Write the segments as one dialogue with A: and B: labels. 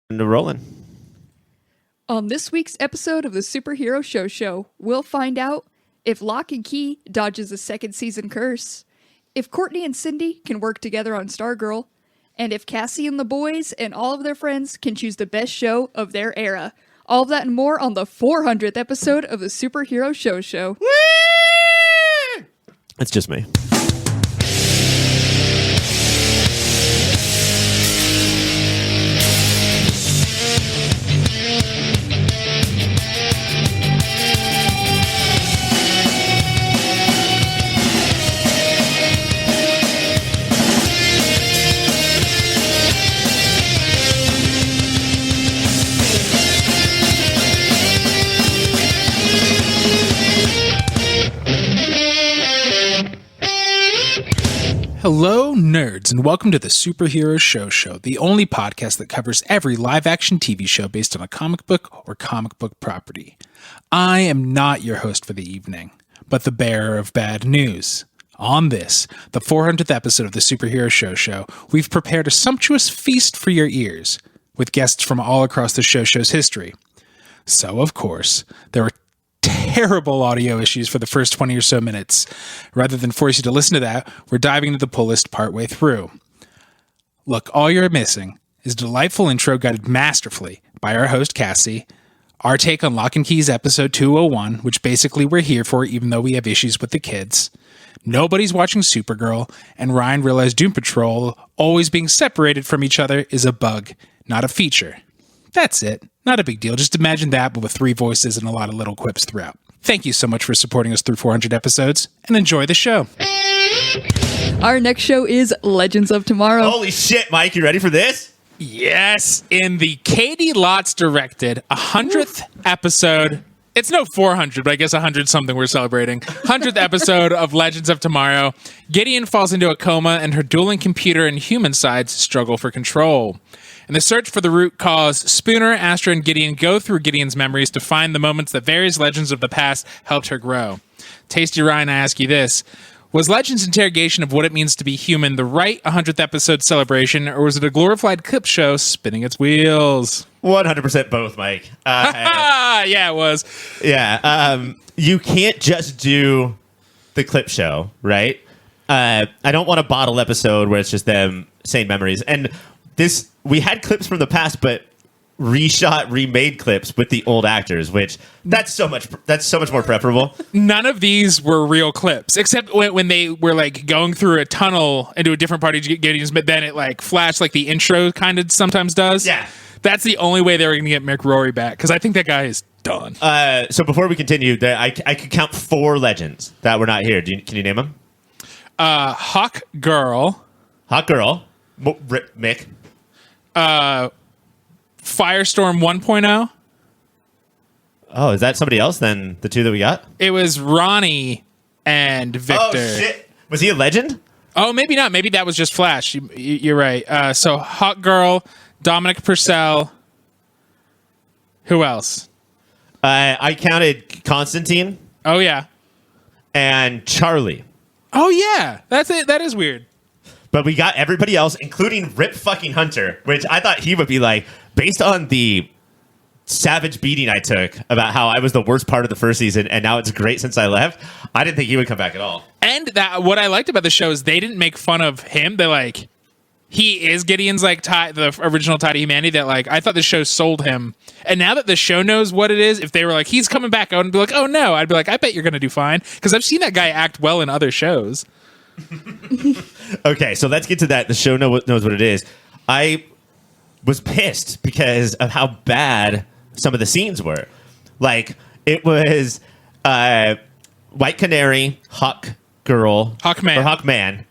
A: And rolling.
B: On this week's episode of the Superhero Show, we'll find out if Lock and Key dodges a second season curse, if Courtney and Cindy can work together on Stargirl, and if Cassie and the boys and all of their friends can choose the best show of their era. All of that and more on the 400th episode of the Superhero Show.
A: Whee! It's just me.
C: Hello, nerds, and welcome to the Superhero Show, the only podcast that covers every live-action TV show based on a comic book or comic book property. I am not your host for the evening, but the bearer of bad news. On this, the 400th episode of the Superhero Show, we've prepared a sumptuous feast for your ears, with guests from all across the show's history. So, of course, there were terrible audio issues for the first 20 or so minutes. Rather than force you to listen to that, we're diving into the pull list partway through. Look, all you're missing is a delightful intro guided masterfully by our host Cassie, our take on Lock and Key's episode 201, which basically we're here for even though we have issues with the kids. Nobody's watching Supergirl, and Ryan realized Doom Patrol always being separated from each other is a bug, not a feature. That's it. Not a big deal. Just imagine that, but with 3 voices and a lot of little quips throughout. Thank you so much for supporting us through 400 episodes, and enjoy the show.
B: Our next show is Legends of Tomorrow.
A: Holy shit, Mike, you ready for this?
C: Yes, in the Katie Lotz directed 100th episode. It's no 400, but I guess 100 something we're celebrating. 100th episode of Legends of Tomorrow. Gideon falls into a coma, and her dueling computer and human sides struggle for control. In the search for the root cause, Spooner, Astra, and Gideon go through Gideon's memories to find the moments that various legends of the past helped her grow. Tasty Ryan, I ask you this. Was Legends' interrogation of what it means to be human the right 100th episode celebration, or was it a glorified clip show spinning its wheels?
A: 100% both, Mike.
C: Yeah, it was.
A: Yeah. You can't just do the clip show, right? I don't want a bottle episode where it's just them saying memories. And we had clips from the past, but remade clips with the old actors, which that's so much more preferable.
C: None of these were real clips, except when they were like going through a tunnel into a different part of Gideon's, but then it like flashed like the intro kind of sometimes does. Yeah. That's the only way they were going to get Mick Rory back, because I think that guy is done.
A: So before we continue, I could count 4 legends that were not here. Can you name them?
C: Hawk Girl.
A: Mick.
C: Firestorm 1.0.
A: Oh, is that somebody else than the 2 that we got?
C: It was Ronnie and Victor.
A: Oh, shit. Was he a legend?
C: Oh, maybe not. Maybe that was just Flash. You're right. So Hawk Girl, Dominic Purcell. Who else?
A: I counted Constantine.
C: Oh, yeah.
A: And Charlie.
C: Oh, yeah. That's it. That is weird.
A: But we got everybody else, including Rip fucking Hunter, which I thought he would be like, based on the savage beating I took about how I was the worst part of the first season, and now it's great since I left. I didn't think he would come back at all.
C: And what I liked about the show is they didn't make fun of him. They're like, he is Gideon's like the original tie to humanity. That like I thought the show sold him, and now that the show knows what it is, if they were like he's coming back, I would be like, oh no, I'd be like, I bet you're gonna do fine, because I've seen that guy act well in other shows.
A: Okay, so let's get to that. The show knows what it is. I was pissed because of how bad some of the scenes were. Like, it was White Canary, Hawkman. Or Hawkman.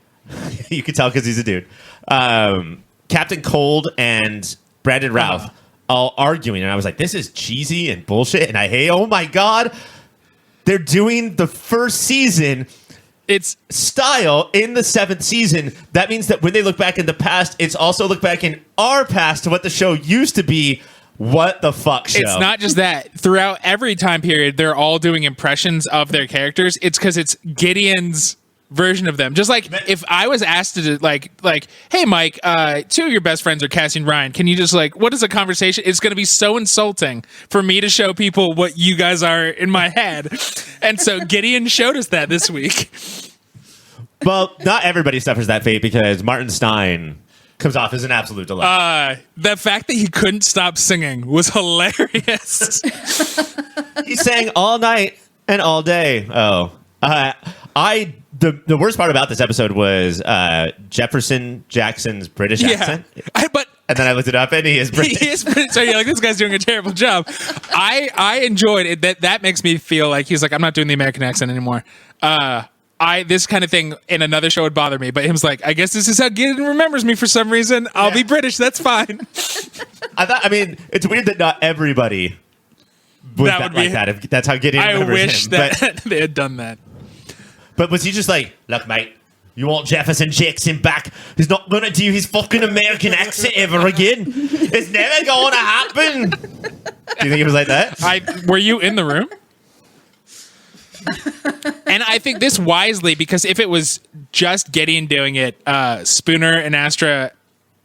A: You can tell because he's a dude. Captain Cold and Brandon Routh all arguing. And I was like, this is cheesy and bullshit. And I hate, oh my God, they're doing the first season its style in the 7th season. That means that when they look back in the past, it's also look back in our past to what the show used to be. What the fuck show?
C: It's not just that. Throughout every time period, they're all doing impressions of their characters. It's because it's Gideon's version of them. Just like if I was asked to like, hey Mike, two of your best friends are Cassie and Ryan. Can you just like, what is a conversation? It's going to be so insulting for me to show people what you guys are in my head. And so Gideon showed us that this week.
A: Well, not everybody suffers that fate because Martin Stein comes off as an absolute delight.
C: The fact that he couldn't stop singing was hilarious.
A: He sang all night and all day. The worst part about this episode was Jefferson Jackson's British accent. And then I looked it up, and he is British.
C: He is British. So you're like, this guy's doing a terrible job. I enjoyed it. That makes me feel like he's like, I'm not doing the American accent anymore. This kind of thing in another show would bother me, but him's like, I guess this is how Gideon remembers me for some reason. I'll be British. That's fine.
A: It's weird that not everybody would that. If that's how Gideon remembers him.
C: I wish that they had done that.
A: But was he just like, look, mate, you want Jefferson Jackson back? He's not going to do his fucking American accent ever again. It's never going to happen. Do you think he was like that?
C: Were you in the room? And I think this wisely, because if it was just Gideon doing it, Spooner and Astra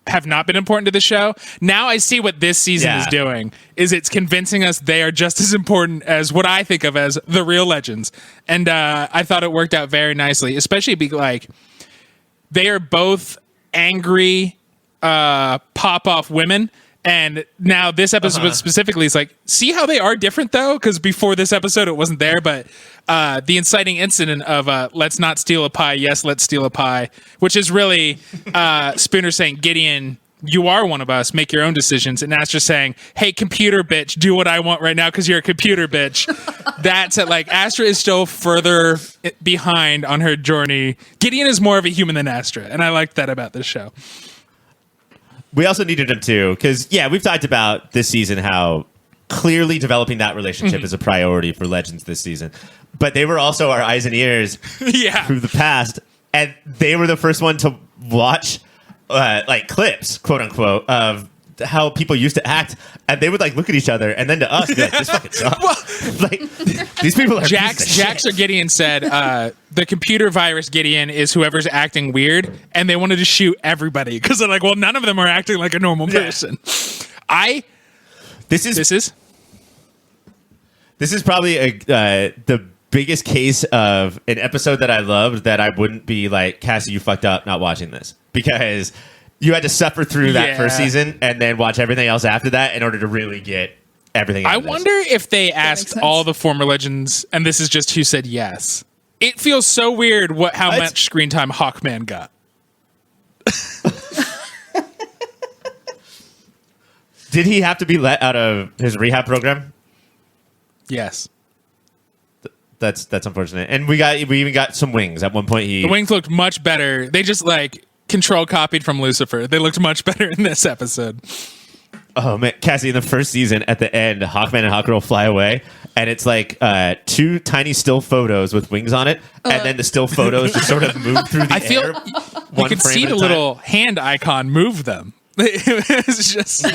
C: have not been important to the show. Now I see what this season is doing, is it's convincing us they are just as important as what I think of as the real legends. And I thought it worked out very nicely, especially like they are both angry pop-off women. And now this episode specifically is like, see how they are different though? Because before this episode, it wasn't there. But the inciting incident of let's not steal a pie. Yes, let's steal a pie. Which is really Spooner saying, Gideon, you are one of us. Make your own decisions. And Astra saying, hey, computer bitch, do what I want right now because you're a computer bitch. That's it. Like Astra is still further behind on her journey. Gideon is more of a human than Astra. And I liked that about this show.
A: We also needed him too, because we've talked about this season how clearly developing that relationship is a priority for Legends this season. But they were also our eyes and ears through the past, and they were the first one to watch like clips, quote unquote, of how people used to act, and they would like look at each other and then to us, be like, this fucking sucks. Like these people are
C: Jax or Gideon said the computer virus Gideon is whoever's acting weird, and they wanted to shoot everybody because they're like, well, none of them are acting like a normal person. This is probably the biggest case of an episode that I loved that I wouldn't be like, Cassie, you fucked up not watching this, because you had to suffer through that first season and then watch everything else after that in order to really get everything out of this. Wonder if they asked all the former Legends, and this is just who said yes. It feels so weird how much screen time Hawkman got.
A: Did he have to be let out of his rehab program?
C: Yes.
A: That's unfortunate. And we even got some wings. At one point
C: the wings looked much better. They just like control copied from Lucifer. They looked much better in this episode.
A: Oh man, Cassie, in the first season, at the end, Hawkman and Hawkgirl fly away, and it's like two tiny still photos with wings on it, and then the still photos just sort of move through the air.
C: You could see the little hand icon move them. It was just...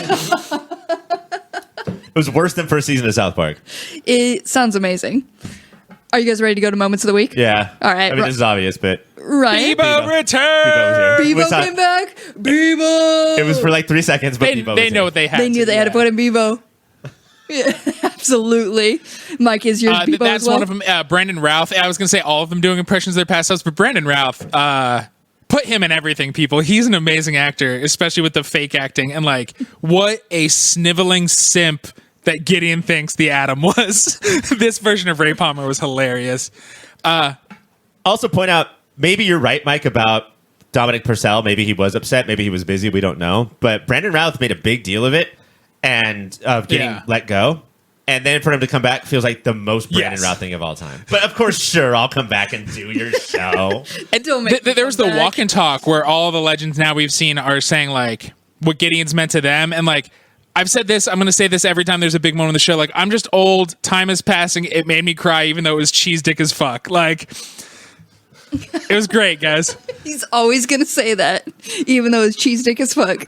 A: It was worse than first season of South Park.
B: It sounds amazing. Are you guys ready to go to Moments of the Week?
A: Yeah.
B: All right.
A: I mean, this is obvious, but...
B: Right.
C: Bebo return!
B: Bebo came back! Bebo!
A: It was for like 3 seconds, but Bebo was
C: They know what they had.
B: They knew they had to put in Bebo. Yeah, absolutely. Mike, is yours Bebo
C: that's
B: as well?
C: one of them. Brandon Routh. I was going to say all of them doing impressions of their past selves, but Brandon Routh, put him in everything, people. He's an amazing actor, especially with the fake acting. And like, what a sniveling simp that Gideon thinks the Atom was. This version of Ray Palmer was hilarious.
A: Also point out, maybe you're right, Mike, about Dominic Purcell. Maybe he was upset. Maybe he was busy. We don't know. But Brandon Routh made a big deal of it and of getting let go. And then for him to come back feels like the most Brandon Routh thing of all time. But of course, sure, I'll come back and do your show.
C: There was the walk and talk where all the legends now we've seen are saying like what Gideon's meant to them. And like, I've said this, I'm going to say this every time there's a big moment in the show. Like, I'm just old. Time is passing. It made me cry, even though it was cheese dick as fuck. Like, it was great, guys.
B: He's always going to say that, even though it's cheese dick as fuck.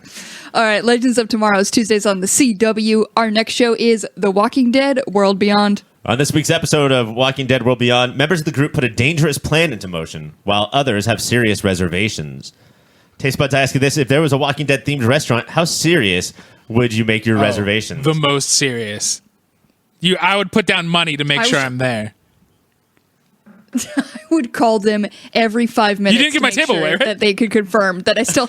B: All right, Legends of Tomorrow is Tuesdays on the CW. Our next show is The Walking Dead World Beyond.
A: On this week's episode of Walking Dead World Beyond, members of the group put a dangerous plan into motion, while others have serious reservations. Taste Buds, I ask you this. If there was a Walking Dead themed restaurant, how serious would you make your reservations?
C: The most serious. I would put down money to make sure I'm there.
B: I would call them every 5 minutes.
C: You didn't get my table away, right?
B: That they could confirm that I still.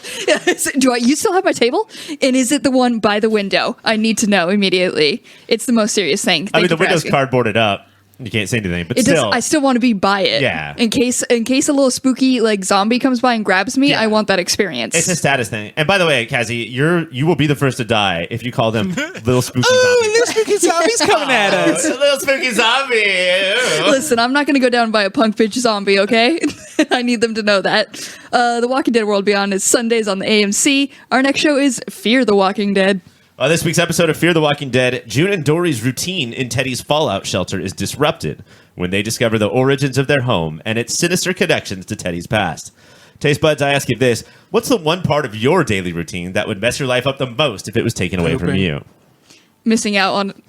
B: You still have my table? And is it the one by the window? I need to know immediately. It's the most serious thing.
A: I mean, the window's cardboarded up. You can't say anything, but
B: I still want to be by it.
A: Yeah.
B: In case a little spooky zombie comes by and grabs me, I want that experience.
A: It's a status thing. And by the way, Cassie, you will be the first to die if you call them little spooky zombies.
C: Little spooky zombies coming at us.
A: Little spooky zombie.
B: Listen, I'm not going to go down by a punk bitch zombie, okay? I need them to know that. The Walking Dead World Beyond is Sundays on the AMC. Our next show is Fear the Walking Dead.
A: On this week's episode of Fear the Walking Dead, June and Dory's routine in Teddy's fallout shelter is disrupted when they discover the origins of their home and its sinister connections to Teddy's past. Taste Buds, I ask you this. What's the one part of your daily routine that would mess your life up the most if it was taken away from you?
B: Missing out on...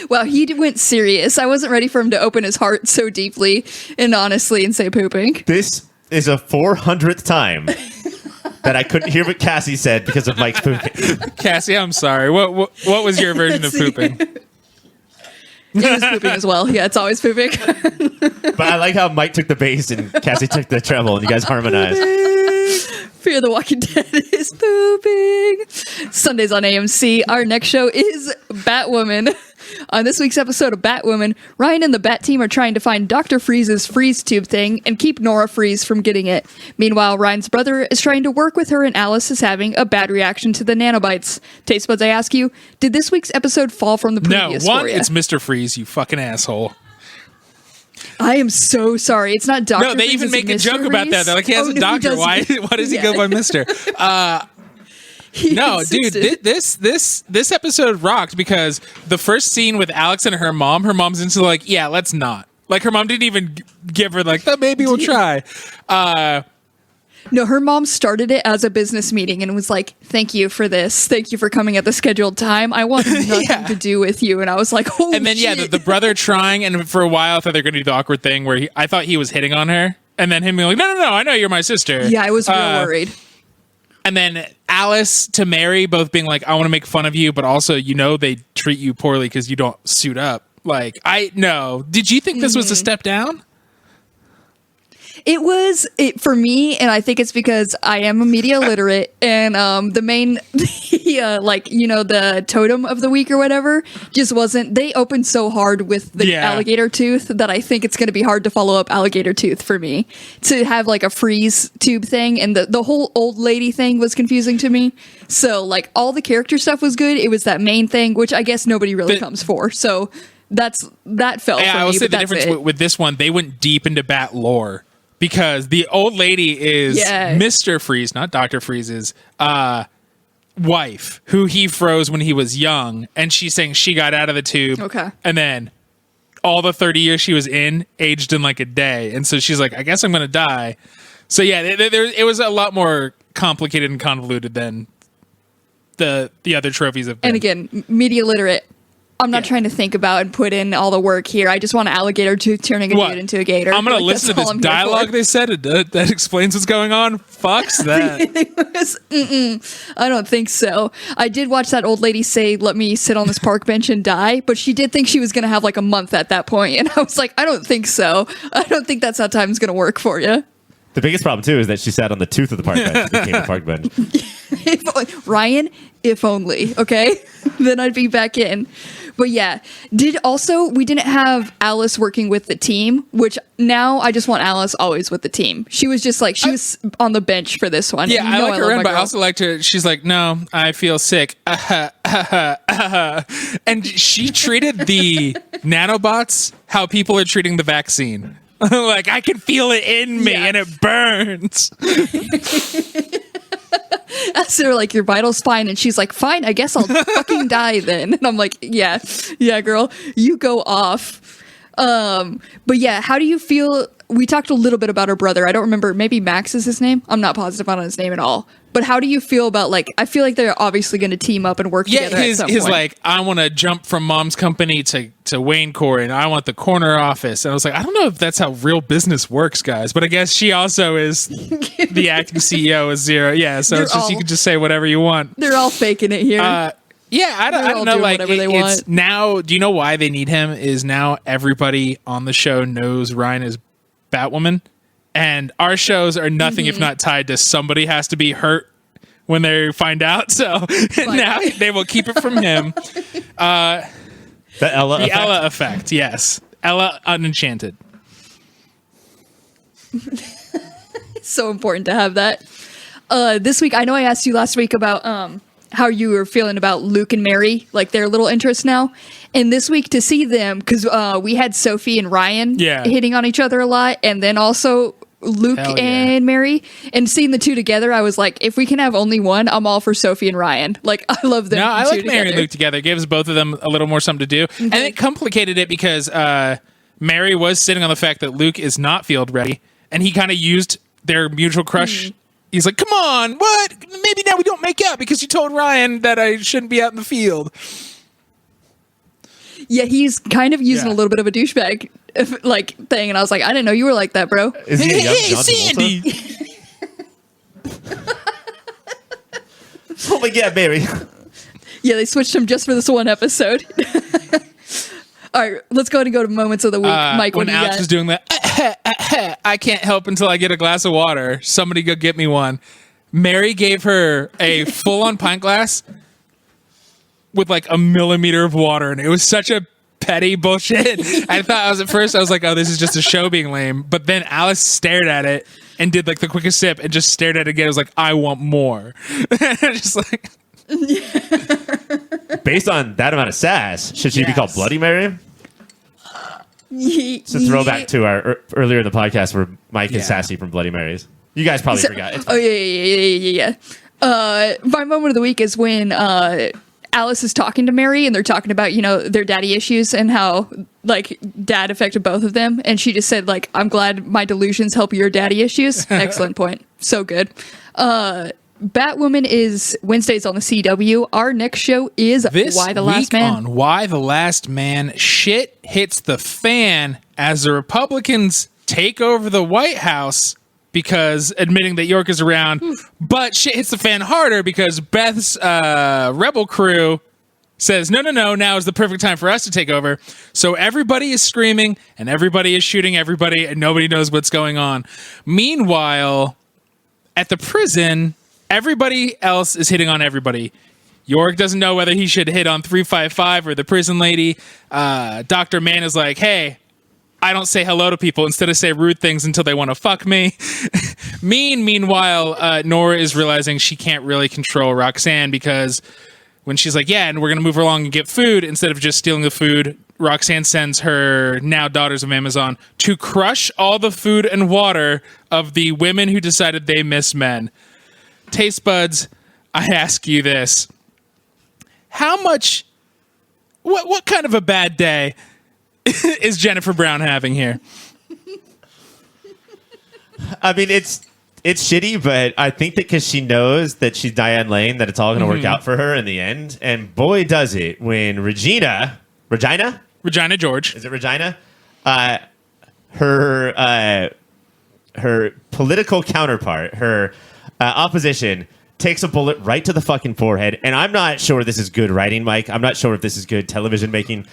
B: Wow, he went serious. I wasn't ready for him to open his heart so deeply and honestly and say pooping.
A: This is a 400th time that I couldn't hear what Cassie said because of Mike's pooping.
C: Cassie, I'm sorry. What was your version of pooping?
B: It was pooping as well. Yeah, it's always pooping.
A: But I like how Mike took the bass and Cassie took the treble and you guys harmonized.
B: Fear the Walking Dead is pooping. Sundays on AMC. Our next show is Batwoman. On this week's episode of Batwoman, Ryan and the Bat team are trying to find Dr. Freeze's freeze tube thing and keep Nora Freeze from getting it. Meanwhile, Ryan's brother is trying to work with her and Alice is having a bad reaction to the nanobites. Taste Buds, I ask you, did this week's episode fall from the previous
C: No,
B: for ya?
C: it's Mr. Freeze, you fucking asshole.
B: I am so sorry. It's not Dr.
C: No, they
B: Freeze,
C: even make a
B: Mr.
C: joke about that.
B: Freeze.
C: They're like, he has a doctor. Why does he go by Mr.? No, dude, this episode rocked because the first scene with Alex and her mom's into like, yeah, let's not. Like, her mom didn't even give her like, oh, maybe we'll try.
B: No, her mom started it as a business meeting and was like, thank you for this. Thank you for coming at the scheduled time. I want nothing to do with you. And I was like, oh,
C: and then,
B: shit.
C: the brother trying, and for a while I thought they were going to do the awkward thing where I thought he was hitting on her. And then him being like, no, I know you're my sister.
B: Yeah, I was real worried.
C: And then Alice to Mary both being like, I want to make fun of you, but also, they treat you poorly because you don't suit up. Like, Did you think this was a step down?
B: It was for me, and I think it's because I am a media literate, and the main, the totem of the week or whatever just wasn't. They opened so hard with the alligator tooth that I think it's going to be hard to follow up alligator tooth for me. To have like a freeze tube thing, and the whole old lady thing was confusing to me. So like all the character stuff was good. It was that main thing, which I guess nobody really comes for. So that fell.
C: Yeah,
B: for
C: I will
B: me,
C: say the difference with this one, they went deep into Bat lore. Because the old lady is Mr. Freeze, not Dr. Freeze's wife, who he froze when he was young. And she's saying she got out of the tube.
B: Okay.
C: And then all the 30 years she was in aged in like a day. And so she's like, I guess I'm going to die. So yeah, it was a lot more complicated and convoluted than the other trophies have been.
B: And again, media literate. I'm not trying to think about and put in all the work here. I just want an alligator tooth turning a dude into a gator.
C: I'm going to listen to this dialogue they said that explains what's going on. Fucks that.
B: I don't think so. I did watch that old lady say, let me sit on this park bench and die, but she did think she was going to have like a month at that point. And I was like, I don't think so. I don't think that's how time's going to work for you.
A: The biggest problem, too, is that she sat on the tooth of the park bench and became a park bench.
B: Ryan, if only, okay? Then I'd be back in. But yeah, we didn't have Alice working with the team, which now I just want Alice always with the team. She was just like, she was on the bench for this one.
C: Yeah, I like her in, but I also liked her. She's like, no, I feel sick. And she treated the nanobots how people are treating the vaccine. Like, I can feel it in me and it burns.
B: So they're like, your vital's fine. And she's like, fine, I guess I'll fucking die then. And I'm like, yeah, girl, you go off. But yeah, how do you feel we talked a little bit about her brother. I don't remember. Maybe Max is his name. I'm not positive on his name at all. But how do you feel about, like, I feel like they're obviously going to team up and work together at some point.
C: Like, I want to jump from mom's company to Wayne Corey, and I want the corner office. And I was like, I don't know if that's how real business works, guys. But I guess she also is the acting CEO of Zero. Yeah, so it's just, you can just say whatever you want.
B: They're all faking it here.
C: Yeah, I don't know. Like,
B: they want.
C: Now, do you know why they need him? Is now everybody on the show knows Ryan is Batwoman, and our shows are nothing if not tied to somebody has to be hurt when they find out. So now they will keep it from him.
A: The Ella effect.
C: Ella effect, yes. Ella Unenchanted.
B: It's so important to have that. This week, I know I asked you last week about how you were feeling about Luke and Mary, like their little interest now. And this week to see them, because we had Sophie and Ryan hitting on each other a lot, and then also Luke and Mary, and seeing the two together, I was like, if we can have only one, I'm all for Sophie and Ryan. Like, I love them.
C: No, I like Mary and Luke together. It gives both of them a little more something to do. And it complicated it because Mary was sitting on the fact that Luke is not field ready, and he kind of used their mutual crush. He's like, come on, what? Maybe now we don't make out because you told Ryan that I shouldn't be out in the field.
B: Yeah, he's kind of using a little bit of a douchebag like thing, and I was like, I didn't know you were like that, bro.
A: Is he
C: hey, Sandy!
A: Oh my God, Mary.
B: Yeah, they switched him just for this one episode. All right, let's go ahead and go to moments of the week. Mike,
C: when Alex was doing that, I can't help until I get a glass of water. Somebody go get me one. Mary gave her a full-on pint glass with like a millimeter of water, and it was such a petty bullshit. I thought at first I was like, oh, this is just a show being lame. But then Alice stared at it and did like the quickest sip and just stared at it again. I was like, I want more. Just like.
A: Based on that amount of sass, should she be called Bloody Mary? It's a throwback to our earlier in the podcast where Mike is sassy from Bloody Marys. You guys probably forgot.
B: Oh, yeah. My moment of the week is when Alice is talking to Mary and they're talking about, their daddy issues and how, like, dad affected both of them. And she just said, like, I'm glad my delusions help your daddy issues. Excellent point. So good. Batwoman is Wednesdays on the CW. Our next show is Why the Last Man.
C: On Why the Last Man, shit hits the fan as the Republicans take over the White House because admitting that York is around, but shit hits the fan harder because Beth's rebel crew says, no, now is the perfect time for us to take over. So everybody is screaming and everybody is shooting everybody and nobody knows what's going on. Meanwhile, at the prison, everybody else is hitting on everybody. York doesn't know whether he should hit on 355 or the prison lady. Dr. Mann is like, hey, I don't say hello to people. Instead, I say rude things until they want to fuck me. Meanwhile, Nora is realizing she can't really control Roxanne because when she's like, yeah, and we're going to move her along and get food, instead of just stealing the food, Roxanne sends her now daughters of Amazon to crush all the food and water of the women who decided they miss men. Taste buds, I ask you this. How much, what kind of a bad day is Jennifer Brown having here?
A: I mean, it's shitty, but I think that because she knows that she's Diane Lane, that it's all going to work out for her in the end. And boy, does it when Regina George. Is it Regina? Her political counterpart, her opposition, takes a bullet right to the fucking forehead. And I'm not sure this is good writing, Mike. I'm not sure if this is good television making.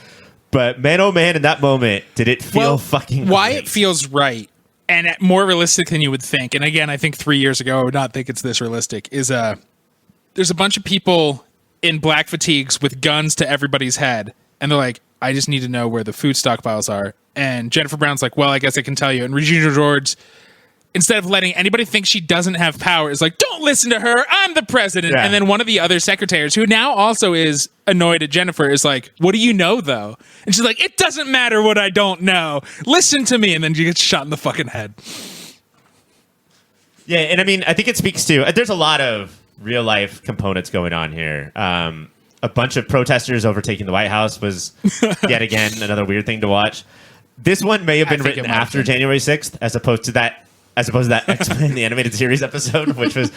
A: But man, oh man, in that moment, did it feel fucking
C: why
A: great.
C: It feels right and more realistic than you would think. And again, I think 3 years ago, I would not think it's this realistic, is there's a bunch of people in black fatigues with guns to everybody's head. And they're like, I just need to know where the food stockpiles are. And Jennifer Brown's like, well, I guess I can tell you. And Regina George, instead of letting anybody think she doesn't have power, is like, don't listen to her. I'm the president. Yeah. And then one of the other secretaries, who now also is annoyed at Jennifer, is like, what do you know, though? And she's like, it doesn't matter what I don't know. Listen to me. And then she gets shot in the fucking head.
A: Yeah, and I mean, I think it speaks to, there's a lot of real life components going on here. A bunch of protesters overtaking the White House was yet again another weird thing to watch. this one may have been
C: I think
A: written
C: it might have
A: after
C: been.
A: January 6th, as opposed to that X-Men the animated series episode, which was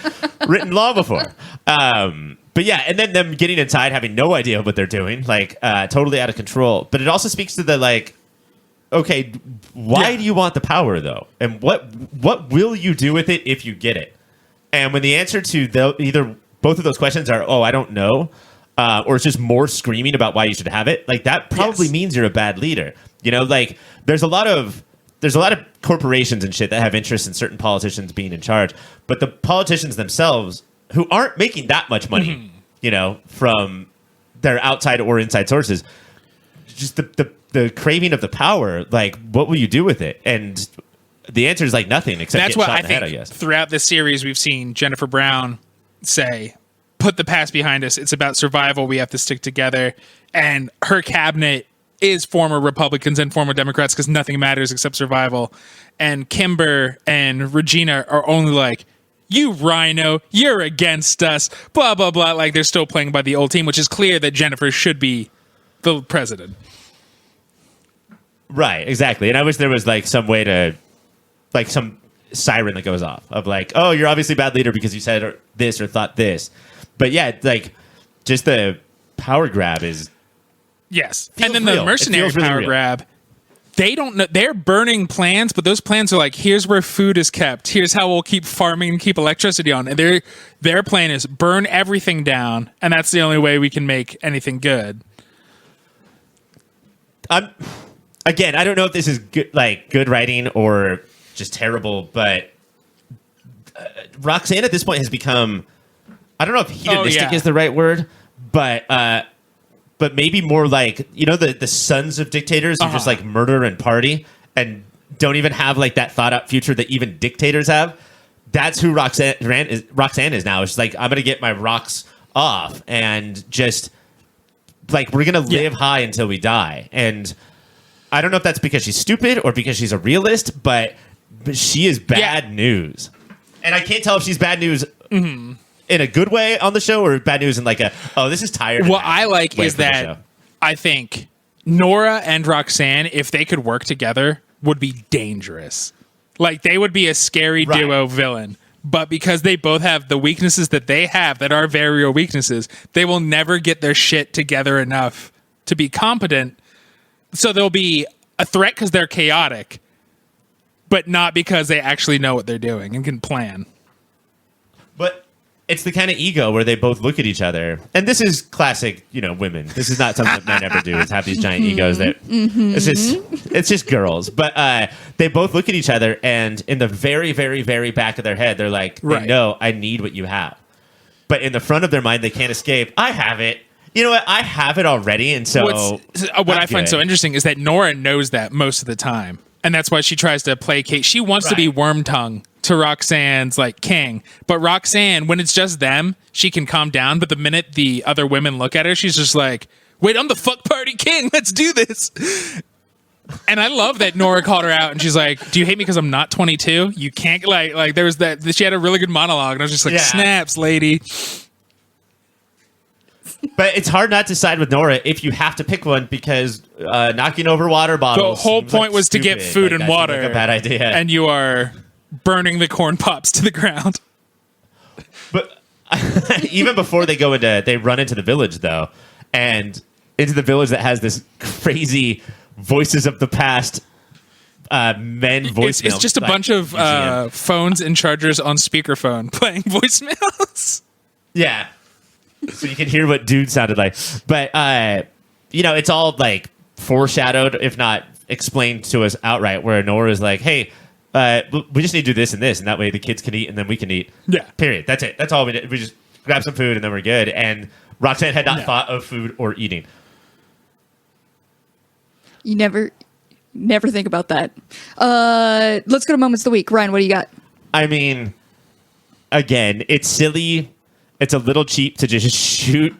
A: written long before. But yeah, and then them getting inside, having no idea what they're doing, like totally out of control. But it also speaks to the like, okay, why do you want the power though, and what will you do with it if you get it? And when the answer to either both of those questions are, oh, I don't know, or it's just more screaming about why you should have it, like that probably means you're a bad leader. You know, like there's a lot of corporations and shit that have interest in certain politicians being in charge, but the politicians themselves who aren't making that much money, you know, from their outside or inside sources, just the craving of the power, like what will you do with it? And the answer is like nothing except
C: That's
A: get
C: what
A: shot
C: I
A: in the
C: think.
A: head, I guess.
C: Throughout this series, we've seen Jennifer Brown say, "Put the past behind us. It's about survival. We have to stick together." And her cabinet is former Republicans and former Democrats because nothing matters except survival. And Kimber and Regina are only like, "You rhino, you're against us." Blah blah blah. Like they're still playing by the old team, which is clear that Jennifer should be the president.
A: Right, exactly. And I wish there was like some way to, like some siren that goes off of like, oh, you're obviously a bad leader because you said this or thought this. But yeah, like just the power grab is
C: Yes.
A: feels
C: And then
A: real.
C: the
A: It
C: mercenary
A: feels really
C: power
A: real.
C: grab, they don't know. They're burning plans, but those plans are like, here's where food is kept. Here's how we'll keep farming and keep electricity on. And their plan is burn everything down, and that's the only way we can make anything good.
A: Again, I don't know if this is good writing or just terrible, but Roxanne at this point has become, I don't know if hedonistic is the right word, but maybe more like, you know, the sons of dictators who just like murder and party and don't even have like that thought out future that even dictators have. That's who Roxanne is now. It's just like, I'm going to get my rocks off and just like, we're going to live high until we die. And I don't know if that's because she's stupid or because she's a realist, but she is bad news. And I can't tell if she's bad news in a good way on the show or bad news in like this is tired.
C: What I like
A: way
C: is
A: for the
C: that
A: show.
C: I think Nora and Roxanne, if they could work together, would be dangerous. Like they would be a scary duo villain. But because they both have the weaknesses that they have that are very real weaknesses, they will never get their shit together enough to be competent. So they'll be a threat because they're chaotic, but not because they actually know what they're doing and can plan.
A: But it's the kind of ego where they both look at each other. And this is classic, you know, women. This is not something that men ever do, is have these giant egos that it's just girls. But they both look at each other and in the very, very, very back of their head, they're like, they know I need what you have. But in the front of their mind, they can't escape. I have it. You know what? I have it already. And so
C: what I find so interesting is that Nora knows that most of the time. And that's why she tries to placate. She wants to be worm tongue to Roxanne's like king. But Roxanne, when it's just them, she can calm down. But the minute the other women look at her, she's just like, wait, I'm the fuck party king. Let's do this. And I love that Nora called her out and she's like, do you hate me because I'm not 22? You can't like there was that. She had a really good monologue. And I was just like, snaps, lady.
A: But it's hard not to side with Nora if you have to pick one because knocking over water bottles.
C: The whole point was to get food and water.
A: Like a bad idea.
C: And you are burning the corn pops to the ground.
A: But even before they run into the village though, and into the village that has this crazy voices of the past men voicemail.
C: It's just a bunch of phones and chargers on speakerphone playing voicemails.
A: Yeah. So you can hear what dude sounded like. But, you know, it's all like foreshadowed, if not explained to us outright, where Nora's like, hey, we just need to do this and this. And that way the kids can eat and then we can eat. Yeah. Period. That's it. That's all we did. We just grab some food and then we're good. And Roxanne had not thought of food or eating.
B: You never think about that. Let's go to Moments of the Week. Ryan, what do you got?
A: I mean, again, it's silly. It's a little cheap to just shoot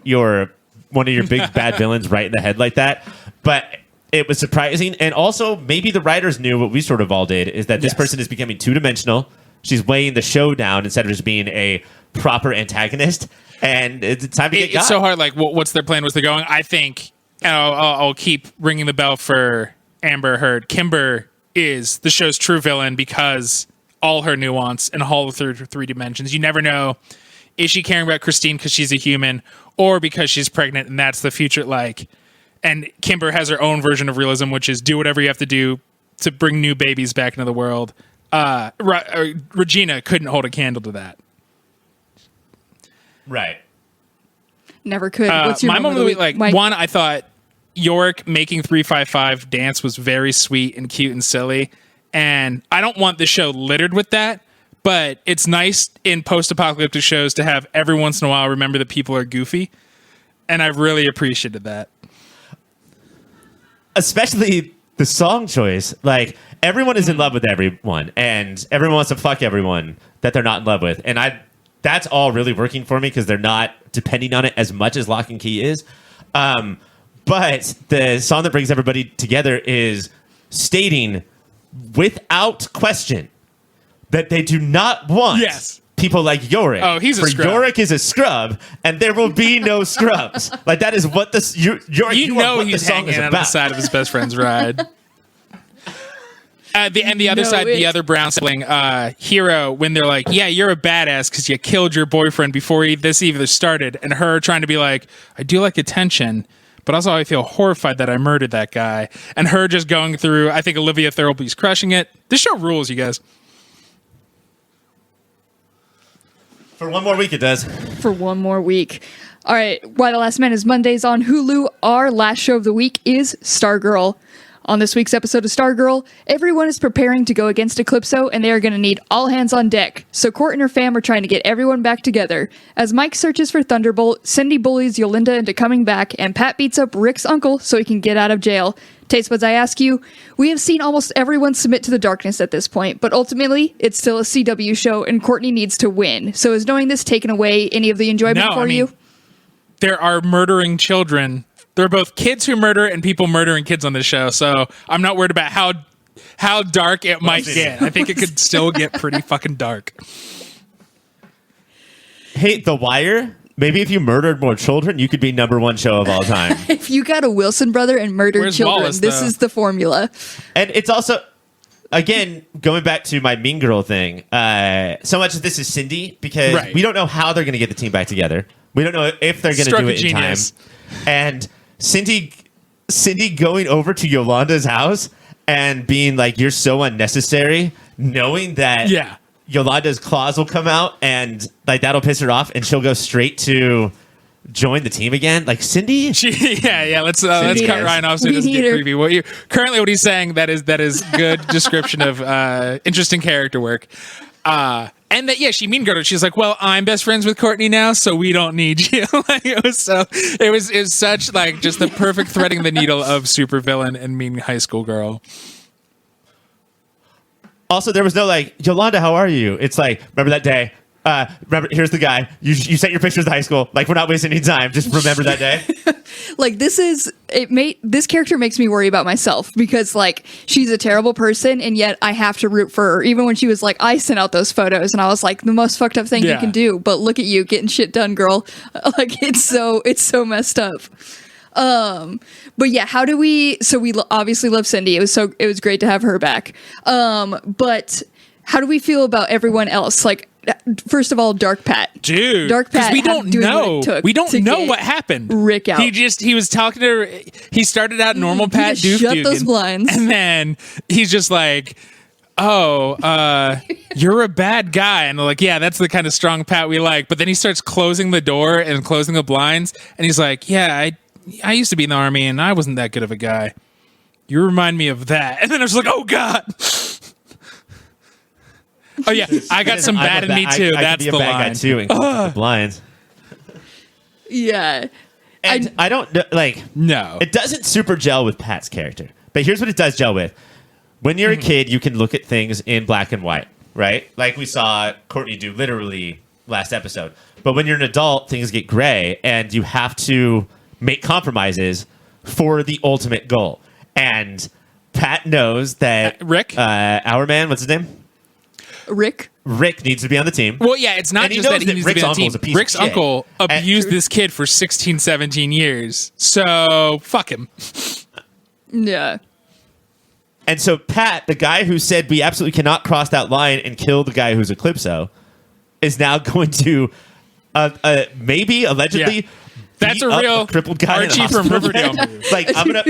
A: one of your big bad villains right in the head like that. But it was surprising. And also, maybe the writers knew what we sort of all did, is that this person is becoming two-dimensional. She's weighing the show down instead of just being a proper antagonist. And it's time to get got.
C: It's so hard. Like, what's their plan? What's they going? I think I'll keep ringing the bell for Amber Heard. Kimber is the show's true villain because all her nuance and all the three dimensions. You never know, is she caring about Christine because she's a human or because she's pregnant and that's the future? Like, and Kimber has her own version of realism, which is do whatever you have to do to bring new babies back into the world. Regina couldn't hold a candle to that.
A: Right.
B: Never could. What's your
C: my moment of the week? Like,
B: Mike?
C: one, I thought Yorick making 355 dance was very sweet and cute and silly. And I don't want the show littered with that, but it's nice in post-apocalyptic shows to have every once in a while remember that people are goofy. And I really appreciated that. Especially
A: the song choice. Like, everyone is in love with everyone, and everyone wants to fuck everyone that they're not in love with. And that's all really working for me because they're not depending on it as much as Lock and Key is. But the song that brings everybody together is stating without question that they do not want people like Yorick.
C: Oh, he's a scrub.
A: Yorick is a scrub, and there will be no scrubs. Like, that is what this Yorick.
C: You know
A: what
C: he's
A: the song
C: hanging
A: is
C: out
A: about.
C: on the side of his best friend's ride. The other side, the other brown sibling, Hero, when they're like, yeah, you're a badass because you killed your boyfriend before this even started. And her trying to be like, I do like attention, but also I feel horrified that I murdered that guy. And her just going through, I think Olivia Thirlby's crushing it. This show rules, you guys.
A: For one more week, it does.
B: For one more week. All right. Why the Last Man is Mondays on Hulu. Our last show of the week is Stargirl. On this week's episode of Stargirl, everyone is preparing to go against Eclipso, and they are going to need all hands on deck. So Court and her fam are trying to get everyone back together. As Mike searches for Thunderbolt, Cindy bullies Yolinda into coming back, and Pat beats up Rick's uncle so he can get out of jail. Taste buds, I ask you, we have seen almost everyone submit to the darkness at this point, but ultimately, it's still a CW show, and Courtney needs to win. So is knowing this taken away any of the enjoyment for you?
C: There are murdering children. There are both kids who murder and people murdering kids on this show, so I'm not worried about how dark it might get. I think it could still get pretty fucking dark.
A: Hey, The Wire, maybe if you murdered more children, you could be #1 show of all time.
B: If you got a Wilson brother and murdered
C: Where's
B: children,
C: Wallace,
B: this
C: though?
B: is the formula.
A: And it's also, again, going back to my Mean Girl thing, so much of this is Cindy, because we don't know how they're going to get the team back together. We don't know if they're going to do it in time. And Cindy going over to Yolanda's house and being like, you're so unnecessary, knowing that Yolanda's claws will come out and like that'll piss her off and she'll go straight to join the team again. Like, Cindy?
C: Let's cut Ryan off so he doesn't get creepy. What he's saying, that is good description of interesting character work. And that, she mean girl. She's like, well, I'm best friends with Courtney now, so we don't need you. Like, it was such like just the perfect threading the needle of supervillain and mean high school girl.
A: Also, there was no like, Yolanda, how are you? It's like, remember that day? Remember, here's the guy. You sent your pictures to high school. Like, we're not wasting any time. Just remember that day.
B: Like, this character makes me worry about myself because, like, she's a terrible person, and yet I have to root for her. Even when she was like, I sent out those photos, and I was like, the most fucked up thing you can do. But look at you getting shit done, girl. Like, it's so messed up. But yeah, how do we? So we obviously love Cindy. It was great to have her back. But how do we feel about everyone else? Like, first of all, Dark Pat.
C: Dude.
B: Dark Pat.
C: We don't know. We don't know what happened.
B: Rick out.
C: He was talking to her. He started out normal Pat Doof
B: shut those blinds.
C: And then he's just like, oh, you're a bad guy. And they're like, yeah, that's the kind of strong Pat we like. But then he starts closing the door and closing the blinds. And he's like, yeah, I used to be in the army and I wasn't that good of a guy. You remind me of that. And then I was like, oh, God. Oh, yeah, I got some bad in me, too. That's the line. I could be a bad guy, too, and close the blinds.
B: Yeah.
A: And I don't know, like...
C: No.
A: It doesn't super gel with Pat's character. But here's what it does gel with. When you're a kid, you can look at things in black and white, right? Like we saw Courtney do literally last episode. But when you're an adult, things get gray, and you have to make compromises for the ultimate goal. And Pat knows that...
C: Rick?
A: Our man, what's his name?
B: Rick
A: needs to be on the team.
C: Well, yeah, it's not just that he needs to be on the team. Rick's uncle abused this kid for 16, 17 years. So, fuck him.
B: Yeah.
A: And so Pat, the guy who said we absolutely cannot cross that line and kill the guy who's Eclipso, is now going to maybe allegedly.
C: Yeah. That's a real
A: crippled guy
C: Archie from Riverdale movie.
A: Like I'm gonna.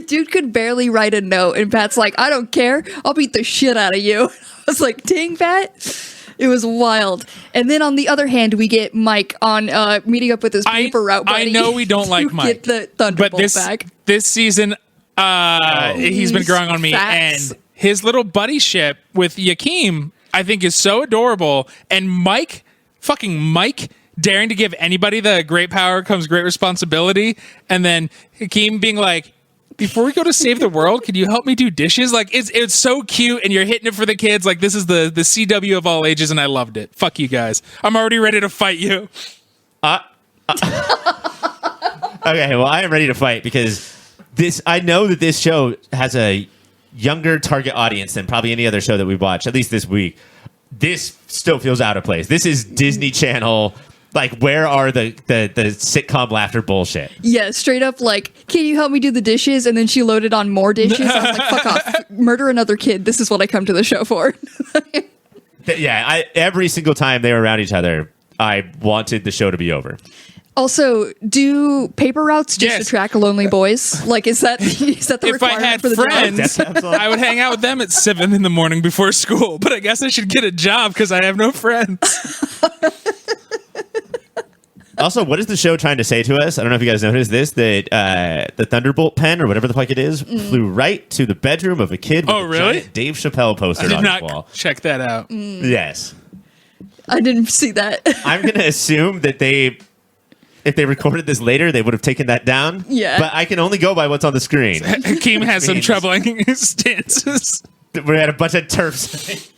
B: Dude could barely write a note, and Pat's like, I don't care. I'll beat the shit out of you. I was like, dang, Pat. It was wild. And then on the other hand, we get Mike on meeting up with his paper route buddy.
C: I know we don't like Mike.
B: Get the Thunderbolt back.
C: This season, he's been growing on me.
B: Facts.
C: And his little buddyship with Yakeem, I think, is so adorable. And Mike, fucking Mike, daring to give anybody the great power comes great responsibility. And then Hakeem being like, before we go to save the world, can you help me do dishes? Like, it's so cute, and you're hitting it for the kids. Like, this is the CW of all ages, and I loved it. Fuck you guys. I'm already ready to fight you.
A: Okay, well, I am ready to fight because I know that this show has a younger target audience than probably any other show that we've watched, at least this week. This still feels out of place. This is Disney Channel. Like, where are the sitcom laughter bullshit?
B: Yeah, straight up like, can you help me do the dishes? And then she loaded on more dishes. I was like, fuck off. Murder another kid. This is what I come to the show for.
A: Yeah, every single time they were around each other, I wanted the show to be over.
B: Also, do paper routes just attract lonely boys? Like, is that the
C: if I
B: requirement
C: had
B: for the
C: friends, I would hang out with them at 7 in the morning before school. But I guess I should get a job because I have no friends.
A: Also, what is the show trying to say to us? I don't know if you guys noticed this, that the Thunderbolt pen or whatever the fuck it is flew right to the bedroom of a kid with a giant Dave Chappelle poster on his wall.
C: Check that out.
A: Yes.
B: I didn't see that.
A: I'm going to assume that if they recorded this later, they would have taken that down.
B: Yeah.
A: But I can only go by what's on the screen.
C: Hakeem has some troubling stances.
A: We had a bunch of turfs.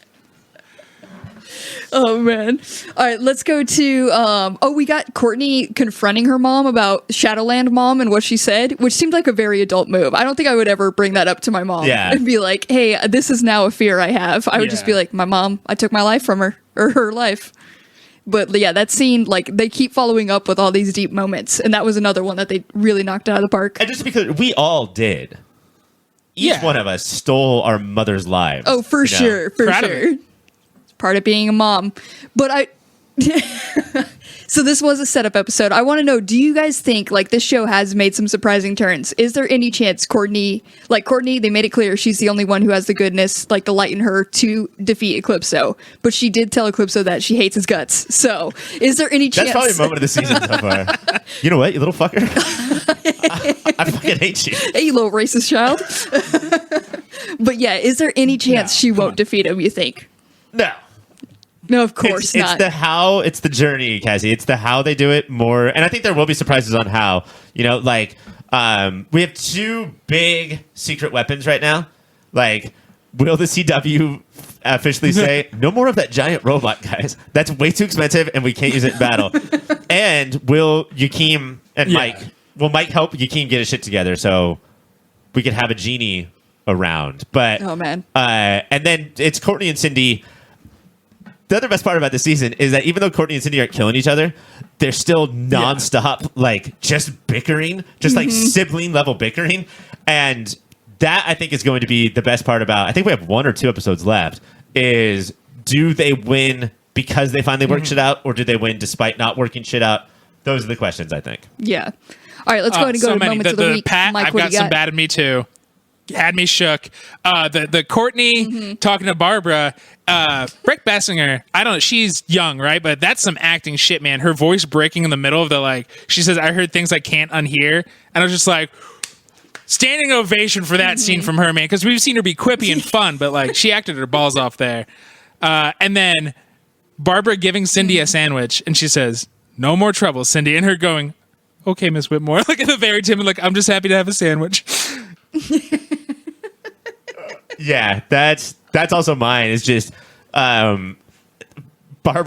B: Oh, man. All right, let's go to... we got Courtney confronting her mom about Shadowland Mom and what she said, which seemed like a very adult move. I don't think I would ever bring that up to my mom and be like, hey, this is now a fear I have. I would just be like, my mom, I took my life from her, or her life. But yeah, that scene, like, they keep following up with all these deep moments, and that was another one that they really knocked out of the park.
A: And just because we all did. Each one of us stole our mother's lives.
B: Oh, for sure, for sure. Part of being a mom. But so this was a setup episode. I want to know, do you guys think like this show has made some surprising turns? Is there any chance Courtney, they made it clear she's the only one who has the goodness, like the light in her to defeat Eclipso, but she did tell Eclipso that she hates his guts. So is there any chance?
A: That's probably a moment of the season so far. You know what, you little fucker? I fucking hate you.
B: Hey, you little racist child. But yeah, is there any chance she won't defeat him, you think? No, of course not.
A: It's the journey, Cassie. It's the how they do it more. And I think there will be surprises on how. You know, like, we have two big secret weapons right now. Like, will the CW officially say, no more of that giant robot, guys? That's way too expensive, and we can't use it in battle. And will Yakeem and will Mike help Yakeem get his shit together so we can have a genie around? But,
B: oh, man.
A: And then it's Courtney and Cindy. The other best part about this season is that even though Courtney and Cindy aren't killing each other, they're still nonstop, like, just bickering, just like sibling level bickering. And that, I think, is going to be the best part about, I think we have 1 or 2 episodes left, is do they win because they finally work shit out, or do they win despite not working shit out? Those are the questions, I think.
B: Yeah. All right, let's go ahead and go to moments of the week.
C: Pat,
B: Mike,
C: I've got some bad in me, too. Had me shook. The Courtney talking to Barbara, Brett Bessinger, I don't know, she's young, right? But that's some acting shit, man. Her voice breaking in the middle of the, like, she says, I heard things I can't unhear. And I was just like, standing ovation for that scene from her, man. Because we've seen her be quippy and fun, but, like, she acted her balls off there. And then Barbara giving Cindy a sandwich, and she says, no more trouble, Cindy. And her going, okay, Miss Whitmore. Like, in the very timid, like, I'm just happy to have a sandwich.
A: Yeah, that's also mine. It's just Barbara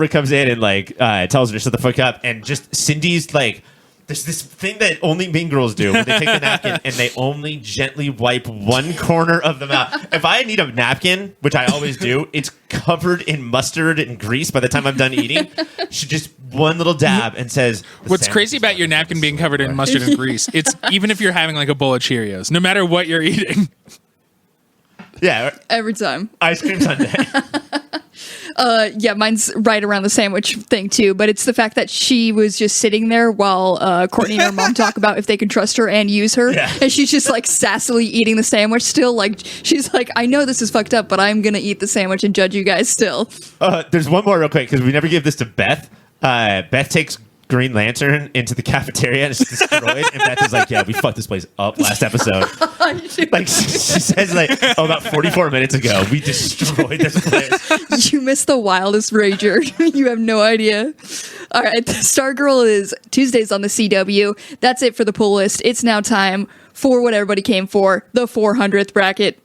A: comes in and like tells her to shut the fuck up, and just Cindy's like, there's this thing that only mean girls do where they take the napkin and they only gently wipe one corner of the mouth. If I need a napkin, which I always do, it's covered in mustard and grease by the time I'm done eating. She just one little dab and says,
C: What's crazy about your napkin being covered in mustard and grease, it's even if you're having like a bowl of Cheerios, no matter what you're eating.
A: Yeah.
B: Every time.
A: Ice cream sundae.
B: Yeah, mine's right around the sandwich thing too, but it's the fact that she was just sitting there while Courtney and her mom talk about if they can trust her and use her, and she's just like sassily eating the sandwich still. Like she's like, I know this is fucked up, but I'm gonna eat the sandwich and judge you guys still.
A: There's one more real quick because we never give this to Beth. Beth takes Green Lantern into the cafeteria and it's destroyed. And Beth is like, yeah, we fucked this place up last episode. Like she says like, about 44 minutes ago, we destroyed this place.
B: You missed the wildest rager. You have no idea. All right, Stargirl is Tuesdays on the CW. That's it for the pull list. It's now time for what everybody came for, the 400th bracket.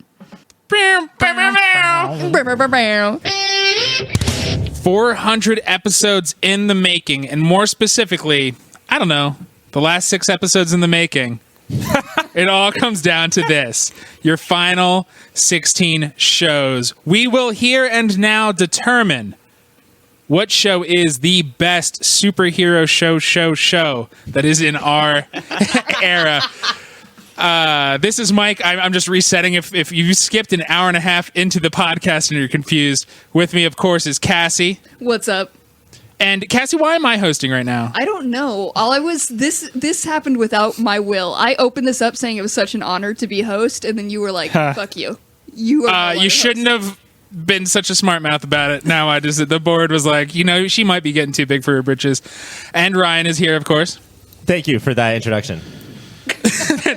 C: 400 episodes in the making, and more specifically, I don't know, the last 6 episodes in the making. It all comes down to this. Your final 16 shows. We will here and now determine what show is the best superhero show that is in our era. This is Mike. I'm just resetting. If you skipped an hour and a half into the podcast and you're confused, with me, of course, is Cassie.
B: What's up?
C: And Cassie, why am I hosting right now?
B: I don't know. This happened without my will. I opened this up saying it was such an honor to be host, and then you were like, "Fuck you." You
C: shouldn't have been such a smart mouth about it. Now the board was like, she might be getting too big for her britches. And Ryan is here, of course.
A: Thank you for that introduction.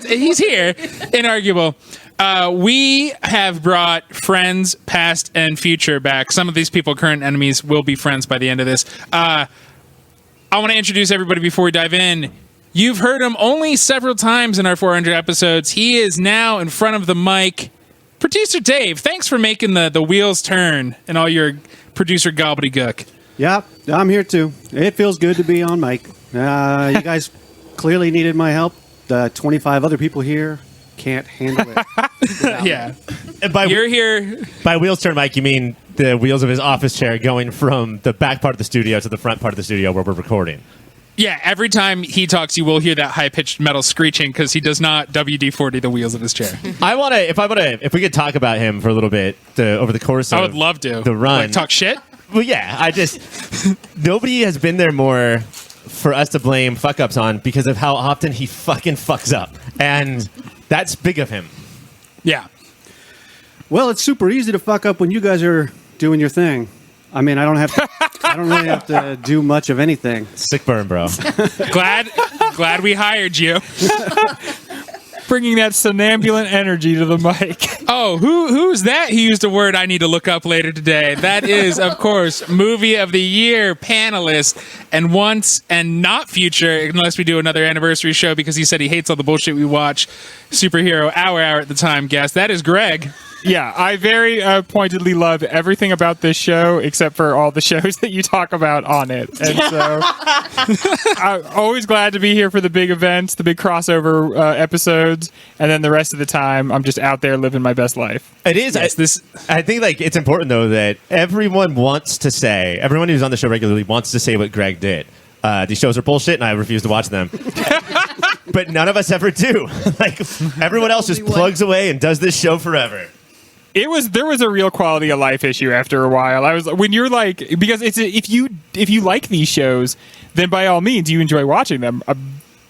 C: He's here, inarguable. We have brought friends past and future back. Some of these people, current enemies, will be friends by the end of this. I want to introduce everybody before we dive in. You've heard him only several times in our 400 episodes. He is now in front of the mic. Producer Dave, thanks for making the wheels turn and all your producer gobbledygook.
D: Yeah, I'm here too. It feels good to be on mic. You guys clearly needed my help. The 25 other people here can't handle it.
C: Yeah.
A: You're
C: here.
A: By wheels turn, Mike, you mean the wheels of his office chair going from the back part of the studio to the front part of the studio where we're recording.
C: Yeah, every time he talks, you will hear that high-pitched metal screeching because he does not WD-40 the wheels of his chair.
A: If we could talk about him for a little bit over the course of
C: I would love to.
A: The run.
C: Like, talk shit?
A: Well, yeah, nobody has been there more for us to blame fuck-ups on because of how often he fucking fucks up. And that's big of him.
C: Yeah.
D: Well, it's super easy to fuck up when you guys are doing your thing. I mean, I don't really have to do much of anything.
A: Sick burn, bro.
C: Glad we hired you.
E: Bringing that somnambulant energy to the mic.
C: Oh, who's that? He used a word I need to look up later today. That is, of course, Movie of the Year panelist, and once and not future, unless we do another anniversary show because he said he hates all the bullshit we watch, superhero hour at the time guest. That is Greg.
E: Yeah, I very pointedly love everything about this show except for all the shows that you talk about on it. And so I'm always glad to be here for the big events, the big crossover episodes, and then the rest of the time I'm just out there living my best life.
A: It is.
C: Yes,
A: I think it's important, though, that everyone who's on the show regularly wants to say what Greg did. These shows are bullshit, and I refuse to watch them. But none of us ever do. Everyone else just plugs away and does this show forever.
E: There was a real quality of life issue after a while. When you're like, because if you like these shows, then by all means you enjoy watching them,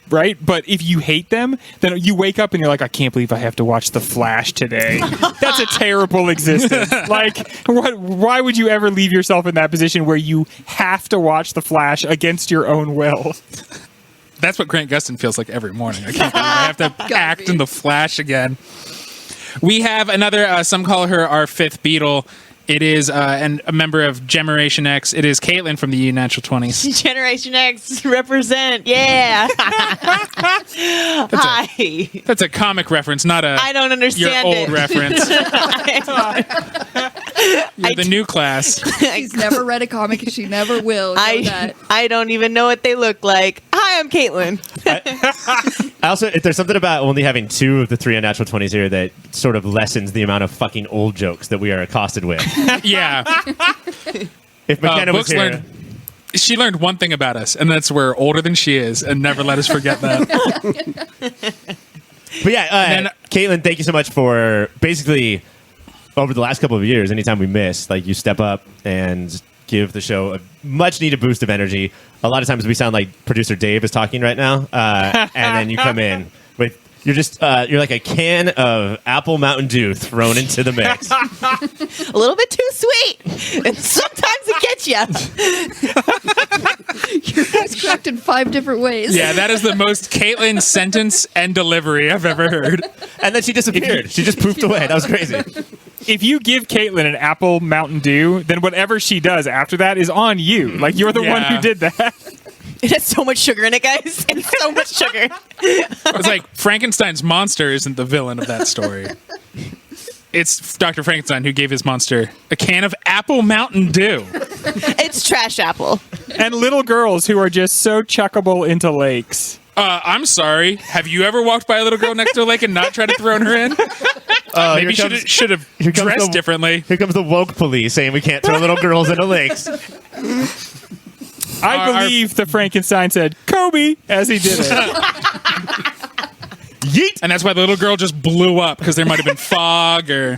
E: right? But if you hate them, then you wake up and you're like, I can't believe I have to watch The Flash today. That's a terrible existence. Why would you ever leave yourself in that position where you have to watch The Flash against your own will?
C: That's what Grant Gustin feels like every morning. I can't believe I have to act in The Flash again. We have another, some call her our fifth Beatle. It is a member of Generation X. It is Katelynn from the Unnatural 20s.
F: Generation X represent, yeah. Hi.
C: That's a comic reference, not
F: I don't understand
C: your old reference. You're the new class.
B: She's never read a comic and she never will.
F: I don't even know what they look like. Hi, I'm Katelynn.
A: I also, if there's something about only having 2 of the 3 Unnatural 20s here that sort of lessens the amount of fucking old jokes that we are accosted with.
C: Yeah.
A: If McKenna was here.
C: She learned one thing about us, and that's we're older than she is, and never let us forget that.
A: But yeah, Katelynn, thank you so much for basically over the last couple of years, anytime we miss, like you step up and give the show a much needed boost of energy. A lot of times we sound like producer Dave is talking right now, and then you come in with you're like a can of Apple Mountain Dew thrown into the mix.
F: A little bit too sweet, and sometimes it gets you.
B: Your voice cracked in 5 different ways.
C: Yeah, that is the most Katelynn sentence and delivery I've ever heard.
A: And then she disappeared. She just poofed away. That was crazy.
E: If you give Katelynn an Apple Mountain Dew, then whatever she does after that is on you. Like, you're the one who did that.
F: It has so much sugar in it, guys. It's so much sugar.
C: It's like Frankenstein's monster isn't the villain of that story. It's Dr. Frankenstein who gave his monster a can of Apple Mountain Dew.
F: It's trash apple.
E: And little girls who are just so chuckable into lakes.
C: I'm sorry. Have you ever walked by a little girl next to a lake and not tried to throw her in? Maybe should have dressed differently.
A: Here comes the woke police saying we can't throw little girls into lakes.
E: I believe the Frankenstein said Kobe as he did it.
A: Yeet!
C: And that's why the little girl just blew up, because there might have been fog or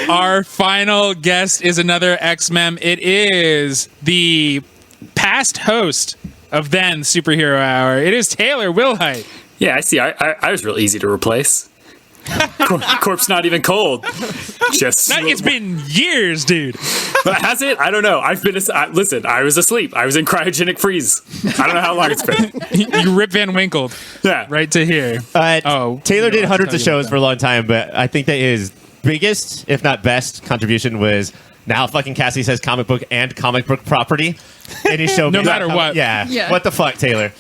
C: our final guest is another X-Mem. It is the past host of then Superhero Hour. It is Taylor Wilhite.
G: Yeah, I see. I was real easy to replace. Corpse not even cold. Just
C: It's been years, dude.
G: But has it? I don't know. Listen, I was asleep. I was in cryogenic freeze. I don't know how long it's been.
C: You Rip Van Winkled.
G: Yeah.
C: Right to here.
A: Taylor did hundreds of shows for a long time, but I think that his biggest, if not best, contribution was now fucking Cassie says comic book and comic book property. And he showed
C: No
A: me
C: matter what.
A: Yeah. What the fuck, Taylor?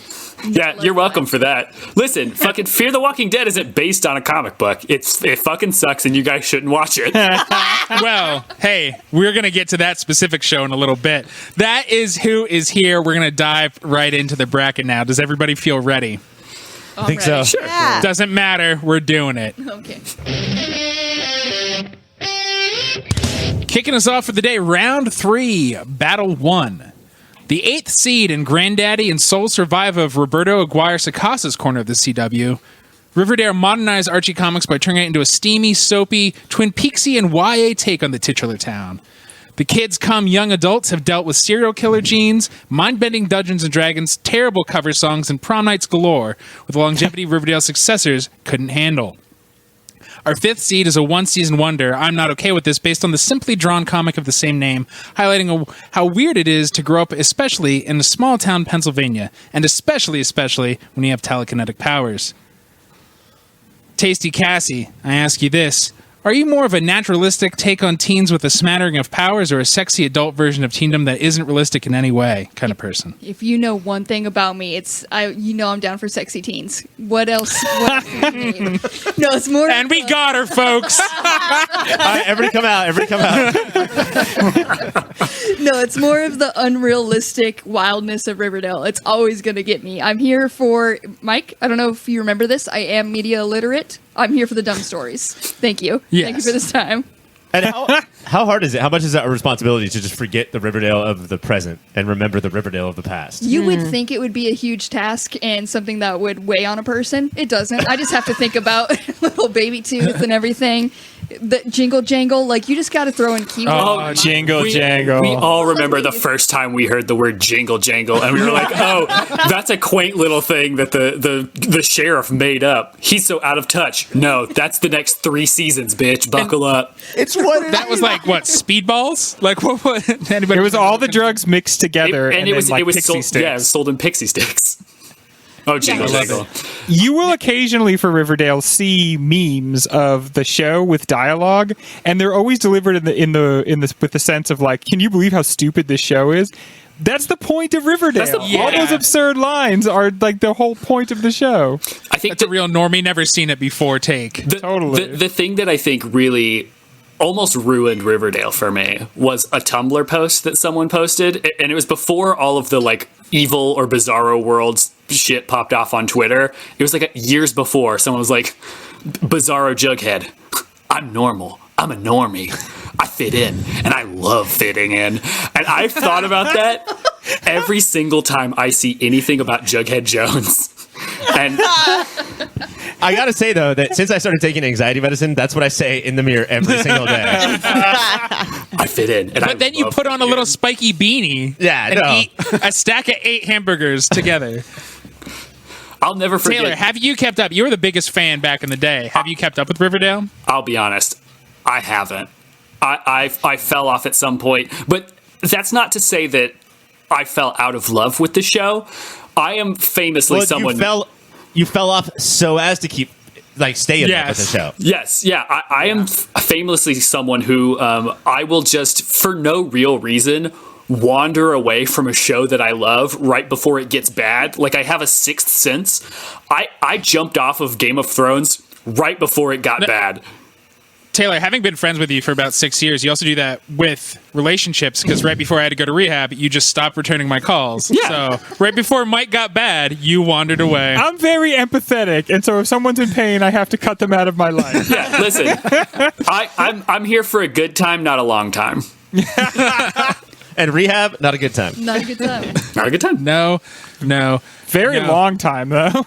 G: Yeah, you're welcome for that. Listen, fucking Fear the Walking Dead isn't based on a comic book. It fucking sucks, and you guys shouldn't watch it.
C: Well, hey, we're going to get to that specific show in a little bit. That is who is here. We're going to dive right into the bracket now. Does everybody feel ready?
A: I think so.
G: Sure.
F: Yeah.
C: Doesn't matter. We're doing it.
B: Okay.
C: Kicking us off for the day, round 3, battle 1. The 8th seed and granddaddy and sole survivor of Roberto Aguirre Sacasa's corner of the CW, Riverdale modernized Archie Comics by turning it into a steamy, soapy, Twin Peaksy and YA take on the titular town. The kids come young adults have dealt with serial killer genes, mind-bending Dungeons & Dragons, terrible cover songs, and prom nights galore, with longevity Riverdale successors couldn't handle. Our 5th seed is a one-season wonder, I'm Not Okay With This, based on the simply drawn comic of the same name, highlighting how weird it is to grow up especially in a small town Pennsylvania, and especially when you have telekinetic powers. Tasty Cassie, I ask you this. Are you more of a naturalistic take on teens with a smattering of powers, or a sexy adult version of teendom that isn't realistic in any way kind of person?
B: If you know one thing about me, I'm down for sexy teens. What else? No, it's more.
C: And we got her, folks.
A: Everybody come out.
B: No, it's more of the unrealistic wildness of Riverdale. It's always going to get me. I'm here for Mike. I don't know if you remember this. I am media illiterate. I'm here for the dumb stories. Thank you.
C: Yes.
B: Thank you for this time.
A: And how hard is it? How much is that a responsibility to just forget the Riverdale of the present and remember the Riverdale of the past?
B: You would think it would be a huge task and something that would weigh on a person. It doesn't. I just have to think about little baby tooth and everything. The jingle jangle, like you just got to throw in keywords.
E: Oh, jingle jangle.
G: We all remember the first time we heard the word jingle jangle, and we were like, "Oh, that's a quaint little thing that the sheriff made up. He's so out of touch." No, that's the next 3 seasons, bitch. Buckle up.
A: It's what
C: That was like, what, speedballs? Like, what anybody?
E: It was all the drugs mixed together, and
G: it was
E: then, like, pixie
G: sold,
E: sticks.
G: yeah, it was sold in pixie sticks. Oh, jingle jangle.
E: You will occasionally for Riverdale see memes of the show with dialogue, and they're always delivered in the with the sense of like, can you believe how stupid this show is? That's the point of Riverdale. All those absurd lines are like the whole point of the show.
G: I think
C: That's a real normie, never seen it before take.
E: Totally.
G: The thing that I think really almost ruined Riverdale for me was a Tumblr post that someone posted, and it was before all of the like evil or bizarro worlds shit popped off on Twitter. It was like years before. Someone was like, "Bizarro Jughead, I'm normal. I'm a normie. I fit in, and I love fitting in. And I've thought about that every single time I see anything about Jughead Jones. And
A: I gotta say though that since I started taking anxiety medicine, that's what I say in the mirror every single day.
G: I fit in. And
C: But then you put on a little spiky beanie and eat a stack of 8 hamburgers together.
G: I'll never forget.
C: Taylor, have you kept up? You were the biggest fan back in the day. Have you kept up with Riverdale?
G: I'll be honest, I haven't. I fell off at some point, but that's not to say that I fell out of love with the show. I am famously someone
A: you fell off so as to keep stay in love with the show.
G: Yes, yeah. I am famously someone who I will just, for no real reason, wander away from a show that I love right before it gets bad. Like I have a sixth sense. I jumped off of Game of Thrones right before it got bad.
C: Taylor, having been friends with you for about 6 years, you also do that with relationships, because right before I had to go to rehab, you just stopped returning my calls.
G: Yeah.
C: So right before Mike got bad, you wandered away.
E: I'm very empathetic, and so if someone's in pain, I have to cut them out of my life.
G: Yeah, listen, I'm here for a good time, not a long time.
A: And rehab, not a good time.
B: Not a good time.
G: Not a good time.
C: No.
E: Very long time, though.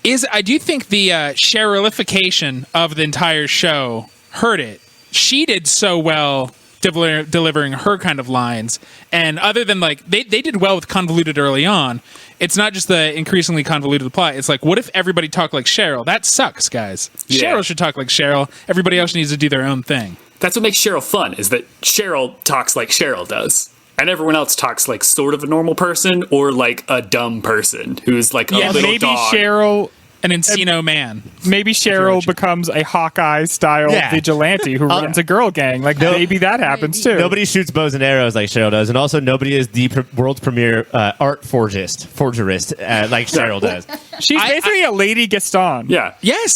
C: I do think the Cherylification of the entire show hurt it. She did so well delivering her kind of lines, and other than they did well with convoluted early on. It's not just the increasingly convoluted plot. It's what if everybody talked like Cheryl? That sucks, guys.
G: Yeah.
C: Cheryl should talk like Cheryl. Everybody else needs to do their own thing.
G: That's what makes Cheryl fun, is that Cheryl talks like Cheryl does. And everyone else talks like sort of a normal person or like a dumb person who's like a little
E: maybe
G: dog.
E: Cheryl...
C: An Encino man.
E: Maybe Cheryl becomes a Hawkeye-style vigilante who runs a girl gang. Maybe that happens, too.
A: Nobody shoots bows and arrows like Cheryl does, and also nobody is the world's premier art forgerist like Cheryl does.
E: She's basically a Lady Gaston.
G: Yeah.
C: Yes.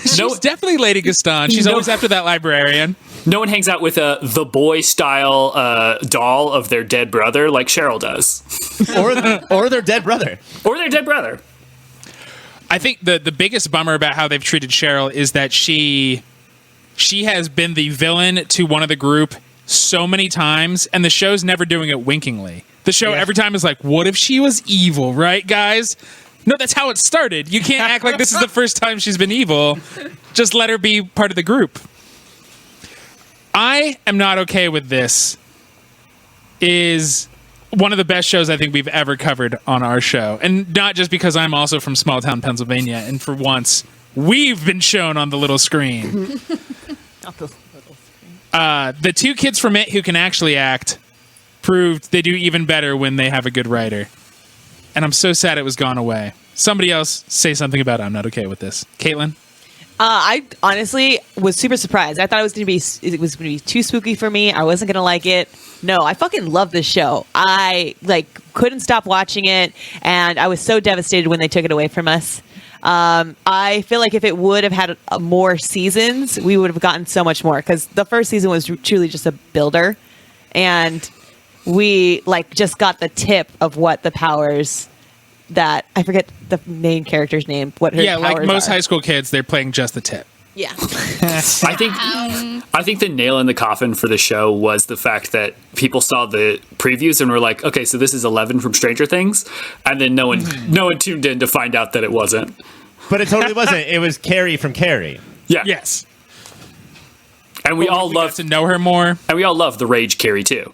C: She's definitely Lady Gaston. She's always after that librarian.
G: No one hangs out with the boy-style doll of their dead brother like Cheryl does.
A: or their dead brother.
G: Or their dead brother.
C: I think the biggest bummer about how they've treated Cheryl is that she has been the villain to one of the group so many times, and the show's never doing it winkingly. The show every time is what if she was evil, right, guys? No, that's how it started. You can't act like this is the first time she's been evil. Just let her be part of the group. I am not okay with this. Is one of the best shows I think we've ever covered on our show. And not just because I'm also from small town Pennsylvania, and for once, we've been shown on the little screen.
F: Not the little screen.
C: The 2 kids from It who can actually act proved they do even better when they have a good writer. And I'm so sad it was gone away. Somebody else say something about it. I'm not okay with this. Katelynn?
F: I honestly was super surprised. I thought it was going to be too spooky for me. I wasn't going to like it. No, I fucking love this show. I couldn't stop watching it, and I was so devastated when they took it away from us. I feel like if it would have had more seasons, we would have gotten so much more, because the first season was truly just a builder, and we just got the tip of what the powers that I forget the main character's name. What her powers
C: like most
F: are.
C: high school kids, they're playing just the tip.
F: Yeah.
G: I think the nail in the coffin for the show was the fact that people saw the previews and were like, okay, so this is 11 from Stranger Things, and then no one tuned in to find out that it wasn't.
A: But it totally wasn't. It was Carrie from Carrie.
G: Yeah.
C: Yes.
G: And we all
C: got
G: love
C: to know her more.
G: And we all love the Rage Carrie too.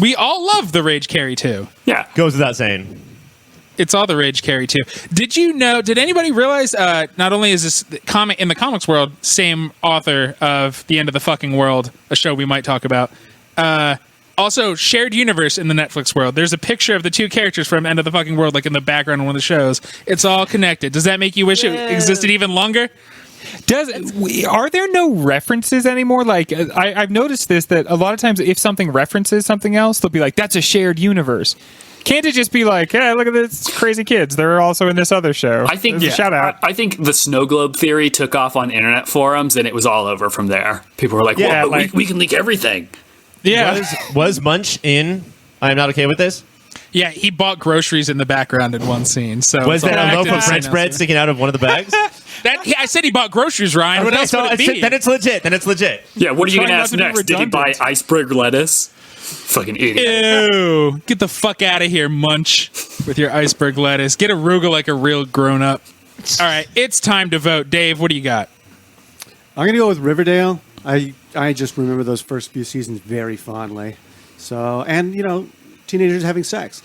C: We all love the Rage Carrie too.
G: Yeah.
A: Goes without saying.
C: It's all the Rage Carrie too. Did anybody realize not only is this comic in the comics world, same author of The End of the Fucking World, a show we might talk about, also shared universe in the Netflix world. There's a picture of the 2 characters from End of the Fucking World in the background of one of the shows. It's all connected. Does that make you wish it existed even longer?
E: Are there no references anymore? I've noticed this, that a lot of times if something references something else, they'll be like, that's a shared universe. Can't it just be like, hey, look at this crazy kids, they're also in this other show?
G: I think
E: shout out.
G: I think the snow globe theory took off on internet forums, and it was all over from there. People were like,
E: Yeah,
G: "Whoa, but we can leak everything."
C: Yeah.
A: Was Munch in I'm Not Okay With This?
C: Yeah, he bought groceries in the background in one scene. So
A: Was there a loaf of
C: Active
A: French bread
C: scene.
A: sticking out of one of the bags?
C: I said he bought groceries, Ryan. What else would it be?
A: Then it's legit.
G: Yeah, what are you going to
E: Trying not
G: ask
E: to be
G: next? Did he buy
E: redundant.
G: iceberg lettuce? Fucking idiot.
C: Ew. Get the fuck out of here, Munch, with your iceberg lettuce. Get arugula like a real grown-up. All right, it's time to vote. Dave, what do you got?
D: I'm going to go with Riverdale. I just remember those first few seasons very fondly. So, and, teenagers having sex.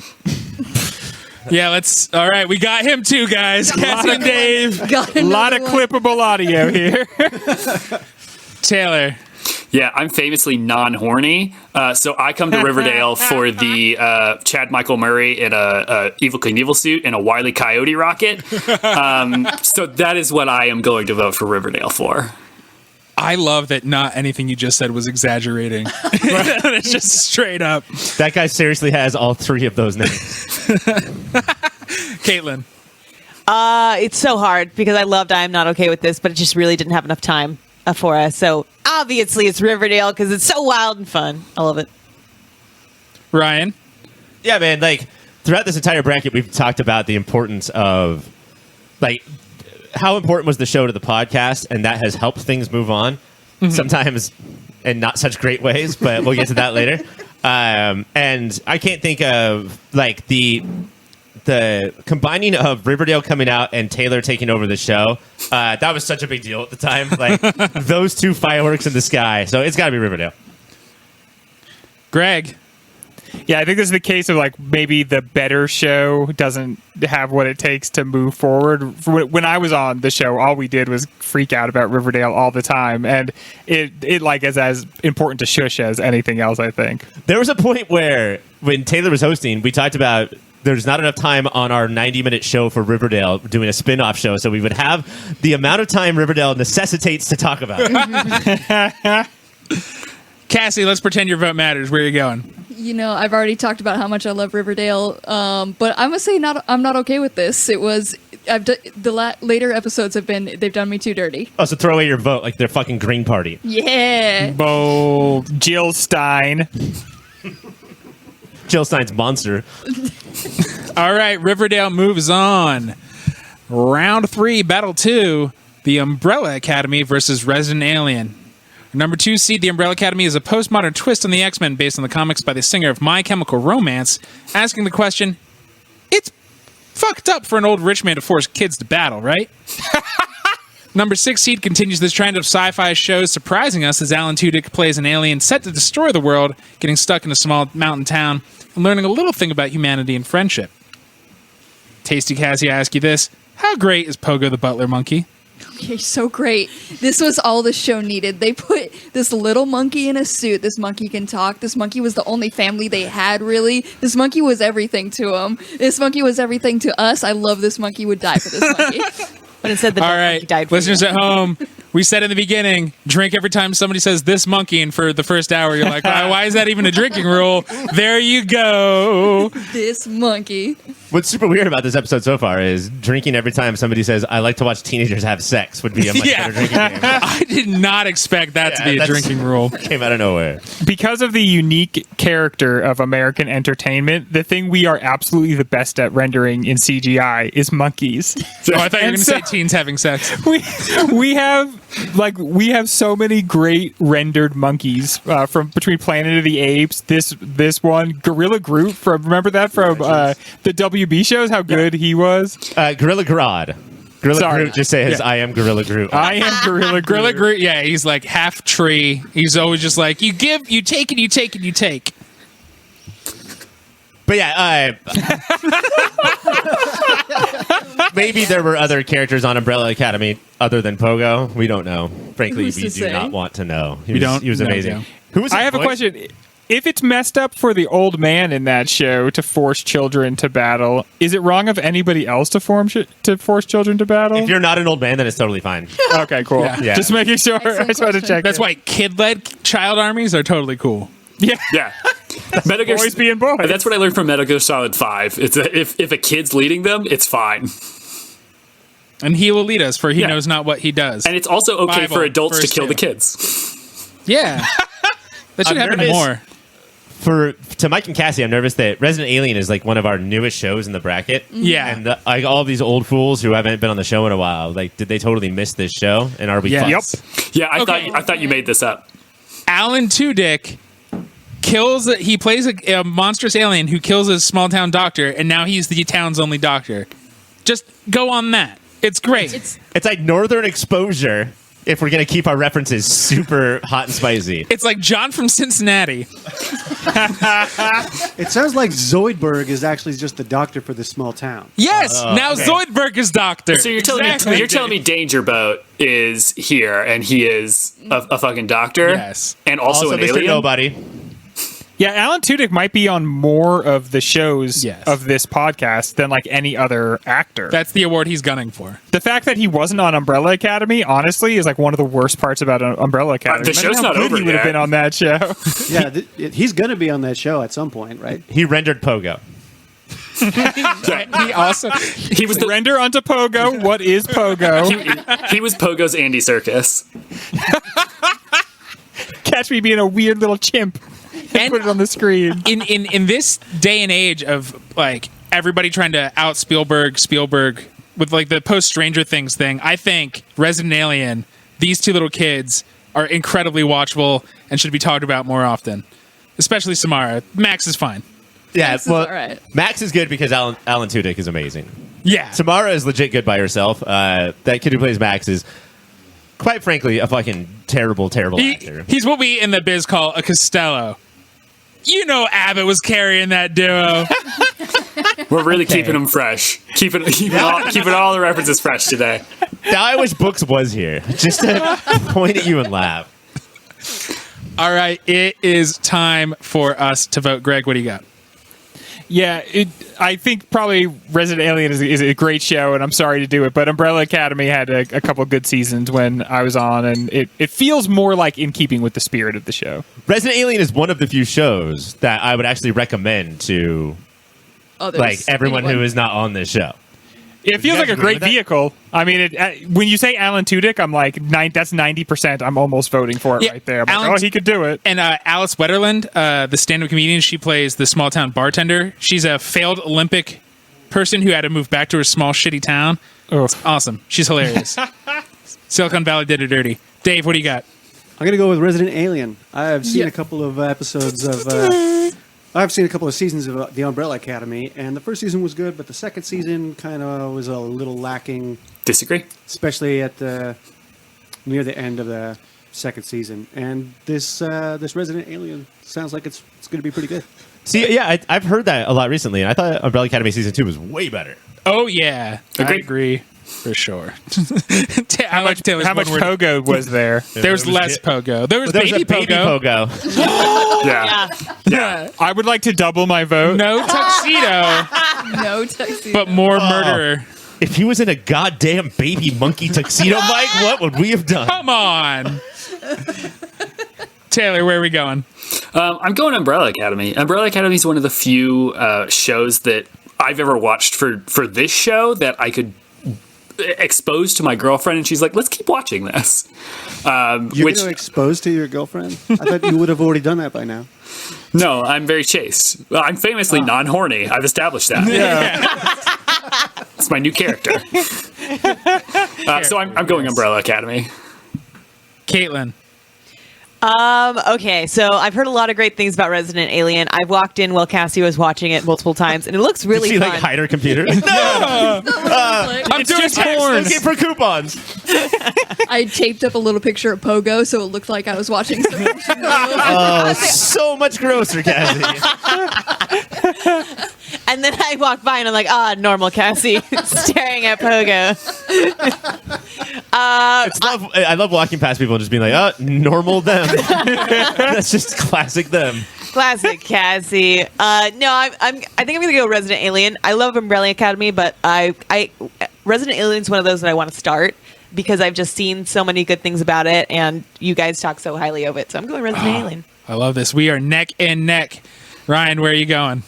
C: Yeah, all right, we got him too, guys. Cassie and Dave.
B: Got
E: A lot of
B: another one.
E: clippable audio here.
C: Taylor.
G: Yeah, I'm famously non-horny, so I come to Riverdale for the Chad Michael Murray in a Evel Knievel suit and a Wile E. Coyote rocket. So that is what I am going to vote for Riverdale for.
C: I love that not anything you just said was exaggerating. It's just straight up.
A: That guy seriously has all three of those names.
C: Caitlin.
F: It's so hard because I loved I Am Not Okay With This, but it just really didn't have enough time for us. So obviously it's Riverdale because it's so wild and fun. I love it.
C: Ryan.
A: Yeah, man. Like throughout this entire bracket, we've talked about the importance of how important was the show to the podcast, and that has helped things move on. Sometimes in not such great ways, but we'll get to that later. And I can't think of the combining of Riverdale coming out and Taylor taking over the show. That was such a big deal at the time. Like those two fireworks in the sky. So it's got to be Riverdale.
C: Greg.
E: Yeah, I think this is the case of maybe the better show doesn't have what it takes to move forward. When I was on the show, all we did was freak out about Riverdale all the time, and it is as important to shush as anything else, I think.
A: There was a point where when Taylor was hosting, we talked about there's not enough time on our 90-minute show for Riverdale doing a spin-off show, so we would have the amount of time Riverdale necessitates to talk about it.
C: Cassie, let's pretend your vote matters. Where are you going?
B: I've already talked about how much I love Riverdale, but I'm gonna say I'm not okay with this. It was later episodes they've done me too dirty.
A: Oh, so throw away your vote like they're fucking Green Party.
B: Yeah.
E: Bold. Jill Stein.
A: Jill Stein's monster.
C: All right, Riverdale moves on. Round 3, Battle 2, The Umbrella Academy versus Resident Alien. Number 2 seed, The Umbrella Academy, is a postmodern twist on the X-Men based on the comics by the singer of My Chemical Romance, asking the question, it's fucked up for an old rich man to force kids to battle, right? Number 6 seed continues this trend of sci-fi shows surprising us as Alan Tudyk plays an alien set to destroy the world, getting stuck in a small mountain town, and learning a little thing about humanity and friendship. Tasty Cassie, I ask you this, how great is Pogo the Butler Monkey?
B: Okay, so great. This was all the show needed. They put this little monkey in a suit. This monkey can talk. This monkey was the only family they had, really. This monkey was everything to them. This monkey was everything to us. I love this monkey. Would die for this monkey.
F: But instead, the
C: All
F: monkey
C: right,
F: died for
C: listeners
F: you.
C: at home, we said in the beginning, drink every time somebody says this monkey, and for the first hour, you're like, why is that even a drinking rule? There you go.
B: This monkey.
A: What's super weird about this episode so far is drinking every time somebody says, I like to watch teenagers have sex would be a much
C: Yeah.
A: better drinking game.
C: I did not expect that to be a
A: that's-
C: drinking rule.
A: Came out of nowhere.
E: Because of the unique character of American entertainment, the thing we are absolutely the best at rendering in CGI is monkeys.
C: Oh, I thought you were going
E: And
C: to
E: so-
C: say teens having sex.
E: we have so many great rendered monkeys from between Planet of the Apes. This one, Gorilla Groot from the WB shows. How good he was.
A: Gorilla Grodd. Gorilla
E: Sorry.
A: Groot just says,
E: Yeah.
A: I am Gorilla Groot.
E: I am Gorilla Groot.
C: Gorilla Groot, yeah, he's like half tree. He's always just like, you give, you take, and you take, and you take.
A: But yeah, maybe there were other characters on Umbrella Academy other than Pogo. We don't know. Frankly,
B: Who's
A: we
B: to
A: do
B: say?
A: not want to know. He was
C: know,
A: amazing.
C: yeah.
A: Who was?
E: I have a question. If it's messed up for the old man in that show to force children to battle, is it wrong of anybody else to force children to battle?
A: If you're not an old man, then it's totally fine.
E: Okay, cool.
C: Yeah.
E: Just making sure.
B: Excellent
E: I just wanted to
B: question.
E: check.
C: That's why kid-led child armies are totally cool.
E: Yeah.
G: Yeah. Metal Gear,
E: Boys being boys.
G: That's what I learned from Metal Gear Solid 5. It's if a kid's leading them, it's fine.
C: And he will lead us, for he
G: Yeah.
C: knows not what he does.
G: And it's also okay
C: Bible,
G: for adults to
C: verse
G: kill
C: 2.
G: the kids.
C: Yeah. That should
A: I've
C: happen
A: noticed-
C: more.
A: to Mike and Cassie, I'm nervous that Resident Alien is like one of our newest shows in the bracket.
C: Yeah.
A: And like all these old fools who haven't been on the show in a while, like, did they totally miss this show? And are we
C: Yeah.
A: fucked?
G: Yeah,
C: Okay.
G: I thought you made this up.
C: Alan Tudyk he plays a monstrous alien who kills a small town doctor, and now he's the town's only doctor. Just go on that. It's great.
A: It's like Northern Exposure if we're going to keep our references super hot and spicy.
C: It's like John from Cincinnati.
D: It sounds like Zoidberg is actually just the doctor for this small town.
C: Yes, now
A: okay.
C: Zoidberg is doctor.
G: So you're telling
C: Exactly.
G: me you're telling me Danger Boat is here and he is a fucking doctor?
C: Yes.
G: And also, an
A: Mr.
G: alien?
A: Nobody.
E: Yeah, Alan Tudyk might be on more of the shows
C: Yes.
E: of this podcast than like any other actor.
C: That's the award he's gunning for.
E: The fact that he wasn't on Umbrella Academy, honestly, is like one of the worst parts about Umbrella Academy.
G: The
E: Imagine
G: show's
E: how
G: not
E: good
G: over
E: he would have
G: yet.
E: been on that show.
D: Yeah, he's going to be on that show at some point, right?
A: He rendered Pogo.
C: He also
G: He was the
E: Render onto Pogo. What is Pogo?
G: he was Pogo's Andy Serkis.
E: Catch me being a weird little chimp. And put it on the screen.
C: in this day and age of like everybody trying to out Spielberg with like the post Stranger Things thing, I think Resident Alien, these two little kids are incredibly watchable and should be talked about more often. Especially Samara. Max is fine.
A: Yeah,
B: Max is all right.
A: Max is good because Alan Tudyk is amazing.
C: Yeah.
A: Samara is legit good by herself. That kid who plays Max is, quite frankly, a fucking terrible actor.
C: He's what we in the biz call a Costello. You know Abbott was carrying that duo.
G: We're really keeping him fresh. Keeping all the references fresh today.
A: Now I wish Books was here, just to point at you and laugh.
C: All right, it is time for us to vote. Greg, what do you got?
E: Yeah, I think probably Resident Alien is a great show, and I'm sorry to do it, but Umbrella Academy had a couple good seasons when I was on, and it feels more like in keeping with the spirit of the show.
A: Resident Alien is one of the few shows that I would actually recommend to
B: Others.
A: like everyone
B: Anyone.
A: who is not on this show.
E: It feels
A: guys
E: like a
A: agree
E: great
A: with that?
E: vehicle. I mean, when you say Alan Tudyk, I'm like, that's 90%. I'm almost voting for it
C: Yeah,
E: right there. I'm
C: Alan-
E: like, oh, he could do it.
C: And Alice Wetterland, the stand-up comedian, she plays the small town bartender. She's a failed Olympic person who had to move back to her small shitty town.
E: Oh.
C: It's awesome. She's hilarious. Silicon Valley did her dirty. Dave, what do you got?
D: I'm going to go with Resident Alien. I've seen
B: Yeah.
D: a couple of episodes of... I've seen a couple of seasons of The Umbrella Academy, and the first season was good, but the second season kind of was a little lacking,
G: Disagree?
D: especially at near the end of the second season. And this Resident Alien sounds like it's going to be pretty good.
A: See, yeah, I've heard that a lot recently, and I thought Umbrella Academy season 2 was way better.
C: Oh, yeah. I
G: Agreed.
C: agree. For sure. I like Taylor's
E: How much
C: one word.
E: Pogo was there?
C: There was
A: There was
C: less
A: it.
C: Pogo. There was
A: There was
C: baby
A: a baby
C: Pogo.
A: Pogo.
G: Yeah.
E: Yeah. I would like to double my vote.
C: No tuxedo,
B: No tuxedo.
C: but more murderer.
A: If he was in a goddamn baby monkey tuxedo, Mike, what would we have done?
C: Come on. Taylor, where are we going?
G: I'm going Umbrella Academy. Umbrella Academy is one of the few shows that I've ever watched for this show that I could expose to my girlfriend, and she's like, "Let's keep watching this."
D: You're
G: Which
D: going to expose to your girlfriend? I thought you would have already done that by now.
G: no, I'm very chaste. Well, I'm famously non-horny. I've established that.
E: Yeah.
G: It's my new character. So I'm going Umbrella Academy.
C: Caitlin.
F: Okay, so I've heard a lot of great things about Resident Alien. I've walked in while Cassie was watching it multiple times, and it looks really
A: Did she
F: fun.
A: like hide her computer?
B: I'm
C: I'm doing porn.
A: Looking for coupons.
B: I taped up a little picture of Pogo so it looked like I was watching some show.
A: Oh, so much grosser, Cassie.
F: And then I walk by and I'm like, normal Cassie, staring at Pogo.
A: I love walking past people and just being like, oh, normal them. That's just classic them.
F: Classic Cassie. No, I think I'm gonna go Resident Alien. I love Umbrella Academy, but Resident Alien is one of those that I want to start because I've just seen so many good things about it, and you guys talk so highly of it. So I'm going Resident Alien.
C: I love this. We are neck and neck. Ryan, where are you going?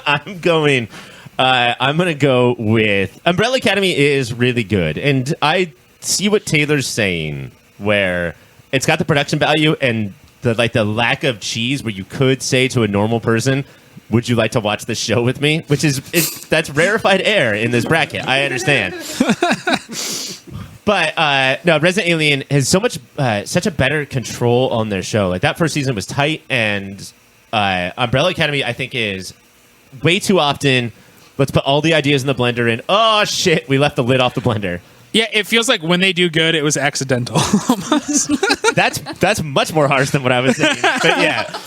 A: I'm going to go with Umbrella Academy is really good. And I see what Taylor's saying, where it's got the production value and the lack of cheese where you could say to a normal person, would you like to watch this show with me? Which that's rarefied air in this bracket. I understand. But no, Resident Alien has such a better control on their show. Like that first season was tight, and Umbrella Academy I think is way too often. Let's put all the ideas in the blender and oh shit, we left the lid off the blender.
C: Yeah, it feels like when they do good, it was accidental. Almost.
A: That's much more harsh than what I was saying. But yeah.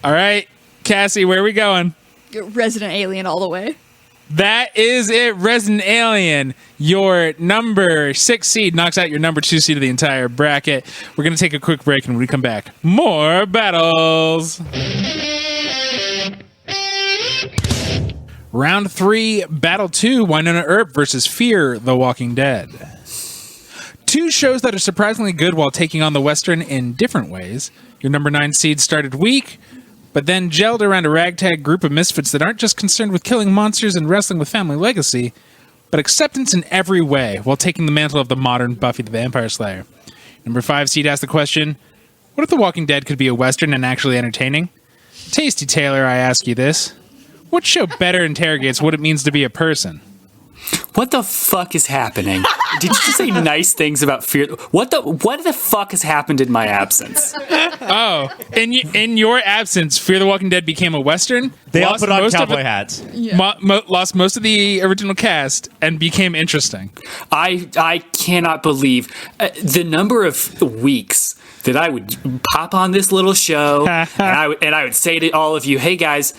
C: All right, Cassie, where are we going?
B: Resident Alien all the way.
C: That is it. Resident Alien, your number 6 seed, knocks out your number 2 seed of the entire bracket. We're going to take a quick break, and when we come back, more battles. Round 3, Battle 2, Winona Earp versus Fear the Walking Dead. Two shows that are surprisingly good while taking on the Western in different ways. Your number 9 seed started weak, but then gelled around a ragtag group of misfits that aren't just concerned with killing monsters and wrestling with family legacy, but acceptance in every way while taking the mantle of the modern Buffy the Vampire Slayer. Number 5 seed asked the question, what if The Walking Dead could be a Western and actually entertaining? Tasty Taylor, I ask you this. What show better interrogates what it means to be a person?
G: What the fuck is happening? Did you just say nice things about Fear? What the fuck has happened in my absence?
C: Oh, in your absence, Fear the Walking Dead became a Western.
A: They all put on cowboy hats.
C: Lost most of the original cast and became interesting.
G: I cannot believe the number of weeks that I would pop on this little show and I would say to all of you, hey guys,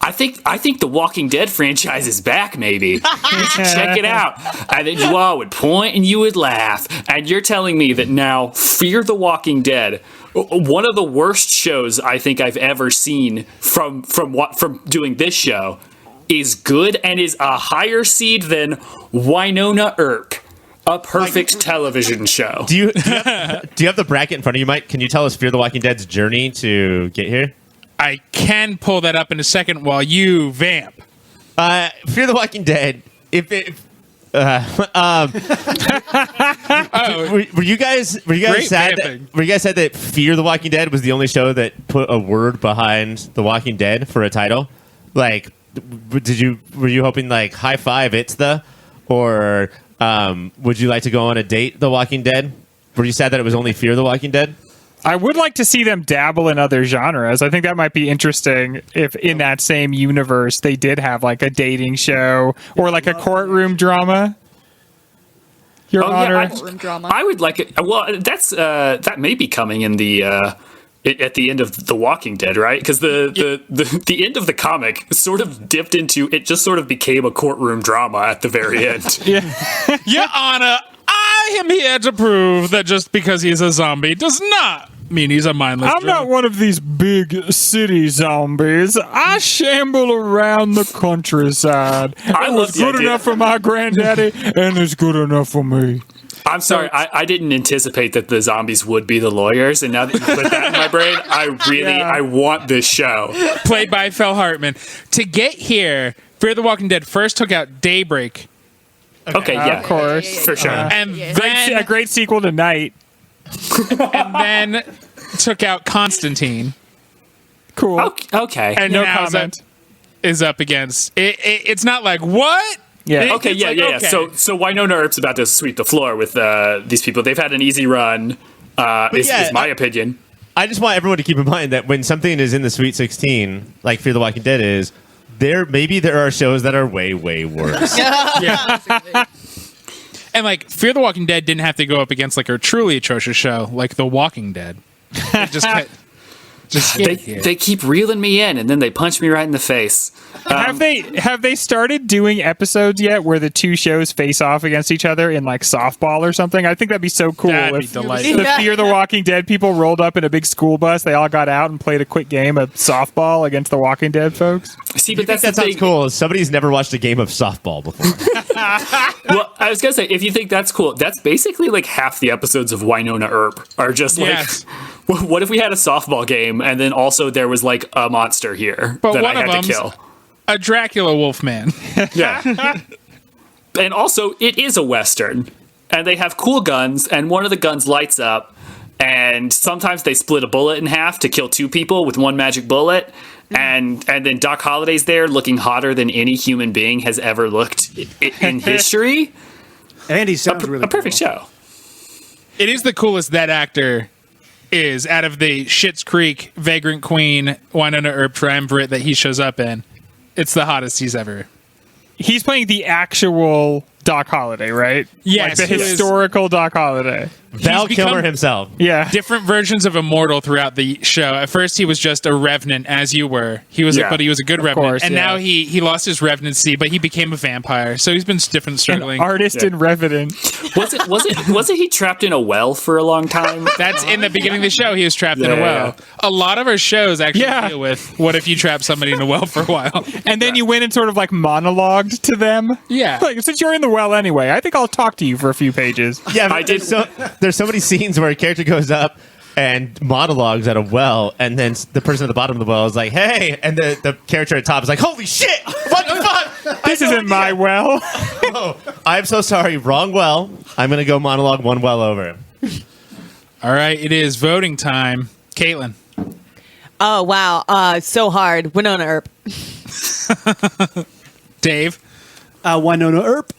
G: I think the Walking Dead franchise is back, maybe. You should check it out. And then you all would point and you would laugh. And you're telling me that now Fear the Walking Dead, one of the worst shows I think I've ever seen from doing this show, is good and is a higher seed than Winona Earp, a perfect television show.
A: Do you have the bracket in front of you, Mike? Can you tell us Fear the Walking Dead's journey to get here?
C: I can pull that up in a second while you vamp.
A: Fear the Walking Dead. Were you guys sad? Were you guys sad that Fear the Walking Dead was the only show that put a word behind The Walking Dead for a title? Like, were you hoping like high five? It's the, or would you like to go on a date? The Walking Dead. Were you sad that it was only Fear the Walking Dead?
E: I would like to see them dabble in other genres. I think that might be interesting if in that same universe they did have like a dating show or like a courtroom drama. Your Honor.
B: Courtroom drama.
G: I would like it. Well, that may be coming in the at the end of The Walking Dead, right? Because the end of the comic sort of dipped into it, just sort of became a courtroom drama at the very end.
C: Your Honor, I am here to prove that just because he's a zombie does not mean he's a mindless
E: I'm not one of these big city zombies. I shamble around the countryside. It was good enough for my granddaddy, and it's good enough for me.
G: I'm sorry, I didn't anticipate that the zombies would be the lawyers, and now that you put that in my brain, I want this show.
C: Played by Phil Hartman. To get here, Fear the Walking Dead first took out Daybreak.
G: Okay, yeah,
E: of course.
G: for sure.
C: And then
E: A great sequel to Night.
C: and then took out Constantine.
E: Cool.
G: Okay.
C: And
E: No
C: now
E: comment.
C: is up against it. It's not like what?
E: Yeah.
G: Okay,
C: It's
G: yeah,
C: like,
G: yeah,
C: okay.
G: yeah. So Winona Earp's about to sweep the floor with these people. They've had an easy run, is my opinion.
A: I just want everyone to keep in mind that when something is in the Sweet 16, like Fear the Walking Dead is, there are shows that are way, way worse.
C: And like Fear the Walking Dead didn't have to go up against like a truly atrocious show like The Walking Dead. It just
G: They keep reeling me in, and then they punch me right in the face.
E: Have they started doing episodes yet where the two shows face off against each other in like softball or something? I think that'd be so cool.
C: That'd be
E: if
C: delightful.
E: the Fear the Walking Dead people rolled up in a big school bus. They all got out and played a quick game of softball against the Walking Dead folks.
G: See, but that's
A: That
G: the
A: sounds
G: thing.
A: cool. Somebody's never watched a game of softball before.
G: Well, I was gonna say, if you think that's cool, that's basically like half the episodes of Winona Earp are just like,
C: Yes.
G: what if we had a softball game and then also there was like a monster here
C: But
G: that
C: one
G: I
C: of
G: had to
C: them's
G: kill?
C: a Dracula Wolfman.
G: Yeah. And also, it is a Western, and they have cool guns, and one of the guns lights up, and sometimes they split a bullet in half to kill 2 people with 1 magic bullet. And then Doc Holliday's there looking hotter than any human being has ever looked in history.
D: And he sounds really
G: a perfect
D: cool.
G: show.
C: It is the coolest that actor is out of the Schitt's Creek, Vagrant Queen, Winona Earp triumvirate that he shows up in. It's the hottest he's ever.
E: He's playing the actual Doc Holliday, right?
C: Yes,
E: like the
C: who is-
E: historical Doc Holliday.
A: Val
C: become-
A: Kilmer himself.
E: Yeah.
C: Different versions of Immortal throughout the show. At first, he was just a revenant, as you were. He was,
G: Yeah,
C: but he was a good revenant,
E: course,
C: and
E: yeah.
C: now he lost his revenancy, but he became a vampire. So he's been different, struggling.
E: Artist and revenant.
G: Wasn't he trapped in a well for a long time?
C: That's in the beginning of the show. He was trapped in a
G: Yeah.
C: well. A lot of our shows actually
E: Yeah.
C: deal with what if you trap somebody in a well for a while.
E: And then you went and sort of like monologued to them.
C: Yeah.
E: Like, since you're in the well anyway, I think I'll talk to you for a few pages.
A: Yeah,
G: I did-
A: There's so many scenes where a character goes up and monologues at a well, and then the person at the bottom of the well is like, "Hey," and the character at top is like, "Holy shit! What the fuck?
E: This isn't my well.
A: Oh, I'm so sorry. Wrong well. I'm gonna go monologue 1 well over."
C: All right, it is voting time. Caitlin.
F: Oh wow, so hard. Winona Earp.
C: Dave.
D: Winona Earp.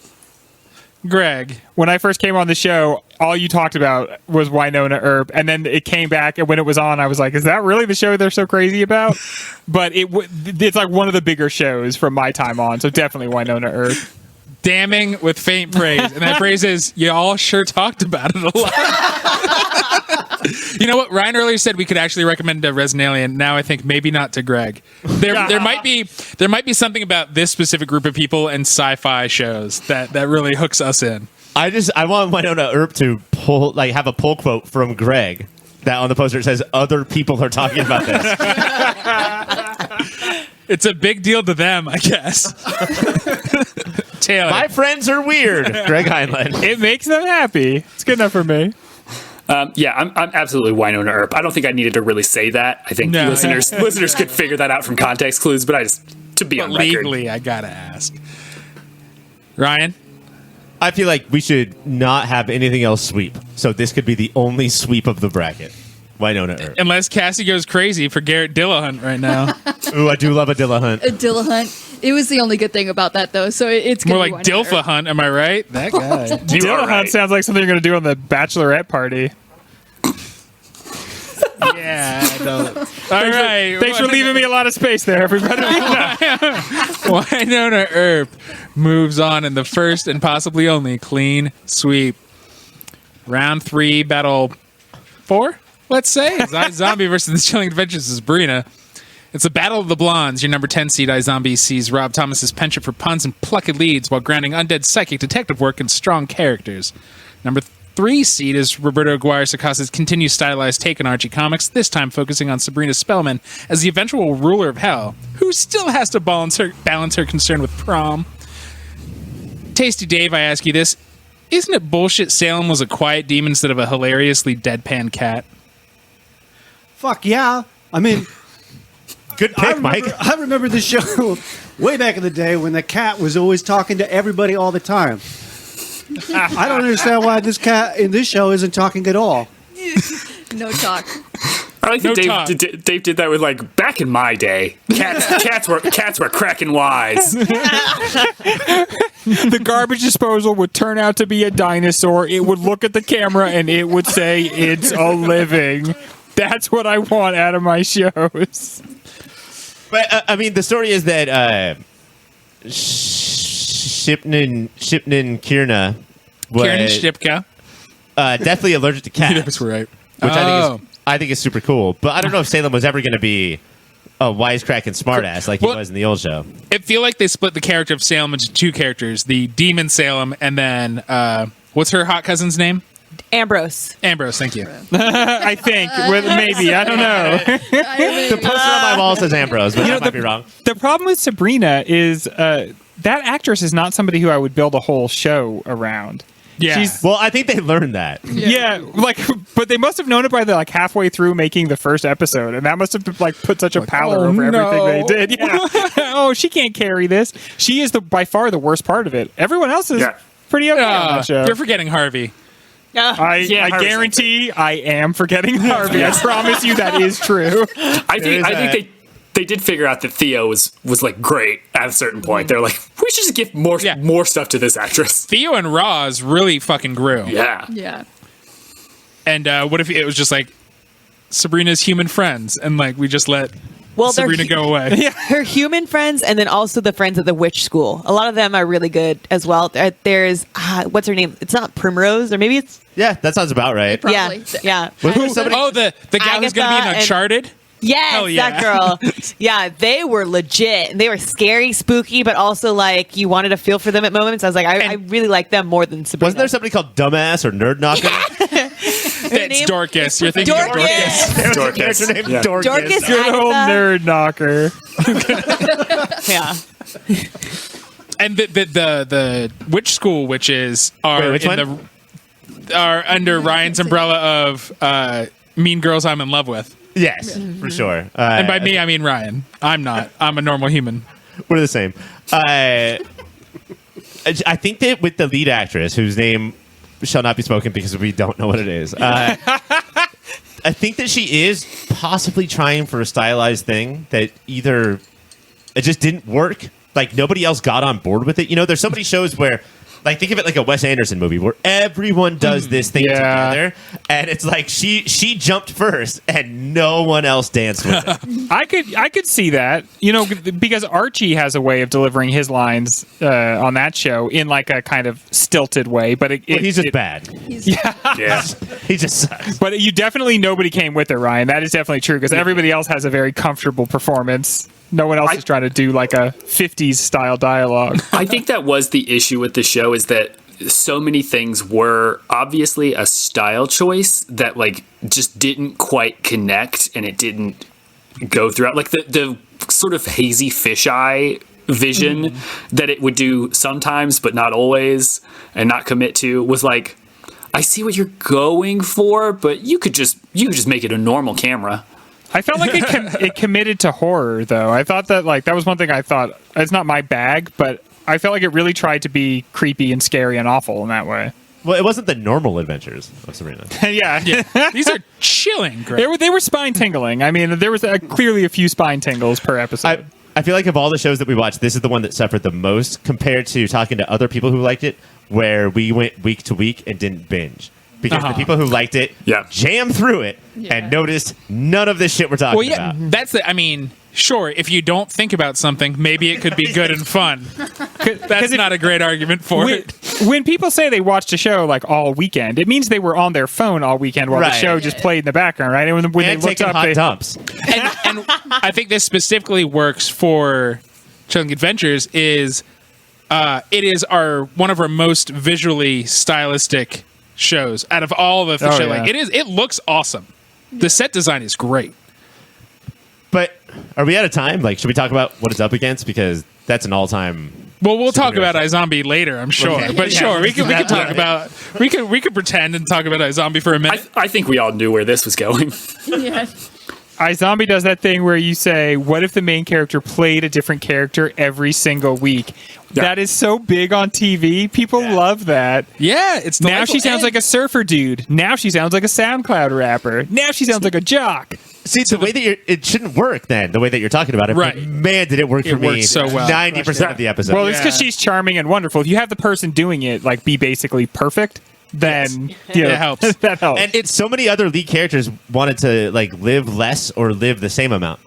C: Greg.
E: When I first came on the show, all you talked about was Winona Earp, and then it came back, and when it was on, I was like, "Is that really the show they're so crazy about?" But it's like one of the bigger shows from my time on, so definitely Winona Earp.
C: Damning with faint praise. And that phrase is, you all sure talked about it a lot. You know what? Ryan earlier said we could actually recommend to Resnalian. Now I think maybe not to Greg. There might be something about this specific group of people and sci-fi shows that really hooks us in.
A: I want Winona Earp to have a pull quote from Greg that on the poster it says, "Other people are talking about this."
C: It's a big deal to them, I guess. Taylor.
A: My friends are weird. Greg Heinlein.
E: It makes them happy. It's good enough for me.
G: Yeah, I'm absolutely Winona Earp. I don't think I needed to really say that. I think
C: No,
G: listeners could figure that out from context clues, but I just to be
C: But
G: on record.
C: legally, I gotta ask. Ryan?
A: I feel like we should not have anything else sweep. So this could be the only sweep of the bracket. Winona Earp.
C: Unless Cassie goes crazy for Garrett Dillahunt right now.
A: Ooh, I do love a Dillahunt.
B: A Dillahunt. It was the only good thing about that, though. So it's
C: More
B: gonna
C: like
B: be Winona
C: Dilfa
B: Earp.
C: Hunt, am I right? That guy.
G: You are
E: Dillahunt
G: right.
E: sounds like something you're going to do on the bachelorette party.
C: Yeah, I don't. All right.
E: Thanks for leaving me a lot of space there, everybody.
C: Winona Earp moves on in the first and possibly only clean sweep. Round 3, battle 4, let's say. Zombie versus the Chilling Adventures of Sabrina. It's a battle of the blondes. Your number 10 seed iZombie sees Rob Thomas's penchant for puns and plucky leads while grounding undead psychic detective work in strong characters. Number 3 seed is Roberto Aguirre Sacasa's continued stylized take on Archie Comics, this time focusing on Sabrina Spellman as the eventual ruler of hell, who still has to balance her concern with prom. Tasty Dave, I ask you this. Isn't it bullshit Salem was a quiet demon instead of a hilariously deadpan cat?
D: Fuck yeah. I mean,
A: Good pick, Mike.
D: I remember the show way back in the day when the cat was always talking to everybody all the time. I don't understand why this cat in this show isn't talking at all.
B: No talk.
G: I like
C: No
G: that
C: talk.
G: Dave did that with like back in my day. Cats were cracking wise.
E: The garbage disposal would turn out to be a dinosaur. It would look at the camera and it would say, "It's a living." That's what I want out of my shows.
A: But I mean, the story is that Shipnin Kierna was
C: Karen Stipka.
A: deathly allergic to cats,
C: That's right.
A: which I think is super cool. But I don't know if Salem was ever going to be a wisecracking smartass like he
C: Well-
A: was in the old show.
C: I feel like they split the character of Salem into 2 characters: the demon Salem, and then what's her hot cousin's name?
F: Ambrose.
C: Ambrose. Thank you.
E: I think. Maybe. I don't know.
A: The poster on my wall says Ambrose, but I might be wrong.
E: The problem with Sabrina is that actress is not somebody who I would build a whole show around.
C: Yeah.
E: She's-
A: Well, I think they learned that.
E: Yeah, like, but they must have known it by the halfway through making the first episode, and that must have put such a pallor
C: oh,
E: over everything they
C: no.
E: did. Yeah. Oh, she can't carry this. She is by far the worst part of it. Everyone else is
G: Yeah.
E: pretty okay on that show.
C: You're forgetting Harvey.
E: I
G: Harvey's
E: guarantee I am forgetting Harvey. I promise you that is true.
G: I think they did figure out that Theo was like great at a certain point. They're like, we should just give more stuff to this actress.
C: Theo and Roz really fucking grew.
G: Yeah.
B: Yeah.
C: And what if it was just like Sabrina's human friends, and like we just let
F: Well,
C: Sabrina go away?
F: Her human friends, and then also the friends at the witch school. A lot of them are really good as well. There's what's her name? It's not Primrose, or maybe it's
A: Yeah, that sounds about right.
B: Probably.
F: yeah.
A: Wasn't there somebody-
C: Oh, the gal who's going to be
F: Agatha
C: in
F: and-
C: Uncharted?
F: Yes,
C: Hell yeah.
F: that girl. Yeah, they were legit. They were scary, spooky, but also like you wanted to feel for them at moments. I was like, I really like them more than Sabrina.
A: Wasn't there somebody called Dumbass or Nerd Knocker?
C: That's
F: name?
C: Dorcas. You're thinking of Dorcas.
A: There was a character named
G: Yeah.
A: Dorcas.
F: Dorcas?
E: Good old
F: Agatha?
E: nerd knocker.
F: Yeah.
C: And the witch school witches are
A: Wait, which
C: in are under Ryan's umbrella of Mean Girls I'm in Love with.
A: Yes, for sure.
C: And by me, I mean Ryan. I'm not. I'm a normal human.
A: We're the same. I think that with the lead actress, whose name shall not be spoken because we don't know what it is, I think that she is possibly trying for a stylized thing that either it just didn't work, like nobody else got on board with it. You know, there's so many shows where, like, think of it like a Wes Anderson movie where everyone does this thing together, and it's like she jumped first and no one else danced with it.
E: I could see that, you know, because Archie has a way of delivering his lines on that show in like a kind of stilted way, but
A: He's just bad.
G: Yeah.
A: He just sucks.
E: But nobody came with it, Ryan. That is definitely true because everybody else has a very comfortable performance. No one else is trying to do like a 50s style dialogue.
G: I think that was the issue with the show, is that so many things were obviously a style choice that like just didn't quite connect, and it didn't go throughout. Like the sort of hazy fisheye vision that it would do sometimes, but not always, and not commit to, was like, I see what you're going for, but you could just make it a normal camera.
E: I felt like it committed to horror, though. I thought that like that was one thing I thought, it's not my bag, but I felt like it really tried to be creepy and scary and awful in that way.
A: Well, it wasn't the normal adventures of Sabrina.
E: Yeah.
C: These are chilling, Greg.
E: They were spine tingling. I mean, there was clearly a few spine tingles per episode.
A: I feel like of all the shows that we watched, this is the one that suffered the most compared to talking to other people who liked it, where we went week to week and didn't binge. Because the people who liked it jammed through it and noticed none of this shit we're talking about.
C: That's the. I mean, sure, if you don't think about something, maybe it could be good and fun. That's not a great argument for it.
E: When people say they watched a show like all weekend, it means they were on their phone all weekend while the show just played in the background, right? And when they looked
A: taking
E: up,
A: hot dumps.
C: And I think this specifically works for Chilling Adventures. It is one of our most visually stylistic shows out of all of the show.
E: yeah.
C: Like it looks awesome. The set design is great.
A: But are we out of time? Like, should we talk about what it's up against? Because that's an all-time.
C: Well, we'll talk about iZombie later, I'm sure.
A: Okay.
C: But sure, we can talk about we could pretend and talk about iZombie for a minute.
G: I think we all knew where this was going.
B: Yeah.
E: iZombie does that thing where you say, what if the main character played a different character every single week?
G: Yeah.
E: That is so big on TV. People love that.
C: Yeah, it's
E: Now
C: delightful.
E: she sounds like a surfer dude. Now she sounds like a SoundCloud rapper. Now she sounds like a jock.
A: See, the way that it shouldn't work then, the way that you're talking about it.
C: Right.
A: But man, did it work for me.
C: worked so well.
A: 90% of the episode.
E: Well, it's because she's charming and wonderful. If you have the person doing it like be basically perfect, then you know,
C: It helps.
E: That helps.
A: and it's so many other lead characters wanted to like live less or live the same amount.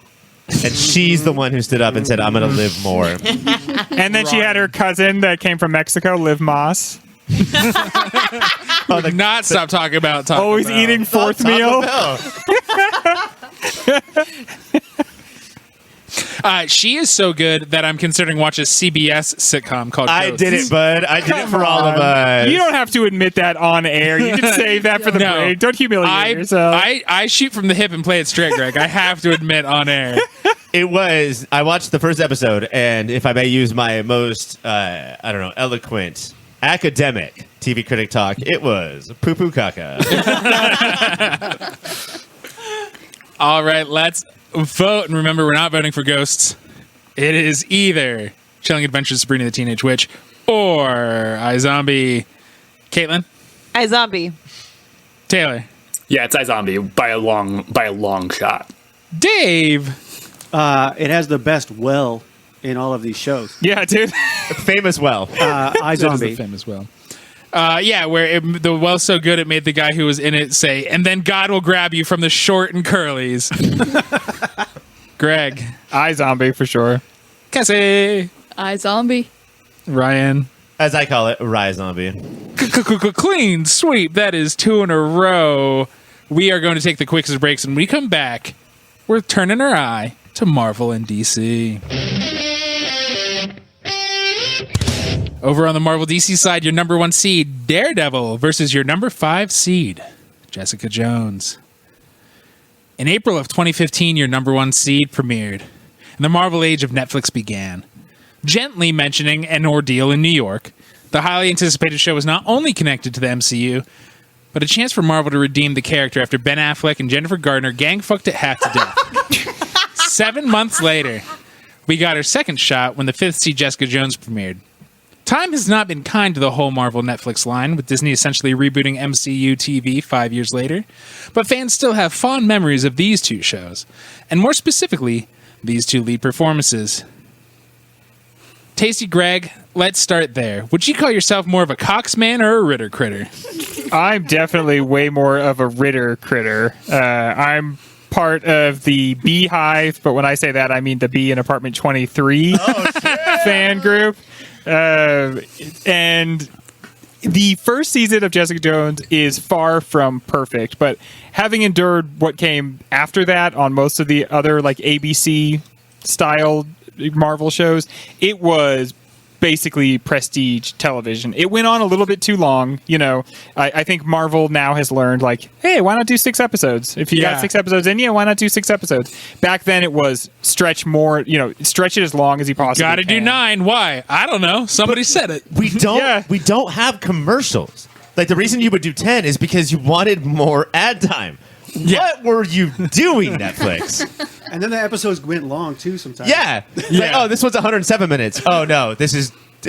A: And she's the one who stood up and said, I'm going to live more.
E: And then she had her cousin that came from Mexico, Liv Moss,
C: not stop talking about Taco
E: always
C: Bell.
E: eating fourth meal.
C: She is so good that I'm considering watching a CBS sitcom called
A: I
C: Ghosts.
A: did it, bud. I did it for all of us.
E: You don't have to admit that on air. You can save that for the
C: No.
E: break. Don't humiliate yourself.
C: I shoot from the hip and play it straight, Greg. I have to admit on air.
A: I watched the first episode, and if I may use my most, eloquent, academic TV critic talk, it was poo-poo caca.
C: All right, let's vote. And remember, we're not voting for Ghosts. It is either Chilling Adventures of Sabrina the Teenage Witch or iZombie. Caitlin?
F: iZombie.
C: Taylor.
G: Yeah, it's iZombie by a long shot.
C: Dave.
D: It has the best well in all of these shows.
E: Yeah, dude.
A: Famous well.
C: That is the
D: iZombie.
C: famous well. Yeah, where the well's so good it made the guy who was in it say, "And then God will grab you from the short and curlies." Greg.
E: iZombie for sure.
C: Cassie.
B: iZombie.
C: Ryan.
A: As I call it, Rise Zombie.
C: Clean sweep. That is 2 in a row. We are going to take the quickest breaks, and when we come back, we're turning our eye to Marvel and DC. Over on the Marvel DC side, your number 1 seed, Daredevil, versus your number 5 seed, Jessica Jones. In April of 2015, your number 1 seed premiered, and the Marvel age of Netflix began. Gently mentioning an ordeal in New York, the highly anticipated show was not only connected to the MCU, but a chance for Marvel to redeem the character after Ben Affleck and Jennifer Gardner gang-fucked it half to death. 7 months later, we got our second shot when the 5th seed Jessica Jones premiered. Time has not been kind to the whole Marvel Netflix line, with Disney essentially rebooting MCU TV 5 years later, but fans still have fond memories of these 2 shows, and more specifically, these 2 lead performances. Tasty Greg, let's start there. Would you call yourself more of a Cox man or a Ritter critter?
E: I'm definitely way more of a Ritter critter. I'm part of the Beehive, but when I say that, I mean the Bee in Apartment 23 fan group. And the first season of Jessica Jones is far from perfect, but having endured what came after that on most of the other like ABC style Marvel shows, it was basically prestige television. It went on a little bit too long. You know, I think Marvel now has learned, like, hey, why not do 6 episodes? If you got 6 episodes in you, why not do 6 episodes? Back then it was stretch it as long as you possibly
C: Gotta do 9. Why? I don't know. Somebody said it.
A: We don't have commercials. Like, the reason you would do 10 is because you wanted more ad time.
C: Yeah.
A: What were you doing, Netflix?
D: And then the episodes went long, too, sometimes.
A: Yeah. Like, oh, this one's 107 minutes. Oh, no, it's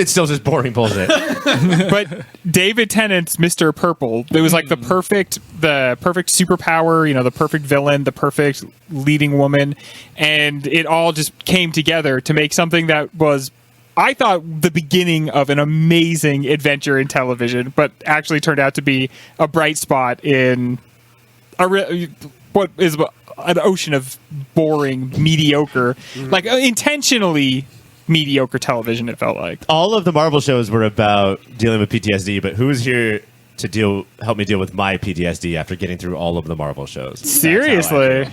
A: still just boring bullshit.
E: But David Tennant's Mr. Purple, it was like the perfect superpower, the perfect villain, the perfect leading woman, and it all just came together to make something that was, I thought, the beginning of an amazing adventure in television, but actually turned out to be a bright spot in what is an ocean of boring, mediocre, like intentionally mediocre television, it felt like.
A: All of the Marvel shows were about dealing with PTSD, but who is here to help me deal with my PTSD after getting through all of the Marvel shows?
E: Seriously.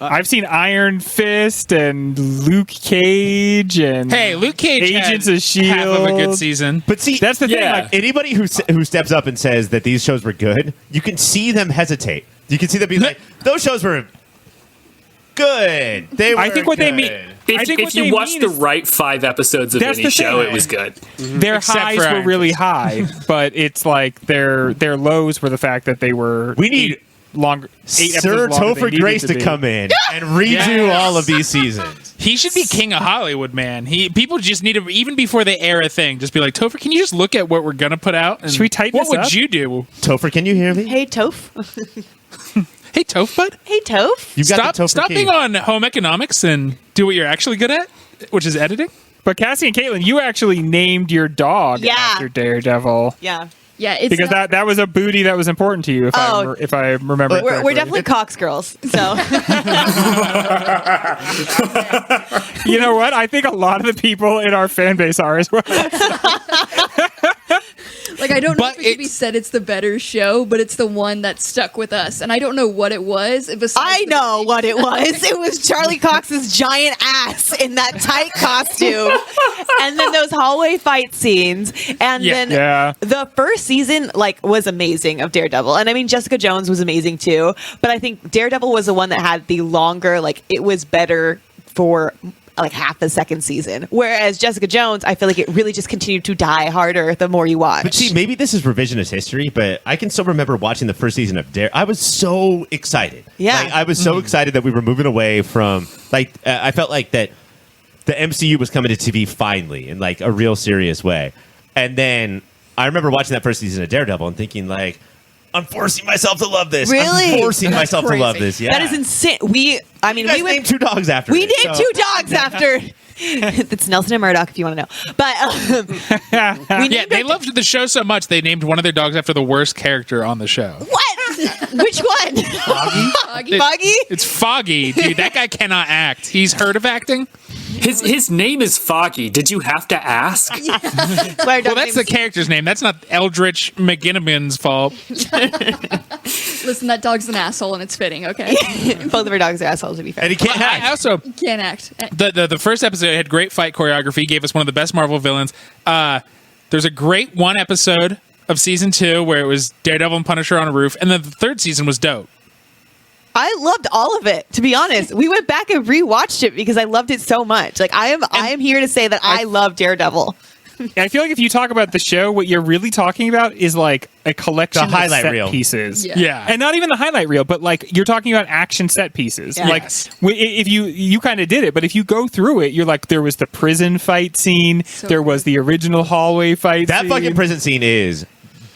E: I've seen Iron Fist and Luke Cage and
C: Hey, Luke Cage
E: Agents
C: had
E: of S.H.I.E.L.D.
C: half of a good season.
A: But see,
E: That's the thing,
A: Like, anybody who steps up and says that these shows were good, you can see them hesitate. You can see them be like, "Those shows were good." They were.
E: I think what they mean.
G: If you watch the right 5 episodes of
E: That's
G: any
E: the
G: show,
E: thing.
G: it was good.
E: Their
C: Except
E: highs
C: for
E: were
C: Iron
E: really
C: Fist.
E: high, but it's like their lows were the fact that they were
A: We need
E: 8 longer. 8
A: Sir
E: episodes longer than
A: Topher
E: they
A: Grace
E: needed
A: to
E: be.
A: come in and redo
C: Yes.
A: all of these seasons.
C: He should be king of Hollywood, man. People just need to, even before they air a thing, just be like, Topher, can you just look at what we're going to put out? And
E: Should we tighten
C: what
E: this
C: would
E: up?
C: you do?
A: Topher, can you hear me?
F: Hey, Toph.
C: Hey, Toph, bud.
F: Hey, Toph.
A: You got the Topher
C: Stop
A: key.
C: being on home economics and do what you're actually good at, which is editing.
E: But Cassie and Caitlin, you actually named your dog
F: Yeah.
E: after Daredevil.
F: Yeah.
B: Yeah, it's
E: Because
B: not-
E: that was a booty that was important to you, if I remember
F: We're
E: correctly.
F: definitely Cox girls. So
E: You know what? I think a lot of the people in our fan base are as well.
B: like I don't know
C: But
B: if it could be said it's the better show, but it's the one that stuck with us, and I don't know what it was.
F: I know what it was. It was Charlie Cox's giant ass in that tight costume, and then those hallway fight scenes, and then
E: Yeah.
F: the first season was amazing of Daredevil, and I mean Jessica Jones was amazing too, but I think Daredevil was the one that had the longer, it was better for half the second season, whereas Jessica Jones, I feel like it really just continued to die harder the more you watch.
A: But see, maybe this is revisionist history, but I can still remember watching the first season of Dare. I was so excited.
F: Yeah.
A: I was so excited that we were moving away from, I felt like that the MCU was coming to TV finally in, a real serious way. And then I remember watching that first season of Daredevil and thinking like, I'm forcing myself to love this.
F: Really?
A: I'm forcing myself to love
B: crazy.
A: this. Yeah.
F: That is insane. We
A: We
F: went
A: 2 dogs after.
F: We
A: it,
F: named
A: so-
F: 2 dogs after. It's Nelson and Murdoch, if you want to know. But we
C: Yeah,
F: named
C: they
F: our-
C: loved the show so much they named one of their dogs after the worst character on the show.
F: What? Which one?
B: Foggy.
F: Foggy?
C: It's Foggy, dude. That guy cannot act. He's heard of acting.
G: His name is Foggy. Did you have to ask?
F: That's why our
C: Well,
F: dog
C: that's the
F: name's-
C: character's name. That's not Eldritch McGinniman's fault.
B: Listen, that dog's an asshole, and it's fitting. Okay,
F: Both of our dogs are assholes, to be fair.
A: And he can't
C: I
A: act.
C: also
B: can't act.
C: the first episode had great fight choreography. Gave us one of the best Marvel villains. There's a great one episode of season 2 where it was Daredevil and Punisher on a roof, and then the third season was dope.
F: I loved all of it, to be honest. We went back and rewatched it because I loved it so much. Like I am here to say that I love Daredevil.
E: I feel like if you talk about the show, what you're really talking about is like a collection
A: The highlight
E: of set
A: reel.
E: pieces.
B: Yeah.
E: And not even the highlight reel, but like you're talking about action set pieces.
F: Yeah.
E: Like
C: Yes.
E: if you kind of did it, but if you go through it, you're like there was the prison fight scene, there was the original hallway fight.
A: That
E: scene.
A: fucking prison scene is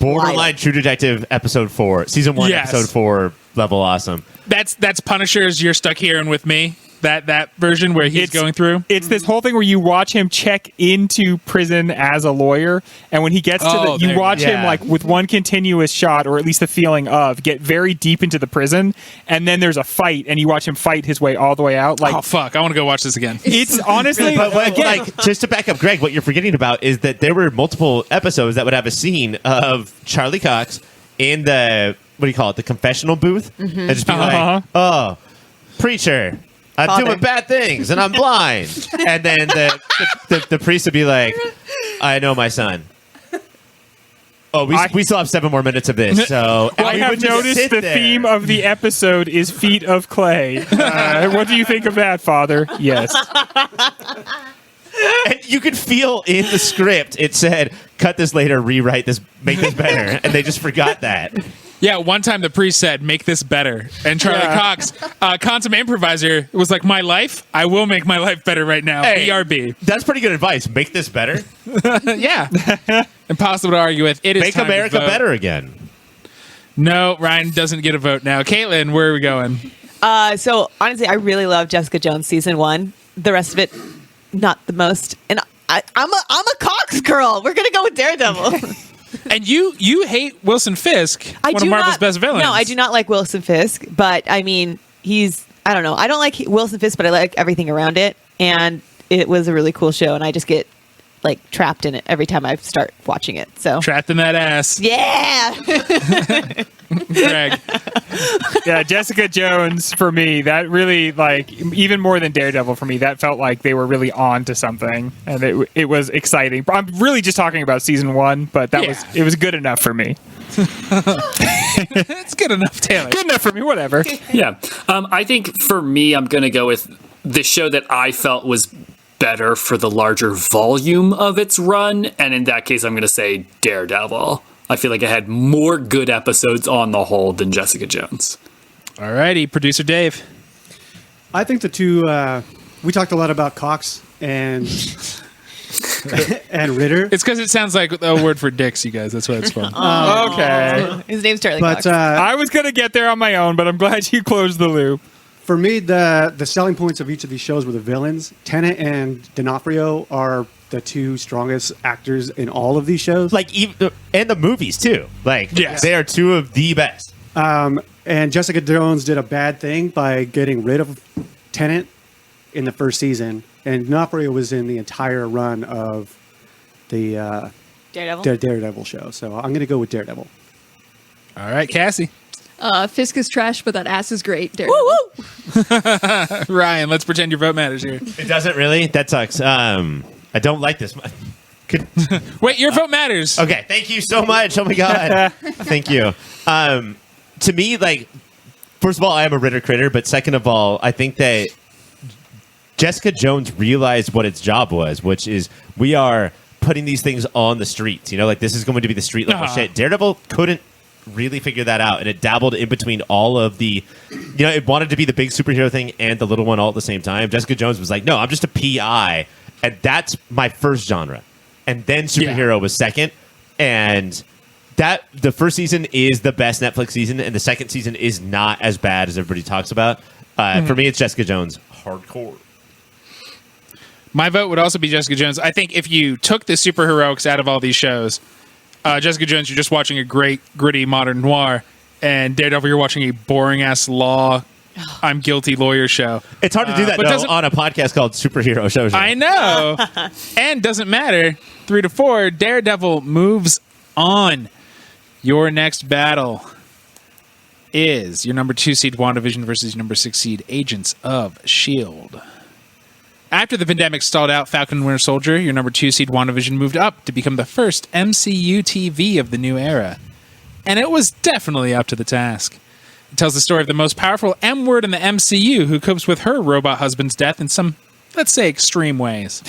A: borderline
F: Wild.
A: True Detective episode 4, season 1,
C: Yes.
A: episode 4 level awesome.
C: That's Punisher's "You're Stuck Here and With Me." That version where he's going through.
E: It's this whole thing where you watch him check into prison as a lawyer, and when he gets to
C: Oh,
E: the, you
C: there-
E: watch him
A: yeah.
E: like with one continuous shot, or at least the feeling of, get very deep into the prison, and then there's a fight, and you watch him fight his way all the way out. Like
C: Oh fuck! I want to go watch this again.
E: it's honestly,
A: But
E: again,
A: like, just to back up, Greg, what you're forgetting about is that there were multiple episodes that would have a scene of Charlie Cox in the the confessional booth, and just be like, "Oh, preacher, I'm
F: Father.
A: doing bad things and I'm blind," and then the priest would be like, "I know my son." Oh, we still have 7 more minutes of this, so and
E: I
A: we
E: have
A: would just
E: noticed
A: sit
E: the
A: there.
E: theme of the episode is feet of clay. What do you think of that, Father? Yes.
A: And you could feel in the script it said, "Cut this later, rewrite this, make this better," and they just forgot that.
C: Yeah, one time the priest said, "Make this better," and Charlie Cox, consummate improviser, was like, "My life, I will make my life better right now."
A: Hey.
C: BRB.
A: That's pretty good advice. Make this better.
C: Yeah, impossible to argue with. It is
A: Make
C: time to
A: America
C: vote.
A: better again.
C: No, Ryan doesn't get a vote now. Caitlin, where are we going?
F: So honestly, I really love Jessica Jones season 1. The rest of it, not the most. And I'm a Cox girl. We're gonna go with Daredevil.
C: And you hate Wilson Fisk, one of Marvel's best villains.
F: No, I do not like Wilson Fisk, but I mean, I don't know. I don't like Wilson Fisk, but I like everything around it. And it was a really cool show, and I just get like trapped in it every time I start watching it. So
C: Trapped in that ass,
F: yeah.
C: Greg.
E: Yeah, Jessica Jones for me, that really, like, even more than Daredevil for me, that felt like they were really on to something, and it was exciting. I'm really just talking about season 1, but it was good enough for me.
C: It's good enough, Taylor.
E: Good enough for me, whatever.
G: Yeah. I think for me, I'm going to go with the show that I felt was better for the larger volume of its run. And in that case, I'm going to say Daredevil. I feel like it had more good episodes on the whole than Jessica Jones.
C: All righty, producer Dave.
D: I think the two. We talked a lot about Cox and and Ritter,
C: It's because it sounds like a word for dicks, you guys. That's why it's fun.
E: Okay.
F: His name's Charlie
D: but
F: Cox.
E: I was going to get there on my own, but I'm glad you closed the loop.
D: for me, the selling points of each of these shows were the villains. Tennant and D'Onofrio are the 2 strongest actors in all of these shows.
A: Like, even, and the movies too. Like,
C: Yes.
A: they are 2 of the best.
D: And Jessica Jones did a bad thing by getting rid of Tennant in the first season, and D'Onofrio was in the entire run of the
F: Daredevil.
D: Daredevil show. So I'm going to go with Daredevil.
C: All right, Cassie.
B: Fisk is trash, but that ass is great. Daredevil.
F: Woo woo.
C: Ryan, let's pretend your vote matters here.
A: It doesn't really? That sucks. I don't like this.
C: Wait, your vote matters.
A: Okay, thank you so much. Oh my god, thank you. To me, like, first of all, I am a Ritter critter, but second of all, I think that Jessica Jones realized what its job was, which is we are putting these things on the streets. You know, like, this is going to be the street level shit. Daredevil couldn't really figure that out, and it dabbled in between all of the, you know, it wanted to be the big superhero thing and the little one all at the same time. Jessica Jones was like, no, I'm just a PI, and that's my first genre, and then superhero was second. and that the first season is the best Netflix season, and the second season is not as bad as everybody talks about. For me, it's Jessica Jones, hardcore.
C: My vote would also be Jessica Jones. I think if you took the superheroics out of all these shows, Jessica Jones, you're just watching a great, gritty modern noir, and Daredevil, you're watching a boring-ass law, I'm guilty lawyer show.
A: It's hard to do that, though, on a podcast called Superhero Show.
C: I know. And doesn't matter. 3 to 4, Daredevil moves on. Your next battle is your number 2 seed WandaVision versus your number 6 seed Agents of S.H.I.E.L.D. After the pandemic stalled out Falcon and Winter Soldier, your number 2 seed WandaVision moved up to become the first MCU TV of the new era. And it was definitely up to the task. It tells the story of the most powerful M-word in the MCU who copes with her robot husband's death in some, let's say, extreme ways.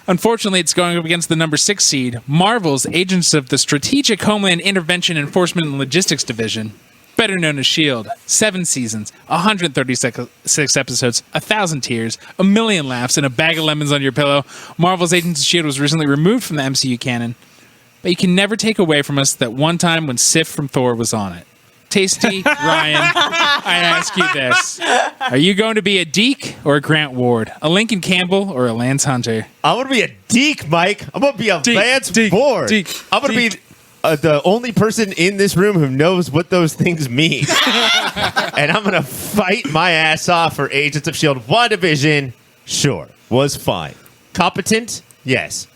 C: Unfortunately, it's going up against the number 6 seed, Marvel's Agents of the Strategic Homeland Intervention Enforcement and Logistics Division, better known as S.H.I.E.L.D., 7 seasons, 136 episodes, 1,000 tears, a million laughs, and a bag of lemons on your pillow. Marvel's Agents of S.H.I.E.L.D. was recently removed from the MCU canon, but you can never take away from us that one time when Sif from Thor was on it. Tasty, Ryan, I ask you this. Are you going to be a Deke or a Grant Ward? A Lincoln Campbell or a Lance Hunter?
A: I'm going to be a Deke, Mike. I'm going to be a Lance Ward. I'm going to be the only person in this room who knows what those things mean. And I'm going to fight my ass off for Agents of S.H.I.E.L.D. WandaVision, sure, was fine. Competent? Yes.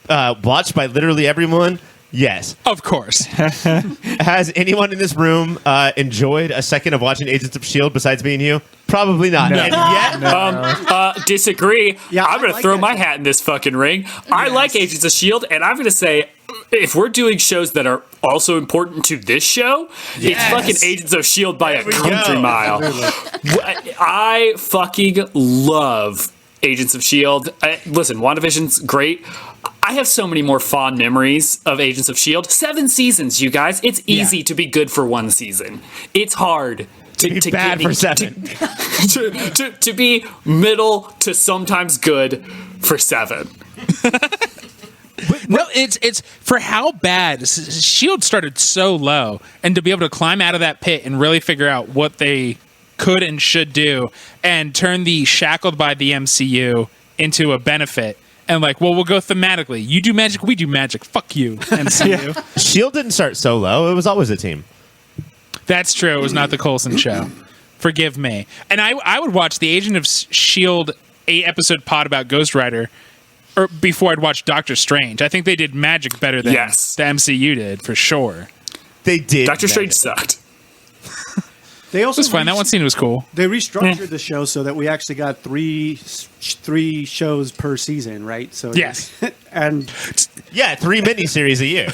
A: Watched by literally everyone? Yes.
C: Of course.
A: Has anyone in this room enjoyed a second of watching Agents of S.H.I.E.L.D. besides me and you? Probably not.
C: No.
A: And yet,
G: Disagree.
D: Yeah,
G: I'm going to
D: like
G: throw
D: that.
G: my hat in this fucking ring. I like Agents of S.H.I.E.L.D., and I'm going to say, if we're doing shows that are also important to this show, it's fucking Agents of S.H.I.E.L.D. by a country
A: go.
G: mile. I fucking love Agents of S.H.I.E.L.D. Listen, WandaVision's great. I have so many more fond memories of Agents of S.H.I.E.L.D. 7 seasons, you guys. It's easy to be good for 1 season. It's hard to
A: be bad for 7.
G: to be middle to sometimes good for 7.
C: No, it's for how bad S.H.I.E.L.D. started so low, and to be able to climb out of that pit and really figure out what they could and should do and turn the shackled by the MCU into a benefit. And like, well, we'll go thematically. You do magic, we do magic. Fuck you, MCU.
A: S.H.I.E.L.D. didn't start so low. It was always a team.
C: That's true. It was not the Coulson show. Forgive me. And I would watch the Agent of S.H.I.E.L.D. 8-episode pod about Ghost Rider or before I'd watch Doctor Strange. I think they did magic better than the MCU did, for sure.
A: They did.
G: Doctor Strange sucked.
D: They also
C: It was fine. That one scene was cool.
D: They restructured the show so that we actually got three shows per season, right? So
C: Yes.
D: and
A: Yeah, 3 miniseries a year.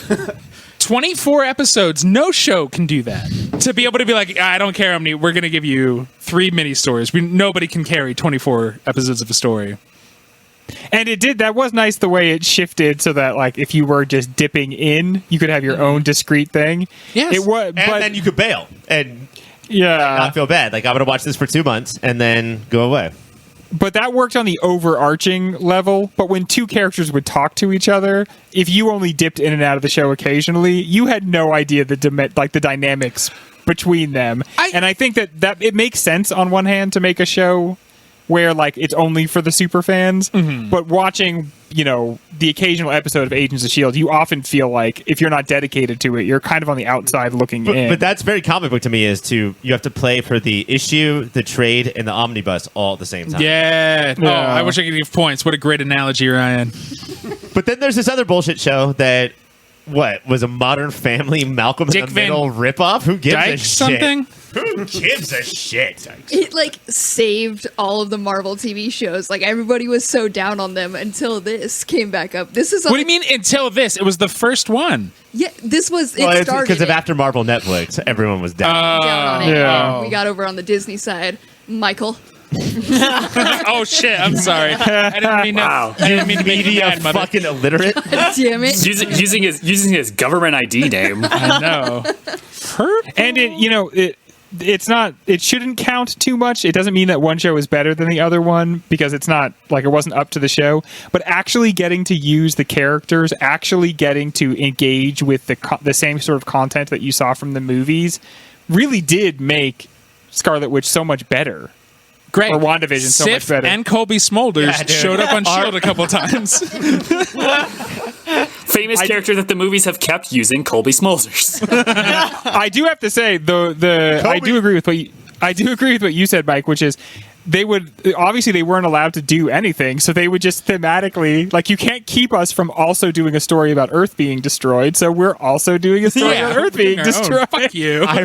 C: 24 episodes. No show can do that. To be able to be like, I don't care how many, we're going to give you 3 mini stories. Nobody can carry 24 episodes of a story.
E: And it did. That was nice the way it shifted so that, like, if you were just dipping in, you could have your own discrete thing.
C: Yes.
E: It was,
A: And
E: but
A: then you could bail and
E: yeah,
A: not feel bad. Like, I'm going to watch this for 2 months and then go away.
E: but that worked on the overarching level. But when 2 characters would talk to each other, if you only dipped in and out of the show occasionally, you had no idea the dynamics between them. And I think that it makes sense on one hand to make a show where like it's only for the super fans, but watching, the occasional episode of Agents of S.H.I.E.L.D., you often feel like if you're not dedicated to it, you're kind of on the outside looking in.
A: But that's very comic book to me, you have to play for the issue, the trade, and the omnibus all at the same time.
C: Yeah. Oh, I wish I could give points. What a great analogy, Ryan.
A: But then there's this other bullshit show that, was a Modern Family Malcolm
C: Dick
A: in the Middle ripoff? Who gives a
C: Dyke
A: shit?
C: something?
A: Who gives a shit?
B: It saved all of the Marvel TV shows. Like everybody was so down on them until this came back up. This is
C: What do you mean until this? It was the first one.
B: Yeah, this was
A: Well,
B: it
A: it's
B: started
A: because of
B: it.
A: after Marvel Netflix, everyone was down.
B: Down on it.
E: yeah.
B: We got over on the Disney side. Michael.
C: Oh shit! I'm sorry. I didn't mean
G: Wow.
C: I didn't mean to be
A: Media
C: mad, mother.
A: fucking illiterate.
B: Damn it.
G: using his government ID name.
C: I know.
E: And it's not. It shouldn't count too much. It doesn't mean that one show is better than the other one because it's not like it wasn't up to the show. But actually getting to use the characters, actually getting to engage with the same sort of content that you saw from the movies, really did make Scarlet Witch so much better.
C: Great.
E: Or WandaVision so much
C: Sif
E: better.
C: and Colby Smulders showed up on S.H.I.E.L.D. a couple times.
G: Famous character that the movies have kept using, Colby Smulders.
E: I do have to say, I do agree with what you said, Mike, which is they weren't allowed to do anything, so they would just thematically, like, you can't keep us from also doing a story about Earth being destroyed, so we're also doing a story about Earth being destroyed.
C: Fuck you.
A: I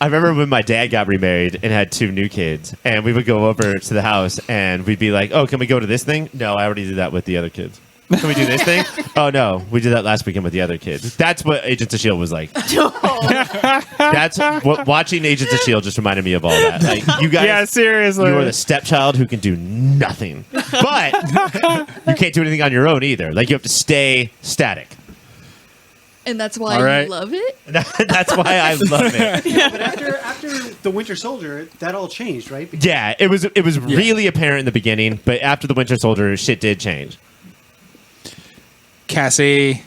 A: remember when my dad got remarried and had 2 new kids, and we would go over to the house and we'd be like, "Oh, can we go to this thing?" "No, I already did that with the other kids." "Can we do this thing?" "Oh no, we did that last weekend with the other kids." That's what Agents of S.H.I.E.L.D. was like. That's what watching Agents of S.H.I.E.L.D. just reminded me of all that. Like, you guys,
E: Yeah, seriously.
A: you are the stepchild who can do nothing, but you can't do anything on your own either. Like, you have to stay static.
B: And that's why
C: All right.
B: you love it?
A: That's why I love it.
D: But after the Winter Soldier, that all changed, right?
A: Yeah, it was really apparent in the beginning, but after the Winter Soldier, shit did change.
C: Cassie,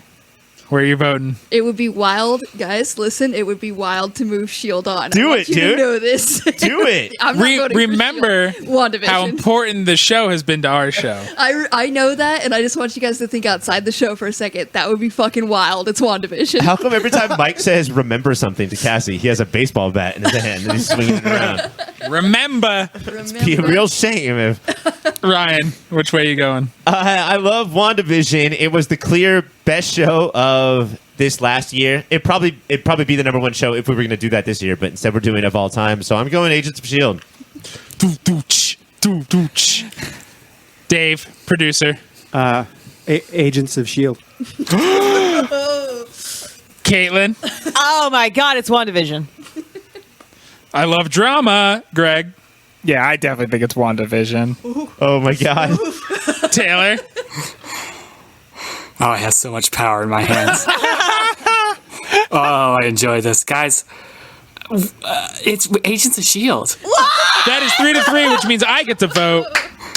C: where are you voting?
B: It would be wild, guys. Listen, it would be wild to move S.H.I.E.L.D. on.
A: Do
B: I want
A: it,
B: you to
A: dude.
B: know this.
A: Do it.
B: I'm not voting for
C: Remember
B: S.H.I.E.L.D. WandaVision.
C: how important the show has been to our show.
B: I know that, and I just want you guys to think outside the show for a second. That would be fucking wild. It's WandaVision.
A: How come every time Mike says "remember something" to Cassie, he has a baseball bat in his hand and he's swinging it around?
C: Remember,
A: Be a real shame if
C: Ryan, which way are you going?
A: I love WandaVision. It was the clear best show of this last year. It'd probably be the #1 show if we were going to do that this year, but instead we're doing it of all time. So I'm going Agents of S.H.I.E.L.D.
C: Dave, producer.
D: Agents of S.H.I.E.L.D.
C: Caitlin.
F: Oh my God, it's WandaVision.
C: I love drama. Greg.
E: Yeah, I definitely think it's WandaVision.
A: Oh my god.
C: Taylor.
G: Oh, I have so much power in my hands. Oh, I enjoy this. Guys, it's Agents of S.H.I.E.L.D.
C: That is 3-3, which means I get to vote.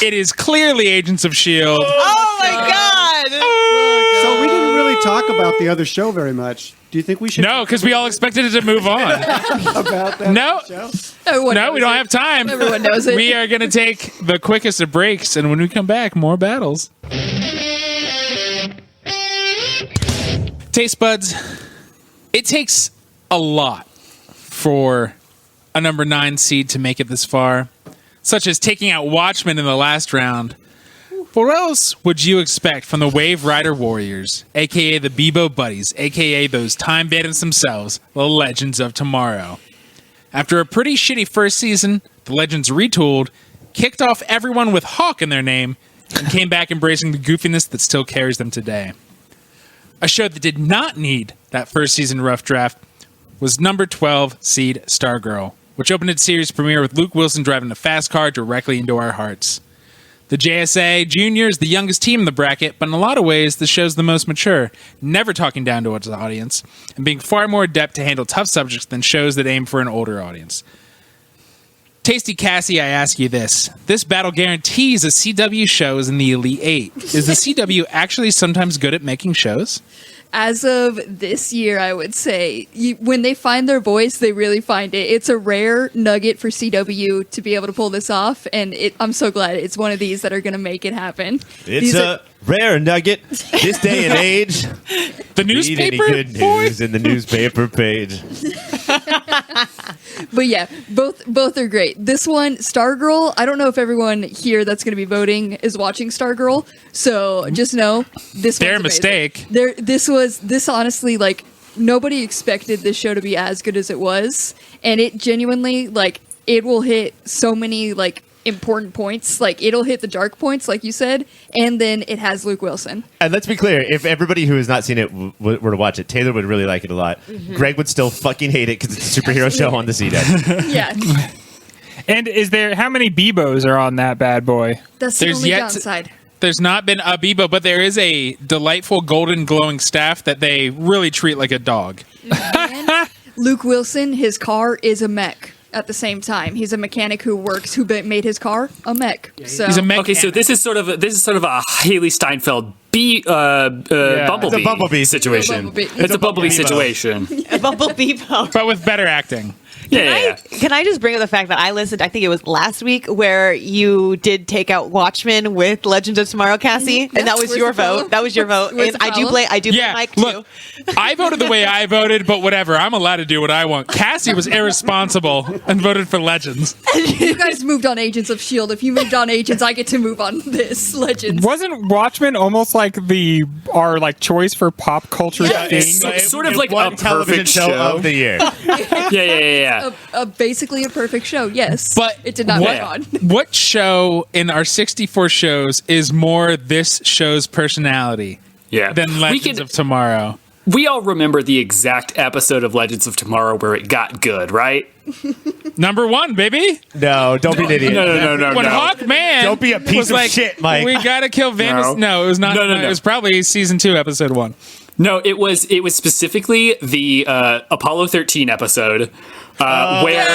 C: It is clearly Agents of S.H.I.E.L.D.
F: Oh my God.
D: So we didn't really talk about the other show very much. Do you think we should?
C: No, because we all expected it to move on.
D: About that
C: No.
D: show?
B: Everyone
C: No,
B: knows
C: we don't
B: it.
C: have time.
B: Everyone knows it.
C: We are going to take the quickest of breaks, and when we come back, more battles. Taste buds, it takes a lot for a number 9 seed to make it this far, such as taking out Watchmen in the last round. But what else would you expect from the Wave Rider Warriors, a.k.a. the Bebo Buddies, a.k.a. those time bandits themselves, the Legends of Tomorrow? After a pretty shitty first season, the Legends retooled, kicked off everyone with Hawk in their name, and came back embracing the goofiness that still carries them today. A show that did not need that first season rough draft was number 12 seed Stargirl, which opened its series premiere with Luke Wilson driving a fast car directly into our hearts. The JSA Junior is the youngest team in the bracket, but in a lot of ways, the show's the most mature, never talking down to its audience, and being far more adept to handle tough subjects than shows that aim for an older audience. Tasty Cassie, I ask you this. This battle guarantees a CW show is in the Elite 8. Is the CW actually sometimes good at making shows?
B: As of this year, I would say, when they find their voice, they really find it. It's a rare nugget for CW to be able to pull this off, and I'm so glad it's one of these that are going to make it happen.
A: It's a rare nugget this day and age.
C: The
A: Read any
C: newspaper?
A: good news in the newspaper page.
B: But yeah, both are great. This one, Stargirl, I don't know if everyone here that's going to be voting is watching Stargirl, so just know this
C: Their
B: one's
C: mistake.
B: amazing. This honestly, like, nobody expected this show to be as good as it was, and it genuinely, like, it will hit so many, like, important points. Like, it'll hit the dark points, like you said, and then it has Luke Wilson.
A: And let's be clear, if everybody who has not seen it were to watch it, Taylor would really like it a lot. Greg would still fucking hate it because it's a superhero show on the CW.
B: Yeah,
E: And how many Bebos are on that bad boy?
B: that's the
C: There's
B: only
C: yet to-
B: downside.
C: There's not been a Bebo, but there is a delightful golden glowing staff that they really treat like a dog.
B: Luke Wilson, his car is a mech. at the same time. He's a mechanic who made his car a mech. So
C: He's a mechanic.
G: Okay, so this is sort of a Haley Steinfeld Bumblebee,
A: Bumblebee
G: situation.
B: Bumblebee.
G: It's a Bumblebee
A: Bumblebee
G: situation.
F: A Bumblebee Bo.
C: but with better acting.
G: Yeah.
F: Can I just bring up the fact that I listened, I think it was last week, where you did take out Watchmen with Legends of Tomorrow, Cassie? And that was
B: Where's
F: your
B: the follow?
F: vote. That was your vote.
B: Where's
F: And
B: the
F: I do
B: follow?
F: blame Mike, too.
C: Look, I voted the way I voted, but whatever. I'm allowed to do what I want. Cassie was irresponsible and voted for Legends.
B: you guys moved on Agents of S.H.I.E.L.D. If you moved on Agents, I get to move on this Legends.
E: Wasn't Watchmen almost like our like choice for pop culture
B: Yeah.
E: thing?
G: It's sort of like
A: one
G: a
A: television
G: perfect
A: show
G: show
A: of the year.
G: Yeah.
B: Basically a perfect show, yes.
C: But
B: it did not
C: what,
B: move on.
C: what show in our 64 shows is more this show's personality
G: Yeah.
C: than Legends of Tomorrow?
G: We all remember the exact episode of Legends of Tomorrow where it got good, right?
C: Number 1, baby.
A: No, don't be an idiot.
G: No.
C: When Hawkman
A: Don't be a piece
C: was
A: of
C: like,
A: shit, Mike.
C: We gotta kill Venus. No, it was not.
G: No.
C: It was probably season 2, episode 1.
G: No, it was specifically the Apollo 13 episode where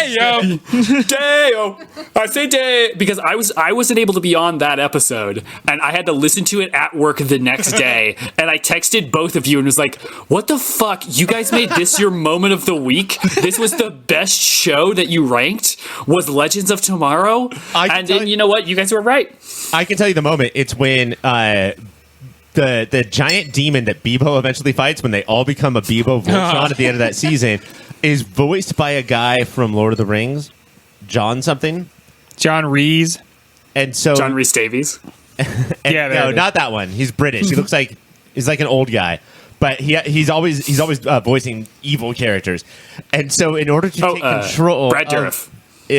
C: Hey, yo.
G: Day-o. I say day because I wasn't able to be on that episode and I had to listen to it at work the next day and I texted both of you and was like, what the fuck? You guys made this your moment of the week? This was the best show that you ranked was Legends of Tomorrow? And then you know what? You guys were right.
A: I can tell you the moment. It's when the giant demon that Bebo eventually fights, when they all become a Bebo Voltron at the end of that season, is voiced by a guy from Lord of the Rings, John something.
E: John Reese.
A: And so
G: John Rhys Davies.
E: Yeah, there
A: no,
E: it is.
A: not that one. He's British. He looks like he's like an old guy, but he's always voicing evil characters. And so, in order to take control
G: Brad Dourif.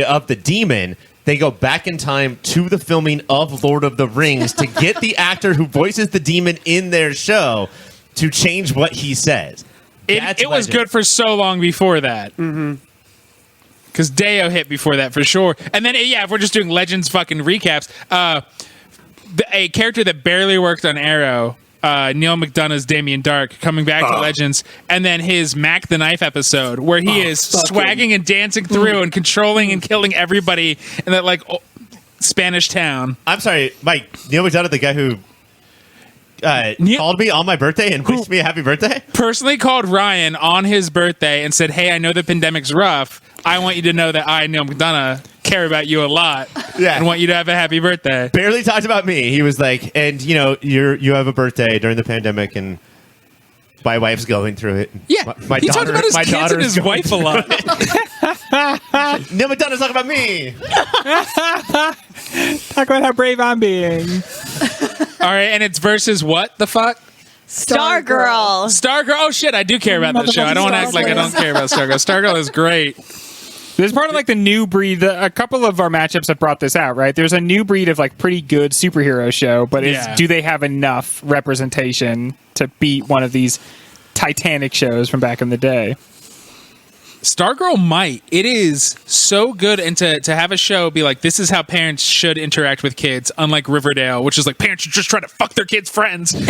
A: of the demon, they go back in time to the filming of Lord of the Rings to get the actor who voices the demon in their show to change what he says.
C: It was
A: Legend.
C: good for so long before that. Because Deo hit before that for sure. And then, if we're just doing Legends fucking recaps, a character that barely worked on Arrow, Neil McDonough's Damien Dark, coming back to Legends, and then his Mac the Knife episode, where he is swagging and dancing through and controlling and killing everybody in that, like, Spanish town.
A: I'm sorry, Mike. Neil McDonough, the guy who called me on my birthday and wished me a happy birthday?
C: Personally called Ryan on his birthday and said, hey, I know the pandemic's rough. I want you to know that I, Neil McDonough, care about you a lot and want you to have a happy birthday.
A: Barely talked about me. He was like, and you know, you have a birthday during the pandemic and my wife's going through it.
C: Yeah,
A: my
C: he talked about his
A: my
C: kids
A: daughter
C: and
A: is
C: his
A: going
C: wife a lot.
A: Neil McDonough's talking about me.
E: Talk about how brave I'm being.
C: All right, and it's versus what the fuck?
F: Stargirl.
C: Stargirl. Oh shit, I do care about this show. I don't want to act like I don't care about Stargirl. Stargirl is great.
E: There's part of like the new breed. A couple of our matchups have brought this out, right? There's a new breed of like pretty good superhero show, but do they have enough representation to beat one of these Titanic shows from back in the day?
C: Stargirl might. It is so good, and to have a show be like, this is how parents should interact with kids, unlike Riverdale, which is like parents should just try to fuck their kids' friends. To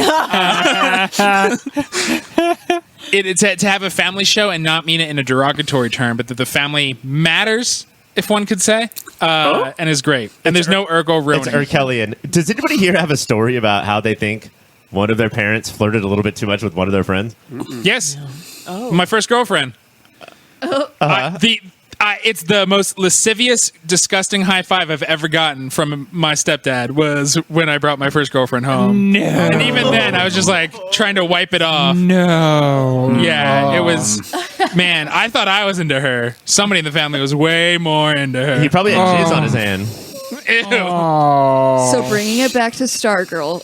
C: have a family show and not mean it in a derogatory term, but that the family matters, if one could say, and is great. And there's no ergo ruining.
A: It's Kellyanne. Does anybody here have a story about how they think one of their parents flirted a little bit too much with one of their friends?
C: Yes. My first girlfriend. It's the most lascivious, disgusting high five I've ever gotten from my stepdad was when I brought my first girlfriend home.
E: No.
C: And even then, I was just like trying to wipe it off.
E: No.
C: Yeah, it was. Man, I thought I was into her. Somebody in the family was way more into her.
A: He probably had jizz on his hand.
C: Ew.
B: So bringing it back to Stargirl.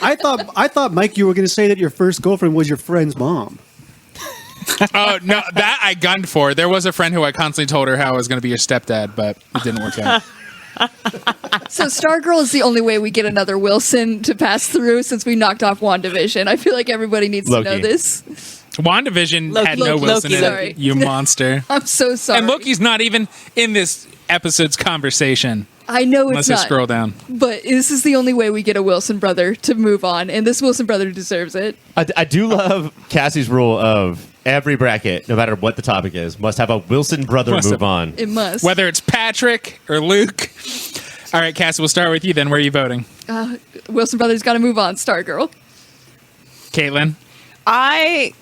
D: I thought, Mike, you were going to say that your first girlfriend was your friend's mom.
C: Oh, no, that I gunned for. There was a friend who I constantly told her how I was going to be your stepdad, but it didn't work out.
B: So Stargirl is the only way we get another Wilson to pass through since we knocked off WandaVision. I feel like everybody needs to know
A: Loki.
B: this.
C: WandaVision had no
B: Loki,
C: Wilson in
B: sorry.
C: it, you monster.
B: I'm so sorry.
C: And Loki's not even in this episode's conversation.
B: I know
C: Unless
B: it's
C: I
B: not.
C: scroll down.
B: But this is the only way we get a Wilson brother to move on, and this Wilson brother deserves it.
A: I do love Cassie's rule of every bracket, no matter what the topic is, must have a Wilson brother
C: Must
A: move
C: have.
A: on.
B: It must.
C: Whether it's Patrick or Luke. All right, Cassie, we'll start with you then. Where are you voting?
B: Wilson Brothers got to move on. Stargirl.
C: Caitlin?
F: I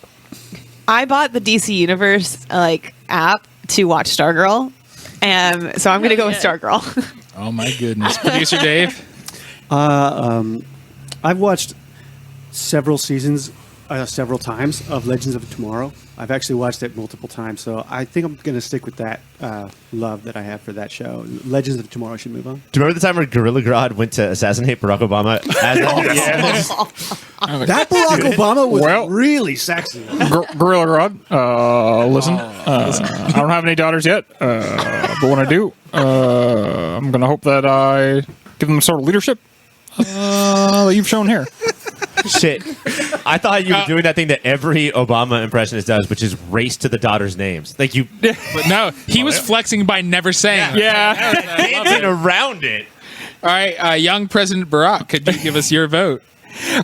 F: bought the DC Universe app to watch Stargirl, and so I'm going to go with Stargirl.
C: Oh, my goodness. Producer Dave?
D: I've watched several seasons, several times of Legends of Tomorrow. I've actually watched it multiple times, so I think I'm going to stick with that love that I have for that show. Legends of Tomorrow should move on.
A: Do you remember the time where Gorilla Grodd went to assassinate Barack Obama?
D: That Barack Obama was
E: Well-
D: really sexy.
E: Gorilla Grodd, listen. I don't have any daughters yet, but when I do, I'm going to hope that I give them the sort of leadership that you've shown here.
A: Shit. I thought you were doing that thing that every Obama impressionist does, which is race to the daughter's names. Like you
C: But no, he was flexing by never saying it.
E: Yeah.
A: dancing around it.
C: All right, young President Barack, could you give us your vote?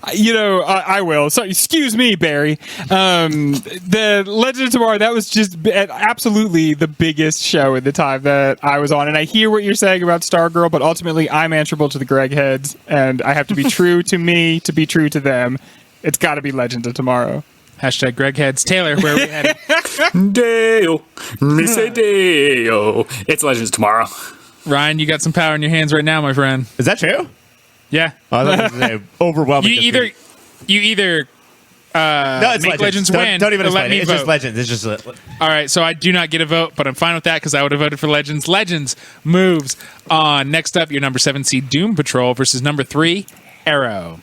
E: I will. So, excuse me, Barry. The Legend of Tomorrow, that was just absolutely the biggest show at the time that I was on. And I hear what you're saying about Stargirl, but ultimately I'm answerable to the Greg heads, and I have to be true to me to be true to them. It's got to be Legend of Tomorrow.
C: Hashtag Greg Heads. Taylor, where are we headed?
G: Deo, me say Deo. It's Legends of Tomorrow.
C: Ryan, you got some power in your hands right now, my friend.
A: Is that true?
C: Yeah.
A: I thought it was an overwhelming.
C: You either
A: no, it's
C: make Legends
A: Don't-
C: win,
A: Don't even
C: or let
A: explain
C: me
A: it. It's just
C: vote.
A: Legends. It's just.
C: All right, so I do not get a vote, but I'm fine with that because I would have voted for Legends. Legends moves on. Next up, your number 7 seed Doom Patrol versus number 3 Arrow.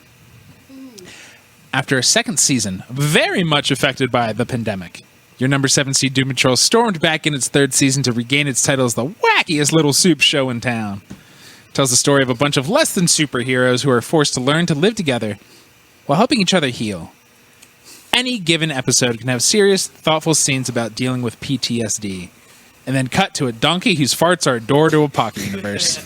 C: After a second season, very much affected by the pandemic, your number 7 seed Doom Patrol stormed back in its third season to regain its title as the wackiest little soup show in town. It tells the story of a bunch of less than superheroes who are forced to learn to live together while helping each other heal. Any given episode can have serious, thoughtful scenes about dealing with PTSD, and then cut to a donkey whose farts are a door to a pocket universe.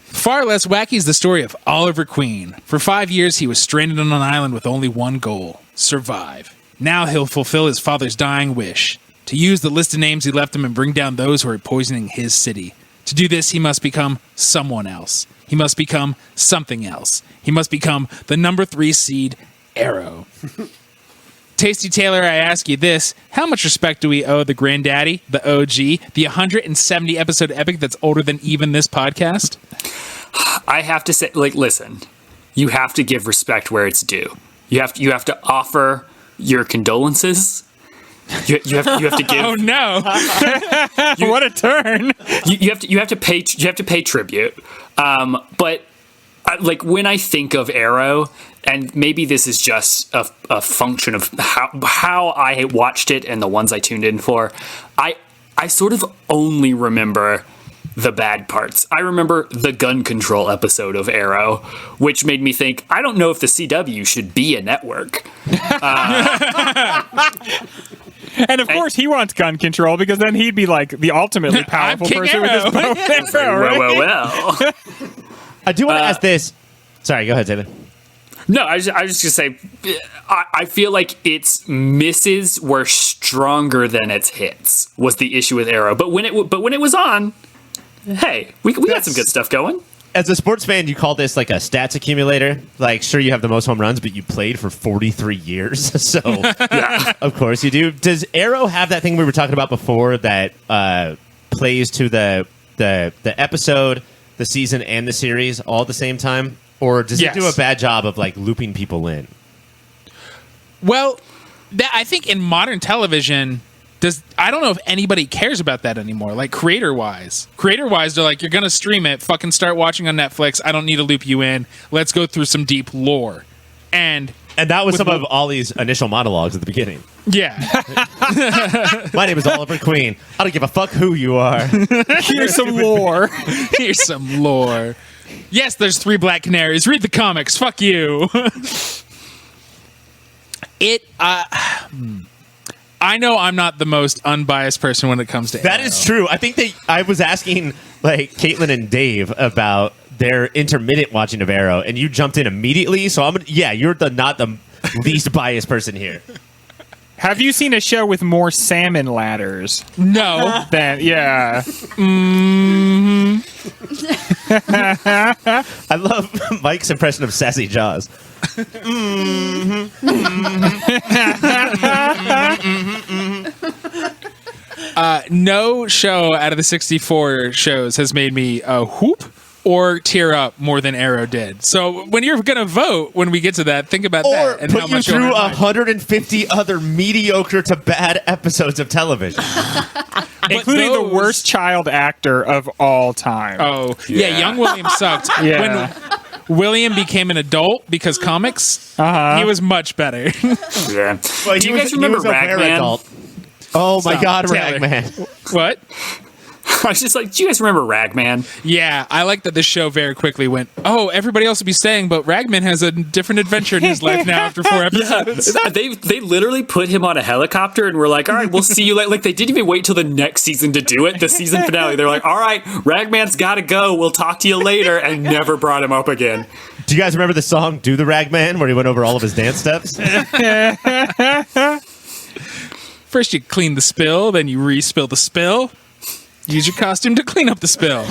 C: Far less wacky is the story of Oliver Queen. For 5 years, he was stranded on an island with only one goal: survive. Now he'll fulfill his father's dying wish, to use the list of names he left him and bring down those who are poisoning his city. To do this, he must become someone else. He must become something else. He must become the number 3 seed Arrow. Tasty Taylor, I ask you this. How much respect do we owe the granddaddy, the OG, the 170 episode epic that's older than even this podcast?
G: I have to say, listen, you have to give respect where it's due. You have to offer your condolences. You have to give.
C: Oh no!
E: What a turn!
G: You have to pay tribute. But when I think of Arrow, and maybe this is just a function of how I watched it and the ones I tuned in for, I sort of only remember the bad parts. I remember the gun control episode of Arrow, which made me think, I don't know if the CW should be a network.
E: And of course, he wants gun control because then he'd be like the ultimately powerful
C: King
E: person
C: Arrow.
E: with his bow and arrow, right?
G: Well.
A: I do want to ask this. Sorry, go ahead, Taylor.
G: No, I was just gonna say, I feel like its misses were stronger than its hits. Was the issue with Arrow, but when it was on, hey, we got some good stuff going.
A: As a sports fan, you call this like a stats accumulator. Like, sure, you have the most home runs, but you played for 43 years. So, yeah, of course you do. Does Arrow have that thing we were talking about before that plays to the episode, the season, and the series all at the same time? Or does it do a bad job of like looping people in?
C: Well, I think in modern television, I don't know if anybody cares about that anymore. Like creator-wise, they're like, you're gonna stream it, fucking start watching on Netflix. I don't need to loop you in. Let's go through some deep lore. And
A: that was some of Ollie's initial monologues at the beginning.
C: Yeah.
A: My name is Oliver Queen. I don't give a fuck who you are.
E: Here's some lore.
C: Here's some lore. Yes, there's 3 black canaries. Read the comics. Fuck you. I know I'm not the most unbiased person when it comes to
A: That
C: Arrow.
A: is true. I think that I was asking like Caitlin and Dave about their intermittent watching of Arrow, and you jumped in immediately. So you're not the least biased person here.
E: Have you seen a show with more salmon ladders?
C: No.
E: Then yeah.
A: I love Mike's impression of Sassy Jaws.
C: No show out of the 64 shows has made me whoop or tear up more than Arrow did. So when you're going to vote, when we get to that, think about
A: Or
C: that. And how
A: put you
C: much you'll
A: through
C: have mine.
A: 150 other mediocre to bad episodes of television.
E: Including the
C: those-
E: worst child actor of all time.
C: Oh, yeah. Young William sucked.
E: Yeah.
C: When William became an adult because comics, he was much better.
G: Yeah.
A: Well,
G: Do you guys remember
A: a rare
G: Ragman?
A: adult. Oh my
C: Stop,
A: God,
C: Taylor.
A: Ragman.
C: What?
G: I was just like, do you guys remember Ragman?
C: Yeah, I like that this show very quickly went, oh, everybody else would be saying, but Ragman has a different adventure in his life now after 4 episodes.
G: They literally put him on a helicopter and were like, all right, we'll see you later. Like, they didn't even wait till the next season to do it. The season finale, they're like, all right, Ragman's got to go. We'll talk to you later, and never brought him up again.
A: Do you guys remember the song "Do the Ragman" where he went over all of his dance steps?
C: First you clean the spill, then you re-spill the spill. Use your costume to clean up the spill.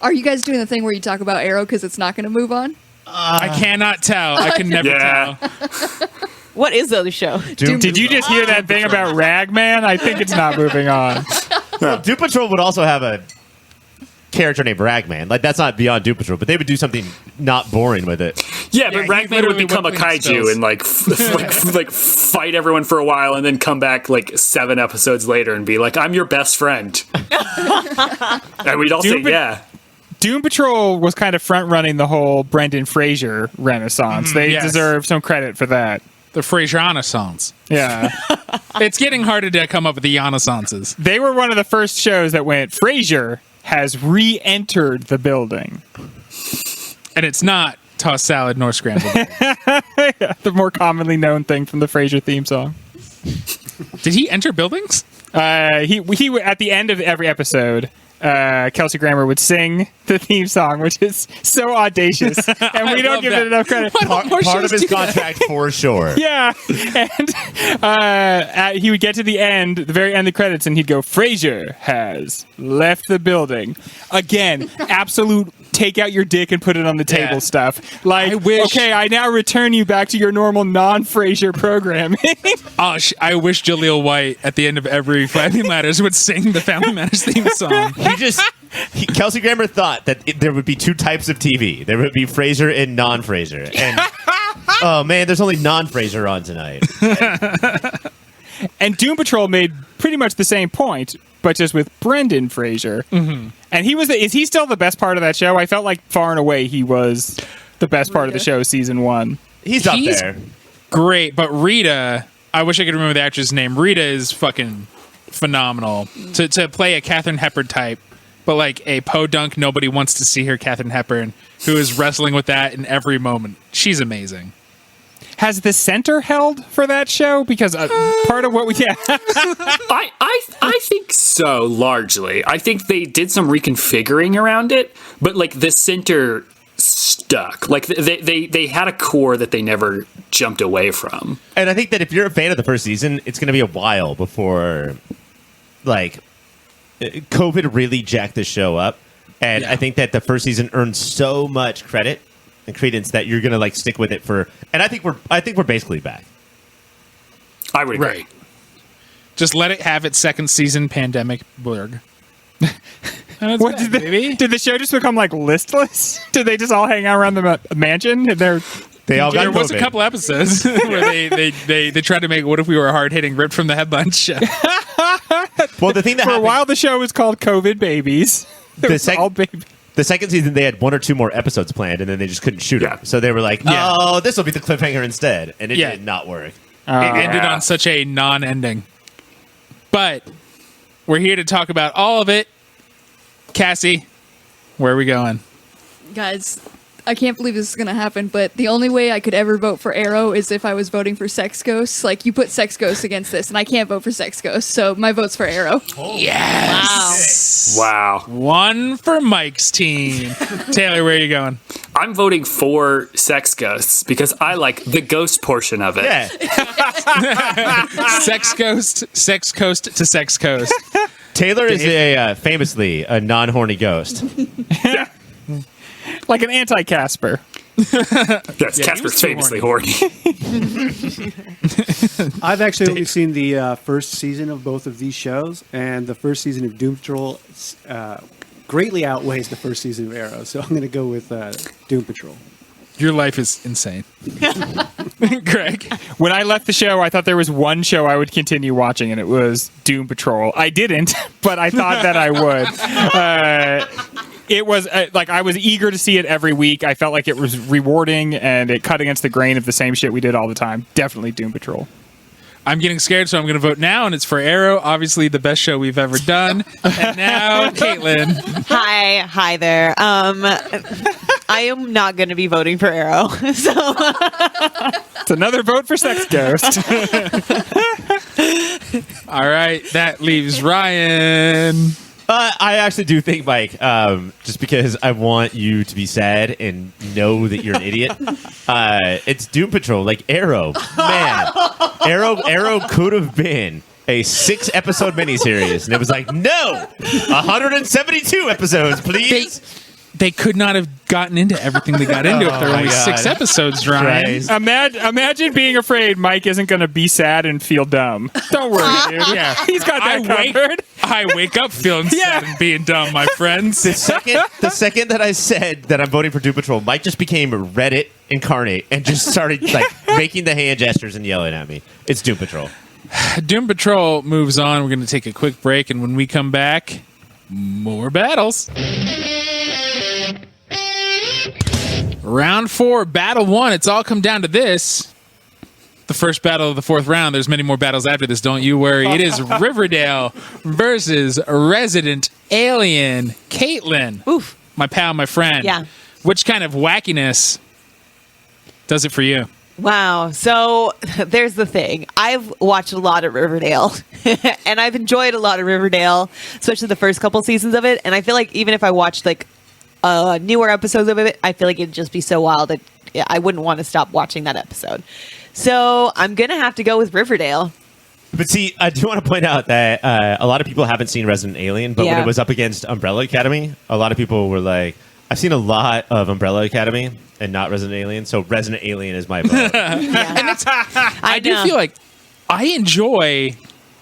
B: Are you guys doing the thing where you talk about Arrow because it's not going to move on?
C: I cannot tell. I can never
G: Yeah.
C: tell.
F: What is the other show?
E: Did you just hear that thing about Ragman? I think it's not moving on.
A: Well, Doom Patrol would also have a character named Ragman. Like, that's not beyond Doom Patrol, but they would do something not boring with it.
G: Yeah,
C: Yeah,
G: but
C: he
G: Ragman would
C: literally
G: become a
C: went clean
G: kaiju
C: spills.
G: and like fight everyone for a while, and then come back like 7 episodes later and be like, "I'm your best friend," and we'd all say,
E: Doom Pa-
G: "Yeah."
E: Doom Patrol was kind of front running the whole Brendan Fraser renaissance. They
C: yes.
E: deserve some credit for that.
C: The Frasier Renaissance.
E: Yeah.
C: It's getting harder to come up with the Renaissances.
E: They were one of the first shows that went, Frasier has re-entered the building.
C: And it's not tossed salad nor scrambled.
E: The more commonly known thing from the Frasier theme song.
C: Did he enter buildings?
E: He at the end of every episode, Kelsey Grammer would sing the theme song, which is so audacious, and we don't
C: love
E: give
C: that.
E: it enough credit.
A: Part of his contract for sure.
E: Yeah, and he would get to the end, the very end of the credits, and he'd go, "Frasier has left the building." Again, absolute take out your dick and put it on the table
C: Yeah.
E: stuff. Like,
C: I wish-
E: okay, I now return you back to your normal non-Frasier programming.
C: Oh, I wish Jaleel White at the end of every Family Matters would sing the Family Matters theme song.
A: Kelsey Grammer thought that there would be 2 types of TV. There would be Frasier and non-Frasier. And oh man, there's only non-Frasier on tonight.
E: And Doom Patrol made pretty much the same point, but just with Brendan Fraser. Mm-hmm. And is he still the best part of that show? I felt like far and away he was the best part of the show, season 1.
A: He's up
C: He's-
A: there.
C: Great, but Rita, I wish I could remember the actress' name. Rita is fucking phenomenal. To play a Katharine Hepburn type, but like a podunk, nobody wants to see her Katharine Hepburn, who is wrestling with that in every moment. She's amazing.
E: Has the center held for that show? Because part of what we... Yeah.
G: I think so, largely. I think they did some reconfiguring around it, but like the center stuck. Like they had a core that they never jumped away from.
A: And I think that if you're a fan of the first season, it's going to be a while before, like, COVID really jacked this show up. And
C: Yeah.
A: I think that the first season earned so much credit and credence that you're going to like stick with it for. And I think we're basically back.
G: I would agree.
C: Right. Just let it have its second season pandemic blurg.
E: What did the show just become like listless? Did they just all hang out around the mansion? And
A: They all got
C: There was a
A: COVID.
C: couple episodes where they tried to make What If We Were Hard Hitting ripped from the headlines show.
A: Well, the thing that
E: for a
A: happened,
E: while the show was called COVID Babies. It was all baby.
A: the second season, they had 1 or 2 more episodes planned, and then they just couldn't shoot
G: Yeah.
A: it. So they were like,
C: Yeah.
A: "Oh, this will be the cliffhanger instead," and it
C: Yeah.
A: did not work.
C: It ended
G: Yeah.
C: on such a non-ending. But we're here to talk about all of it. Cassie, where are we going?
B: Guys, I can't believe this is going to happen, but the only way I could ever vote for Arrow is if I was voting for Sex Ghosts. Like, you put Sex Ghosts against this, and I can't vote for Sex Ghosts, so my vote's for Arrow.
C: Yes.
G: Wow.
C: One for Mike's team. Taylor, where are you going?
G: I'm voting for Sex Ghosts because I like the ghost portion of it.
A: Yeah.
C: Sex Coast to Sex Coast.
A: Taylor is famously a non-horny ghost.
E: Like an anti-Casper.
G: Yes,
C: Yeah, he was
G: Casper's
C: too
G: famously horny.
D: I've actually only seen the first season of both of these shows, and the first season of Doom Patrol greatly outweighs the first season of Arrow, so I'm going to go with Doom Patrol.
C: Your life is insane. Greg.
E: When I left the show, I thought there was one show I would continue watching, and it was Doom Patrol. I didn't, but I thought that I would. It was like I was eager to see it every week. I felt like it was rewarding, and it cut against the grain of the same shit we did all the time. Definitely Doom Patrol.
C: I'm getting scared, so I'm going to vote now, and it's for Arrow. Obviously, the best show we've ever done. And now, Katelynn.
F: Hi there. I am not going to be voting for Arrow. So
E: It's another vote for Sex Ghost.
C: All right, that leaves Ryan.
A: I actually do think, Mike, just because I want you to be sad and know that you're an idiot, it's Doom Patrol. Like Arrow, man, Arrow could have been a 6-episode miniseries, and it was like, no, 172 episodes, please.
C: They could not have gotten into everything they got into if there were only 6 episodes, Ryan.
A: Christ.
E: Imagine being afraid Mike isn't going to be sad and feel dumb. Don't worry, dude.
C: Yeah.
E: He's got that covered.
C: I wake up feeling sad and being dumb, my friends.
A: The second that I said that I'm voting for Doom Patrol, Mike just became Reddit incarnate and just started like making the hand gestures and yelling at me. It's Doom Patrol.
C: Doom Patrol moves on. We're going to take a quick break, and when we come back, more battles. Round 4, Battle 1. It's all come down to this. The first battle of the 4th round. There's many more battles after this, don't you worry. It is Riverdale versus Resident Alien. Katelynn.
F: Oof.
C: My pal, my friend.
F: Yeah.
C: Which kind of wackiness does it for you?
F: Wow. So there's the thing. I've watched a lot of Riverdale, and I've enjoyed a lot of Riverdale, especially the first couple seasons of it. And I feel like even if I watched like newer episodes of it, I feel like it'd just be so wild that I wouldn't want to stop watching that episode. So I'm going to have to go with Riverdale.
A: But see, I do want to point out that a lot of people haven't seen Resident Alien, but when it was up against Umbrella Academy, a lot of people were like, I've seen a lot of Umbrella Academy and not Resident Alien, so Resident Alien is my vote.
C: I do feel like I enjoy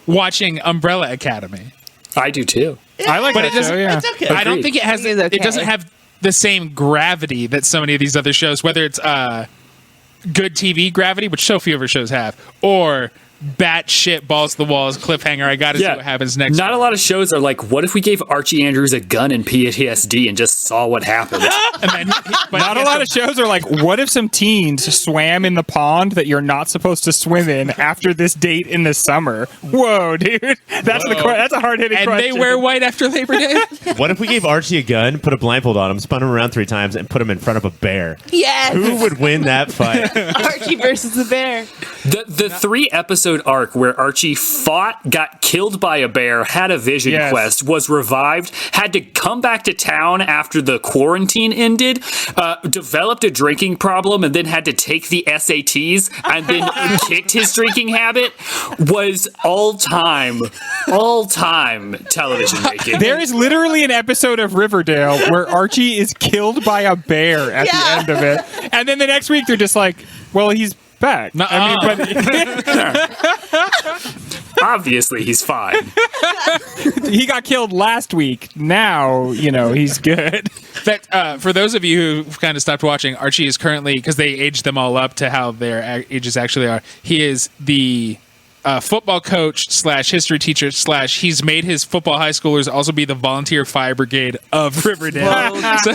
C: watching Umbrella Academy.
G: I do too.
E: I like
C: But
E: that
C: it doesn't.
E: show, yeah.
A: It's okay.
C: I don't think it has.
F: I think it's okay.
C: It doesn't have the same gravity that so many of these other shows. Whether it's good TV gravity, which so few of our shows have, or batshit balls to the walls cliffhanger. I got to see what happens next.
G: Not a lot of shows are like, what if we gave Archie Andrews a gun and PTSD and just saw what happened?
C: And then, but
E: Not a lot of shows are like, what if some teens swam in the pond that you're not supposed to swim in after this date in the summer? Whoa, dude. That's a hard-hitting
C: and
E: question.
C: they wear white after Labor Day.
A: What if we gave Archie a gun, put a blindfold on him, spun him around 3 times, and put him in front of a bear?
F: Yes.
A: Who would win that fight?
F: Archie versus the bear.
G: The 3-episode arc where Archie fought, got killed by a bear, had a vision quest, was revived, had to come back to town after the quarantine ended, developed a drinking problem, and then had to take the SATs, and then kicked his drinking habit, was all-time television making.
E: There is literally an episode of Riverdale where Archie is killed by a bear at the end of it. And then the next week they're just like, well, he's back.
G: Obviously, he's fine.
E: He got killed last week. Now, he's good.
C: That for those of you who've kind of stopped watching, Archie is currently, because they aged them all up to how their ages actually are, he is the football coach / history teacher / he's made his football high schoolers also be the volunteer fire brigade of Riverdale. So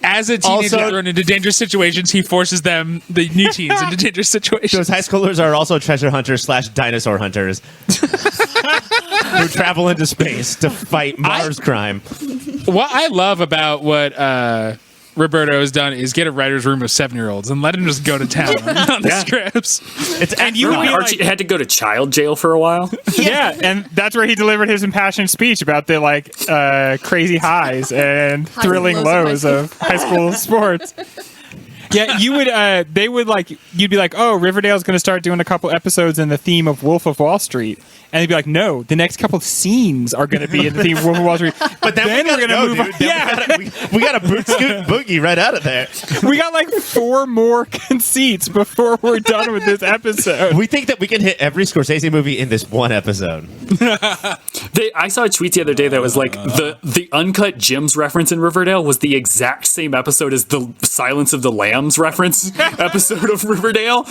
C: as a teenager
A: Also-
C: thrown into dangerous situations, he forces them, the new teens, into dangerous situations.
A: Those high schoolers are also treasure hunters / dinosaur hunters who travel into space to fight Mars crime.
C: What I love about what Roberto has done is get a writer's room of 7-year-olds and let him just go to town on the scripts.
E: And you would be
G: Archie had to go to child jail for a while.
E: yeah, and that's where he delivered his impassioned speech about the crazy highs and
B: Highs
E: thrilling
B: and
E: lows
B: lows
E: of high school sports. Yeah, you would. They would you'd be like, "Oh, Riverdale's going to start doing a couple episodes in the theme of Wolf of Wall Street," and they'd be like, "No, the next couple of scenes are going to be in the theme of Wolf of Wall Street."
A: But then
E: we're going to move on.
A: Yeah, we got a boot scoot boogie right out of there.
E: We got 4 more conceits before we're done with this episode.
A: We think that we can hit every Scorsese movie in this one episode.
G: I saw a tweet the other day that was the uncut Gems reference in Riverdale was the exact same episode as the Silence of the Lambs reference episode of Riverdale.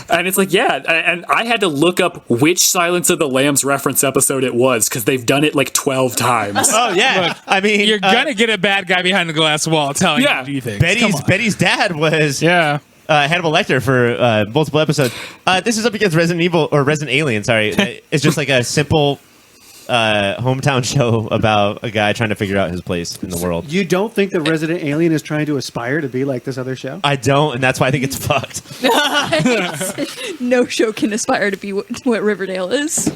G: And it's and I had to look up which Silence of the Lambs reference episode it was because they've done it 12 times.
A: Oh, yeah.
C: Look,
A: I mean,
C: you're going to get a bad guy behind the glass wall telling you to do things.
A: Betty's dad was Hannibal Lecter for multiple episodes. This is up against Resident Evil or Resident Alien. Sorry, it's just a simple hometown show about a guy trying to figure out his place in the world.
D: You don't think the Resident Alien is trying to aspire to be like this other show?
A: I don't, and that's why I think it's fucked.
B: No show can aspire to be what Riverdale is.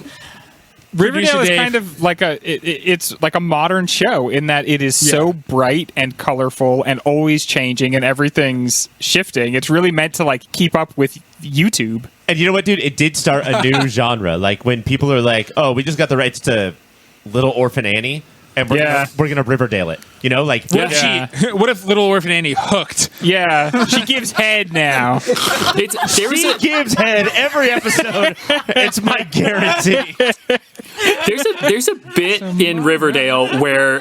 E: Riverdale is
C: Dave.
E: kind of it's like a modern show in that it is so bright and colorful and always changing and everything's shifting. It's really meant to keep up with YouTube.
A: And you know what, dude? It did start a new genre. When people are like, "Oh, we just got the rights to Little Orphan Annie, and we're gonna Riverdale it." You know,
C: What if Little Orphan Annie hooked?
E: Yeah, she gives head now.
A: she gives head every episode. It's my guarantee.
G: There's a bit in Riverdale where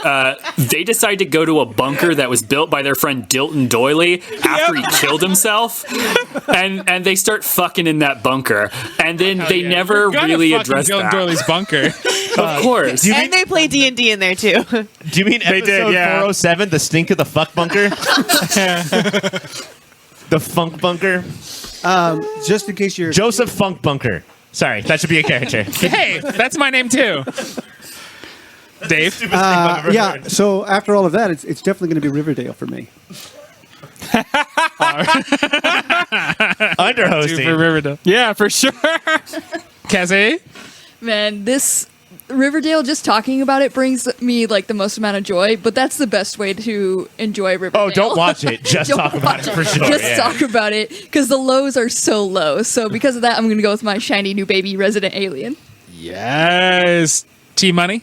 G: they decide to go to a bunker that was built by their friend Dilton Doily after he killed himself, and they start fucking in that bunker, and then they never really address
C: Dylan
G: that.
C: Doyley's bunker.
G: Of course.
F: And they play D&D in there too.
A: Do you mean
E: They
A: episode
E: did, yeah.
A: 407, the stink of the fuck bunker? The funk bunker?
D: Just in case you're...
A: Joseph Funk Bunker. Sorry, that should be a character.
C: Hey, that's my name too. Dave?
D: yeah, so after all of that, it's definitely going to be Riverdale for me.
A: Under
E: For
A: hosting.
E: Riverdale. Yeah, for sure.
C: Cassie?
B: Man, this Riverdale, just talking about it brings me the most amount of joy, but that's the best way to enjoy Riverdale.
A: Oh, don't watch it. Just
B: Don't
A: talk about
B: watch
A: it for sure.
B: Just
A: yeah.
B: talk about it, because the lows are so low. So because of that, I'm going to go with my shiny new baby, Resident Alien.
C: Yes. T-Money?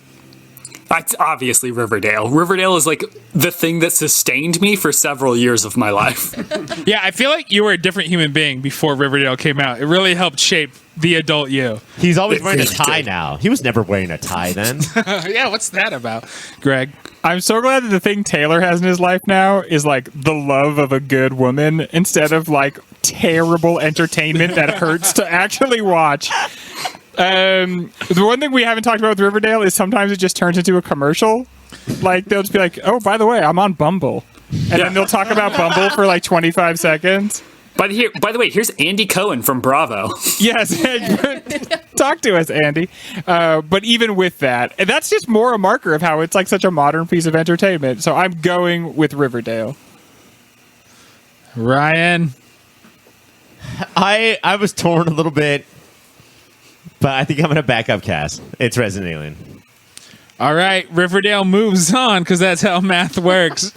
G: It's obviously Riverdale. Riverdale is the thing that sustained me for several years of my life.
C: Yeah, I feel like you were a different human being before Riverdale came out. It really helped shape the adult you.
A: He's always wearing a
G: It
A: tie
G: did.
A: now. He was never wearing a tie then.
C: Yeah, what's that about? Greg?
E: I'm so glad that the thing Taylor has in his life now is the love of a good woman instead of terrible entertainment that hurts to actually watch. The one thing we haven't talked about with Riverdale is sometimes it just turns into a commercial. They'll just be like, "Oh, by the way, I'm on Bumble," and then they'll talk about Bumble for 25 seconds.
G: By the way, here's Andy Cohen from Bravo.
E: Yes, talk to us, Andy. But even with that, and that's just more a marker of how it's such a modern piece of entertainment. So I'm going with Riverdale.
C: Ryan?
A: I was torn a little bit, but I think I'm going to back up Cass. It's Resident Alien.
C: All right, Riverdale moves on because that's how math works.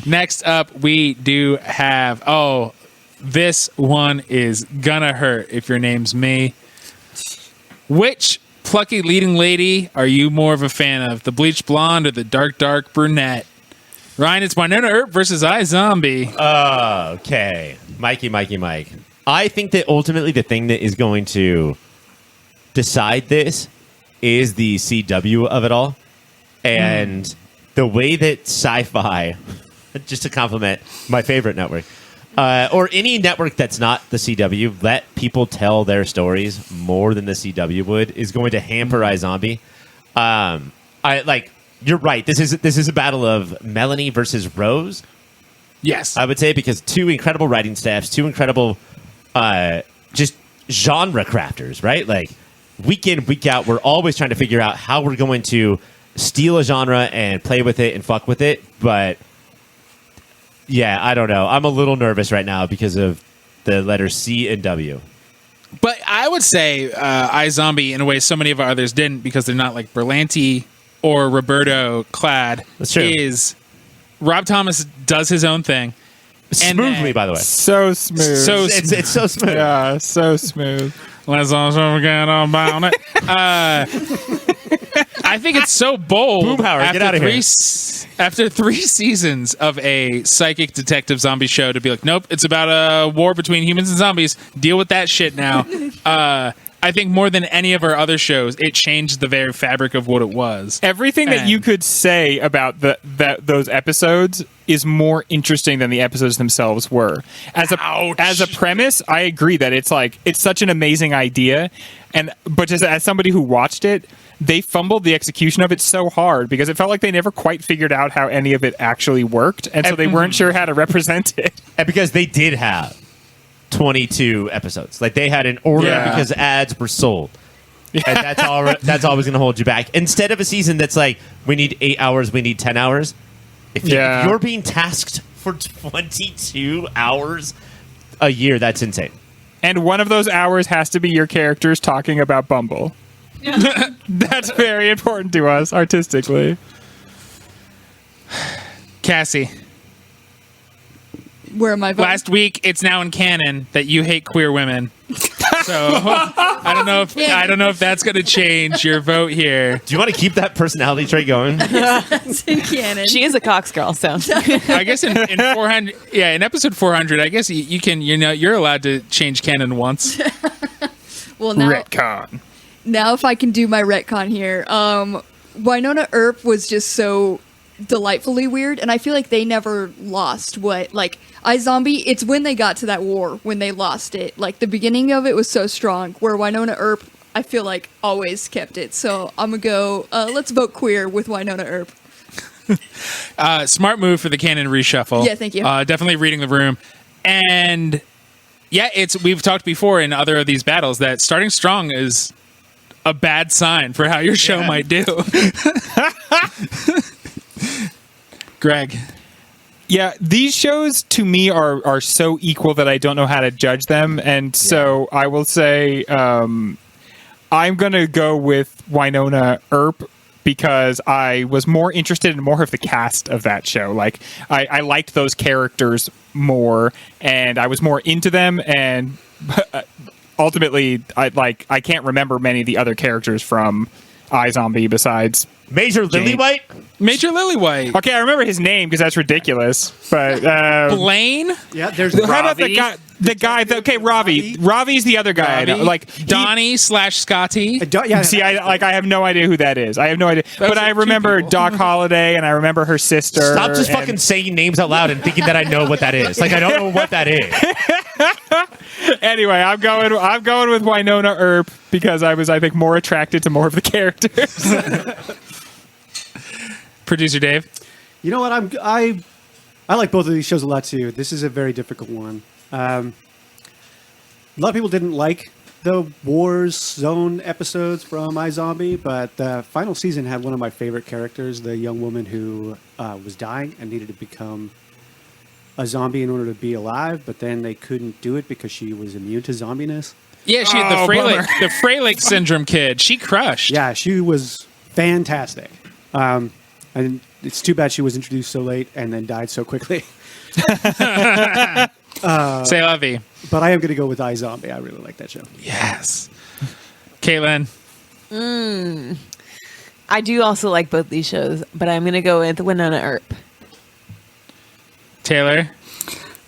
C: Next up, we do have... Oh, this one is gonna hurt if your name's me. Which plucky leading lady are you more of a fan of? The bleached blonde or the dark brunette? Ryan, it's Winona Earp versus iZombie.
A: Okay. Mike. I think that ultimately the thing that is going to decide this is the CW of it all. And the way that Sci-Fi, just to compliment my favorite network, or any network that's not the CW, let people tell their stories more than the CW would, is going to hamper iZombie. You're right. This is a battle of Melanie versus Rose.
C: Yes.
A: I would say, because two incredible writing staffs, two incredible just genre crafters, right? Week in, week out, we're always trying to figure out how we're going to steal a genre and play with it and fuck with it. But Yeah, I don't know. I'm a little nervous right now because of the letters C and W.
C: But I would say iZombie, in a way, so many of our others didn't because they're not like Berlanti or Roberto clad.
A: That's true.
C: Is Rob Thomas does his own thing.
A: Smoothly, by the way.
E: So smooth.
C: So
A: It's so smooth.
E: yeah, so smooth.
C: Let's also forget about it. I think it's so bold.
A: Boomhauer, get outta here.
C: After 3 seasons of a psychic detective zombie show to be like, nope, it's about a war between humans and zombies. Deal with that shit now. I think more than any of our other shows, it changed the very fabric of what it was.
E: Everything that you could say about those episodes is more interesting than the episodes themselves were. As a premise, I agree that it's such an amazing idea, but just as somebody who watched it, they fumbled the execution of it so hard because it felt like they never quite figured out how any of it actually worked, and so they weren't sure how to represent it.
A: And because they did have 22 episodes. Like they had an order because ads were sold. And that's always going to hold you back. Instead of a season that's like, we need 8 hours, we need 10 hours. If you're being tasked for 22 hours a year, that's insane.
E: And one of those hours has to be your characters talking about Bumble. That's very important to us artistically.
C: Cassie,
B: Where am I voting?
C: last week it's now in canon that you hate queer women. So I don't know if that's going to change your vote here.
A: Do you want to keep that personality trait going?
B: It's in canon.
F: She is a Cox girl, so
C: I guess in 400, in episode 400, I guess you can, you're allowed to change canon once.
B: Well, now,
E: Retcon.
B: now if I can do my retcon here, Winona Earp was just so delightfully weird, and I feel like they never lost what, like, iZombie, it's when they got to that war when they lost it. Like, the beginning of it was so strong, where Winona Earp, I feel like, always kept it. So I'm gonna go, let's vote queer with Winona Earp.
C: Smart move for the canon reshuffle.
B: Yeah, thank you.
C: Definitely reading the room. And yeah, we've talked before in other of these battles that starting strong is a bad sign for how your show might do. Greg.
E: Yeah, these shows to me are so equal that I don't know how to judge them, and so I will say I'm going to go with Winona Earp because I was more interested in more of the cast of that show. Like I liked those characters more, and I was more into them, and ultimately I can't remember many of the other characters from iZombie besides
A: Major Lillywhite?
C: Major Lillywhite.
E: Okay, I remember his name because that's ridiculous. But
C: Blaine?
D: Yeah, there's
E: how about the guy? Ravi. Ravi's the other guy. I know. Like
C: Donnie / Scotty.
E: See, I have no idea who that is. I have no idea. But I remember Doc Holliday, and I remember her sister.
A: Stop just fucking saying names out loud and thinking that I know what that is. Like I don't know what that is.
E: Anyway, I'm going with Winona Earp because I think more attracted to more of the characters.
C: Producer Dave.
D: You know what? I like both of these shows a lot too. This is a very difficult one. A lot of people didn't like the Wars Zone episodes from iZombie, but the final season had one of my favorite characters, the young woman who was dying and needed to become a zombie in order to be alive, but then they couldn't do it because she was immune to zombiness.
C: Yeah, she had the Frelick syndrome kid. She crushed.
D: Yeah, she was fantastic. And it's too bad she was introduced so late and then died so quickly.
C: Say la vie.
D: But I am going to go with iZombie. I really like that show.
C: Yes. Katelynn.
F: I do also like both these shows, but I'm going to go with Winona Earp.
C: Taylor.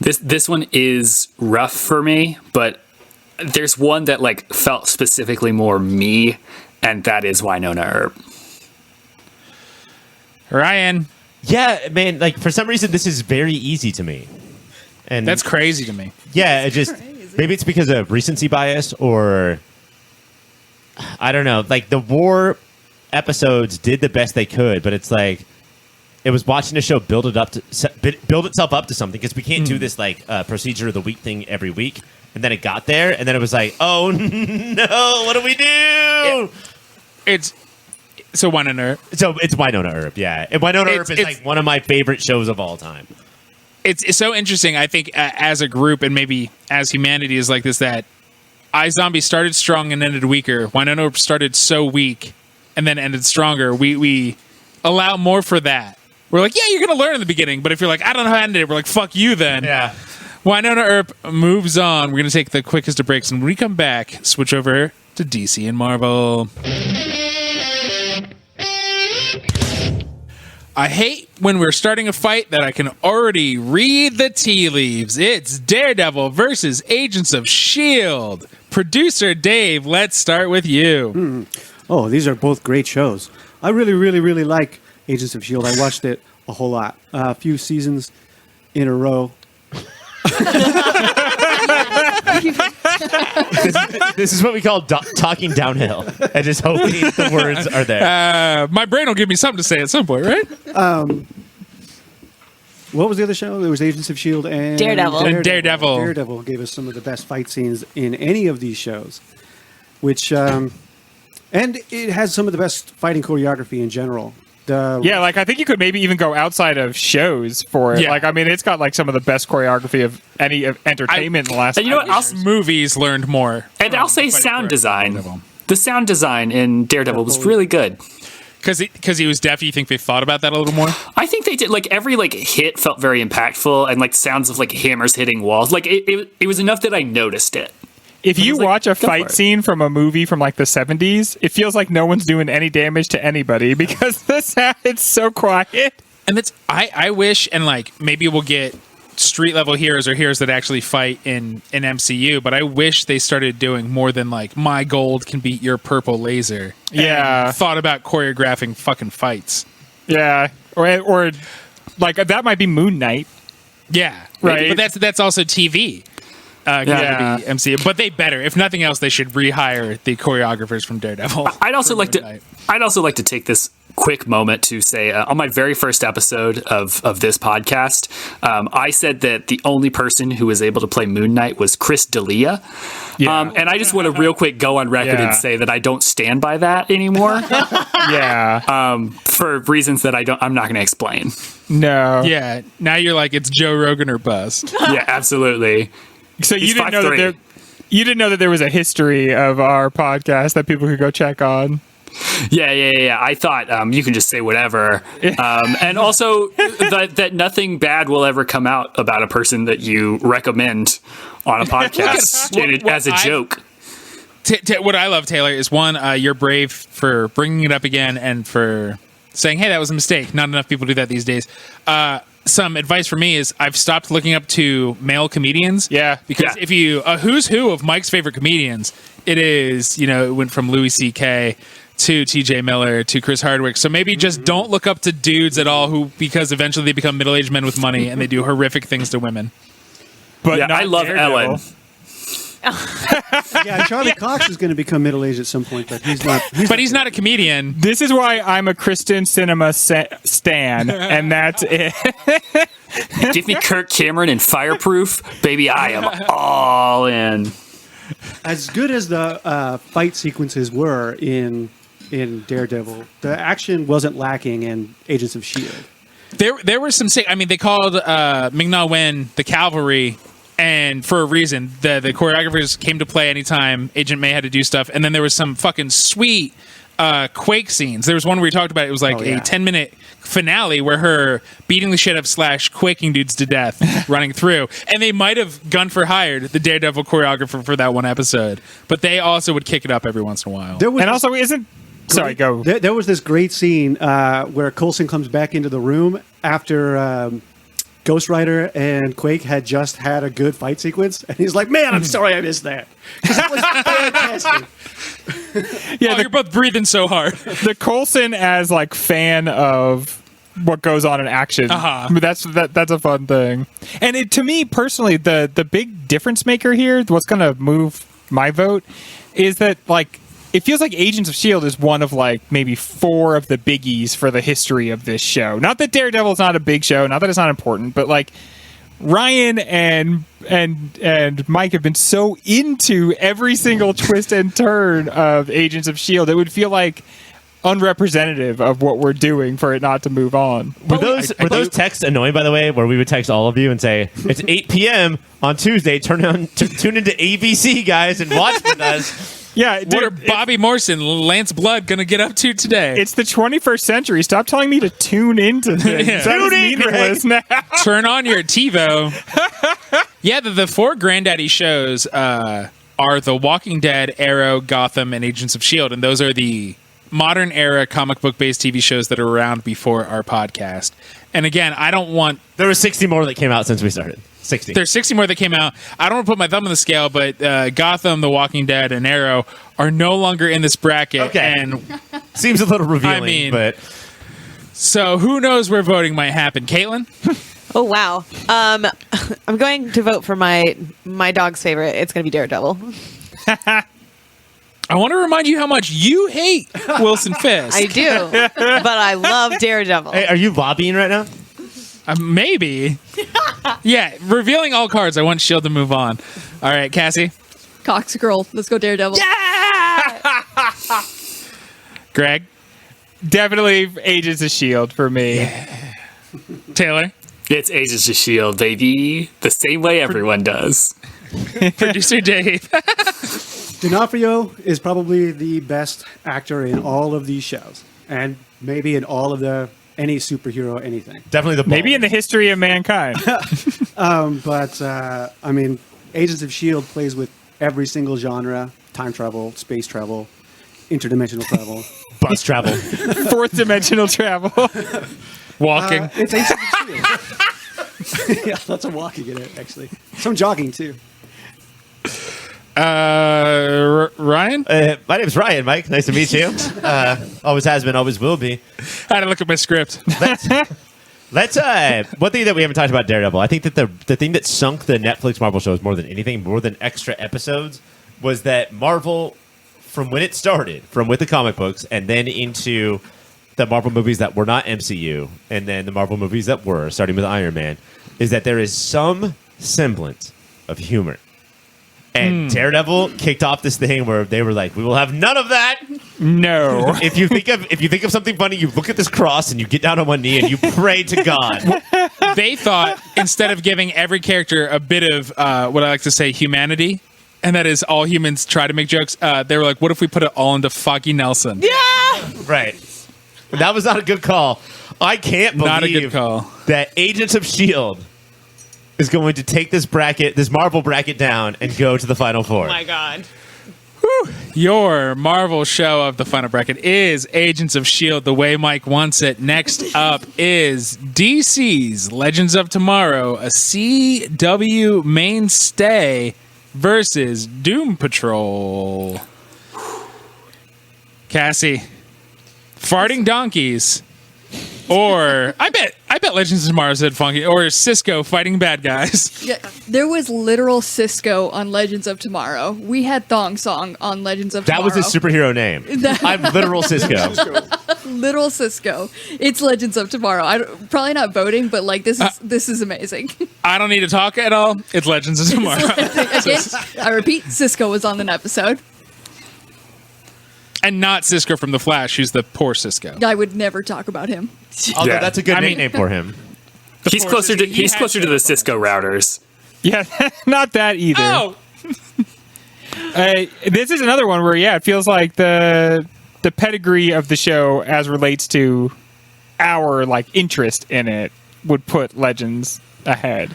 G: This one is rough for me, but there's one that like felt specifically more me, and that is Winona Earp.
C: Ryan.
A: Yeah, man, like for some reason this is very easy to me. And
C: That's crazy to me.
A: yeah, it just maybe it's because of recency bias or I don't know. Like the war episodes did the best they could, but it's like it was watching the show build itself up to something because we can't do this like procedure of the week thing every week. And then it got there, and then it was like, oh no, what do we do?
C: It's Winona Earp.
A: So it's Winona Earp, yeah. And Winona Earp is like one of my favorite shows of all time.
C: it's so interesting. I think as a group and maybe as humanity is like this, that iZombie started strong and ended weaker. Winona started so weak and then ended stronger. We allow more for that. We're like, yeah, you're going to learn in the beginning. But if you're like, I don't know how to end it, we're like, fuck you then.
A: Yeah.
C: Winona Earp moves on. We're going to take the quickest of breaks. And when we come back, switch over to DC and Marvel. I hate when we're starting a fight that I can already read the tea leaves. It's Daredevil versus Agents of S.H.I.E.L.D. Producer Dave, let's start with you.
D: Oh, these are both great shows. I really, really, really like Agents of S.H.I.E.L.D. I watched it a whole lot. A few seasons in a row.
A: This is what we call talking downhill. I just hope the words are there.
C: My brain will give me something to say at some point, right?
D: What was the other show? There was Agents of S.H.I.E.L.D. and
F: Daredevil.
C: And Daredevil.
D: Daredevil gave us some of the best fight scenes in any of these shows, which and it has some of the best fighting choreography in general.
E: Yeah, like I think you could maybe even go outside of shows for it.
C: Yeah.
E: Like I mean, it's got like some of the best choreography of any of entertainment in the last.
G: And you know what?
E: 5 years.
C: Movies learned more.
G: And I'll say
C: fighting
G: sound
C: choreography.
G: design. The sound design in Daredevil was really good.
C: Because he was deaf, you think they thought about that a little more?
G: I think they did. Like every like hit felt very impactful, and like sounds of like hammers hitting walls. Like it was enough that I noticed it.
E: If you
G: like,
E: watch a
G: go for
E: fight
G: it.
E: scene from a movie from like the 70s, it feels like no one's doing any damage to anybody because the sound it's so quiet.
C: And that's I wish, and like maybe we'll get street level heroes or heroes that actually fight in MCU, but I wish they started doing more than like my gold can beat your purple laser.
E: Yeah.
C: And thought about choreographing fucking fights.
E: Yeah, or like that might be Moon Knight.
C: Yeah,
E: Right.
C: But that's also TV.
E: Yeah.
C: Be MCU, but they better. If nothing else, they should rehire the choreographers from Daredevil.
G: I'd also like
C: Moon
G: to.
C: Knight.
G: I'd also like to take this quick moment to say on my very first episode of this podcast, I said that the only person who was able to play Moon Knight was Chris D'Elia.
E: Yeah.
G: And I just want to real quick go on record
E: Yeah.
G: and say that I don't stand by that anymore
E: Yeah.
G: for reasons that I'm not going to explain.
E: No.
C: Yeah, now you're like it's Joe Rogan or bust.
G: Yeah, absolutely.
E: So
G: He's
E: you didn't know
G: 5'3".
E: you didn't know that there was a history of our podcast that people could go check on.
G: Yeah. I thought you can just say whatever. And also that nothing bad will ever come out about a person that you recommend on a podcast as a joke.
C: What I love, Taylor, is one, you're brave for bringing it up again and for saying, hey, that was a mistake. Not enough people do that these days. Some advice for me is I've stopped looking up to male comedians.
E: Yeah.
C: Because if you, who's who of Mike's favorite comedians, it is, it went from Louis C.K. to TJ Miller to Chris Hardwick. So maybe just don't look up to dudes at all because eventually they become middle-aged men with money and they do horrific things to women.
E: But
G: Yeah,
E: not
G: I love
E: Daredevil.
G: Ellen.
D: Yeah, Charlie Cox is going to become middle-aged at some point, but he's not.
C: But he's not a comedian.
E: This is why I'm a Kristen Cinema stan, and that's it.
G: Give me Kirk Cameron in Fireproof. Baby, I am all in.
D: As good as the fight sequences were in Daredevil, the action wasn't lacking in Agents of S.H.I.E.L.D.
C: There were some sick. I mean, they called Ming-Na Wen the cavalry, and for a reason. The choreographers came to play anytime Agent May had to do stuff, and then there was some fucking sweet Quake scenes. There was one where we talked about it was like a 10-minute finale where her beating the shit up / quaking dudes to death running through, and they might have gun for hired the Daredevil choreographer for that one episode, but they also would kick it up every once in a while.
D: There was
E: And also, isn't sorry, go.
D: There was this great scene where Coulson comes back into the room after Ghost Rider and Quake had just had a good fight sequence, and he's like, "Man, I'm sorry I missed that." 'Cause that was fantastic.
E: Yeah,
C: You're both breathing so hard.
E: the Coulson as like fan of what goes on in action.
C: Uh-huh.
E: That's a fun thing. And to me personally, the big difference maker here, what's going to move my vote, is that like it feels like Agents of S.H.I.E.L.D. is one of like maybe 4 of the biggies for the history of this show. Not that Daredevil's not a big show, not that it's not important, but like Ryan and Mike have been so into every single twist and turn of Agents of S.H.I.E.L.D. It would feel like unrepresentative of what we're doing for it not to move on.
A: Were those texts annoying, by the way, where we would text all of you and say, it's 8 p.m. on Tuesday, tune into ABC, guys, and watch with us.
E: Yeah,
C: What are Bobby Morrison, Lance Blood going to get up to today?
E: It's the 21st century. Stop telling me to tune into things.
C: Yeah.
E: That is
A: Tune in,
E: meaningless now.
C: Turn on your TiVo. Yeah, the four granddaddy shows are The Walking Dead, Arrow, Gotham, and Agents of S.H.I.E.L.D., and those are the modern era comic book based TV shows that are around before our podcast. And again, I don't want...
A: There were 60 more that came out since we started. 60.
C: There's 60 more that came out. I don't want to put my thumb on the scale, but Gotham, The Walking Dead, and Arrow are no longer in this bracket.
A: Okay.
C: And
A: Seems a little revealing,
C: I mean-
A: but
C: so who knows where voting might happen. Caitlin?
F: Oh wow. I'm going to vote for my dog's favorite. It's going to be Daredevil.
C: I want to remind you how much you hate Wilson Fisk.
F: I do, but I love Daredevil.
A: hey, are you lobbying right now?
C: Maybe. Yeah, revealing all cards. I want S.H.I.E.L.D. to move on. All right, Cassie.
B: Cox girl. Let's go Daredevil.
C: Greg.
E: Definitely Agents of S.H.I.E.L.D. for me.
C: Taylor.
G: It's Agents of S.H.I.E.L.D., baby. The same way everyone does.
C: Producer Dave.
D: D'Onofrio is probably the best actor in all of these shows, and maybe in all of any superhero anything.
A: Definitely the
E: Maybe in the history of mankind.
D: But I mean, Agents of S.H.I.E.L.D. plays with every single genre: time travel, space travel, interdimensional travel.
A: bus travel.
E: Fourth dimensional travel.
C: Walking.
D: It's Agents of S.H.I.E.L.D. Yeah, lots of walking in it, actually. Some jogging too.
C: Ryan?
A: My name's Ryan, Mike. Nice to meet you. Always has been, always will be.
C: I had to look at my script.
A: Let's one thing that we haven't talked about Daredevil. I think that the thing that sunk the Netflix Marvel shows more than anything, more than extra episodes, was that Marvel, from when it started, from with the comic books, and then into the Marvel movies that were not MCU, and then the Marvel movies that were, starting with Iron Man, is that there is some semblance of humor. And Daredevil kicked off this thing where they were like, "We will have none of that."
E: No.
A: If you think of something funny, you look at this cross and you get down on one knee and you pray to God.
C: They thought, instead of giving every character a bit of what I like to say humanity, and that is all humans try to make jokes, they were like, what if we put it all into Foggy Nelson?
F: Yeah.
A: Right. That was not a good call. I can't believe
C: Not a good call.
A: that Agents of S.H.I.E.L.D. is going to take this Marvel bracket down and go to the Final Four.
F: Oh my God.
C: Your Marvel show of the final bracket is Agents of S.H.I.E.L.D. the way Mike wants it. Next up is DC's Legends of Tomorrow, a CW mainstay versus Doom Patrol. Cassie, farting donkeys, or I bet Legends of Tomorrow said funky, or Cisco fighting bad guys.
B: Yeah, there was literal Cisco on Legends of Tomorrow. We had Thong Song on Legends of
A: That
B: Tomorrow.
A: was his superhero name. I'm literal Cisco.
B: Literal Cisco. It's Legends of Tomorrow. Probably not voting, but like this is amazing.
C: I don't need to talk at all. It's Legends of Tomorrow.
B: Again, I repeat, Cisco was on an episode.
C: And not Cisco from The Flash, who's the poor Cisco.
B: I would never talk about him.
A: Although
G: Yeah.
A: that's a good
C: I mean-
A: nickname for him.
G: He's closer to the Cisco routers.
E: Yeah, not that either.
C: Oh!
E: This is another one where, yeah, it feels like the pedigree of the show as relates to our interest in it would put Legends ahead.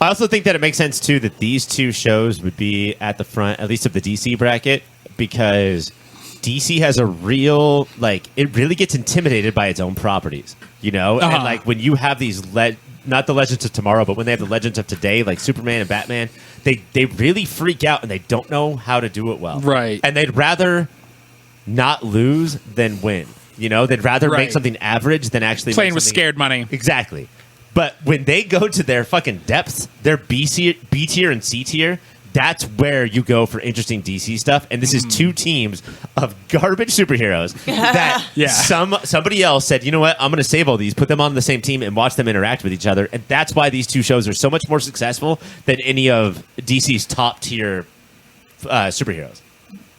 A: I also think that it makes sense, too, that these two shows would be at the front, at least of the DC bracket, because DC has a real, it really gets intimidated by its own properties, you know?
C: Uh-huh.
A: And, when you have these, not the Legends of Tomorrow, but when they have the Legends of today, like Superman and Batman, they really freak out and they don't know how to do it well.
C: Right.
A: And they'd rather not lose than win. You know? They'd rather make
C: Right.
A: something average than actually
C: Playing
A: make
C: with
A: something-
C: scared money.
A: Exactly. But when they go to their fucking depths, their B tier and C tier, that's where you go for interesting DC stuff. And this is two teams of garbage superheroes that
C: Yeah.
A: somebody else said, you know what, I'm going to save all these, put them on the same team and watch them interact with each other. And that's why these two shows are so much more successful than any of DC's top tier superheroes.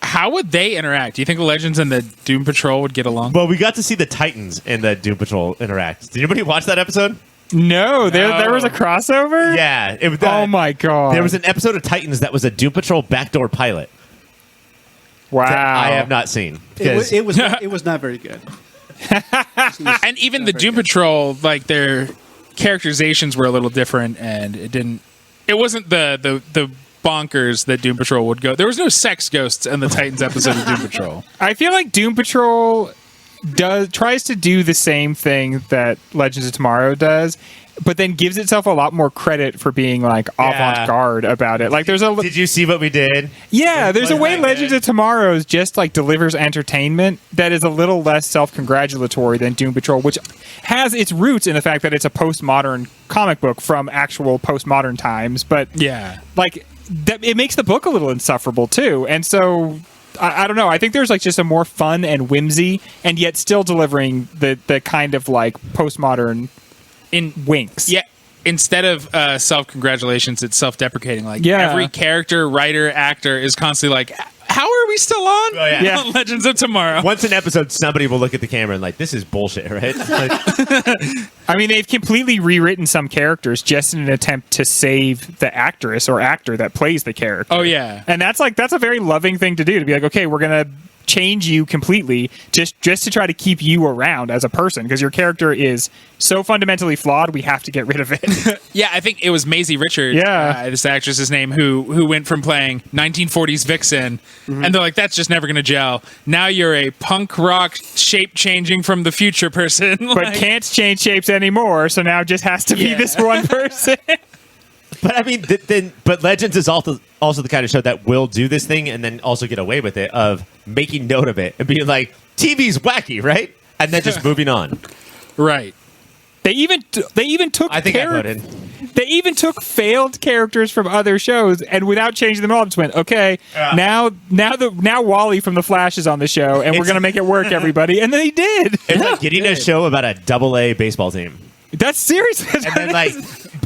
C: How would they interact? Do you think the Legends and the Doom Patrol would get along?
A: Well, we got to see the Titans and the Doom Patrol interact. Did anybody watch that episode?
E: No, there was a crossover?
A: Yeah.
E: Oh my god.
A: There was an episode of Titans that was a Doom Patrol backdoor pilot
E: wow.
A: that I have not seen.
D: It was not very good.
C: And even the Doom Patrol, like their characterizations were a little different, and it wasn't the bonkers that Doom Patrol would go. There was no sex ghosts in the Titans episode of Doom Patrol.
E: I feel like Doom Patrol tries to do the same thing that Legends of Tomorrow does, but then gives itself a lot more credit for being like avant-garde about it. Like
A: Did you see what we did?
E: Yeah, there's a way
A: back
E: Legends
A: then.
E: of Tomorrow's just like delivers entertainment that is a little less self-congratulatory than Doom Patrol, which has its roots in the fact that it's a postmodern comic book from actual postmodern times. But
C: Yeah.
E: like it makes the book a little insufferable too. And so I don't know. I think there's like just a more fun and whimsy, and yet still delivering the kind of like postmodern
C: In
E: winks.
C: Yeah. Instead of self-congratulations, it's self-deprecating. Like
E: Yeah.
C: every character, writer, actor is constantly like, how are we still on?
A: Oh, yeah.
E: Yeah.
C: Legends of Tomorrow.
A: Once an episode, somebody will look at the camera and like, this is bullshit, right? Like,
E: I mean, they've completely rewritten some characters just in an attempt to save the actress or actor that plays the character.
C: Oh, yeah.
E: And that's a very loving thing to do, to be like, okay, we're going to change you completely just to try to keep you around as a person, because your character is so fundamentally flawed, we have to get rid of it.
C: Yeah, I think it was Maisie Richards,
E: Yeah.
C: this actress's name, who went from playing 1940s Vixen, and they're like, that's just never going to gel. Now you're a punk rock shape-changing from the future person.
E: But
C: Like,
E: can't change shapes anymore, so now just has to be
C: Yeah.
E: this one person.
A: but I mean, but Legends is also the kind of show that will do this thing and then also get away with it of making note of it and being like, TV's wacky, right? And then just moving on.
C: right.
E: They even took
A: I think I voted.
E: They even took failed characters from other shows, and without changing them all, just went, okay, now Wally from The Flash is on the show, and we're gonna make it work, everybody. And they did.
A: It's like getting a show about a AA baseball team.
E: That's serious.
A: And then like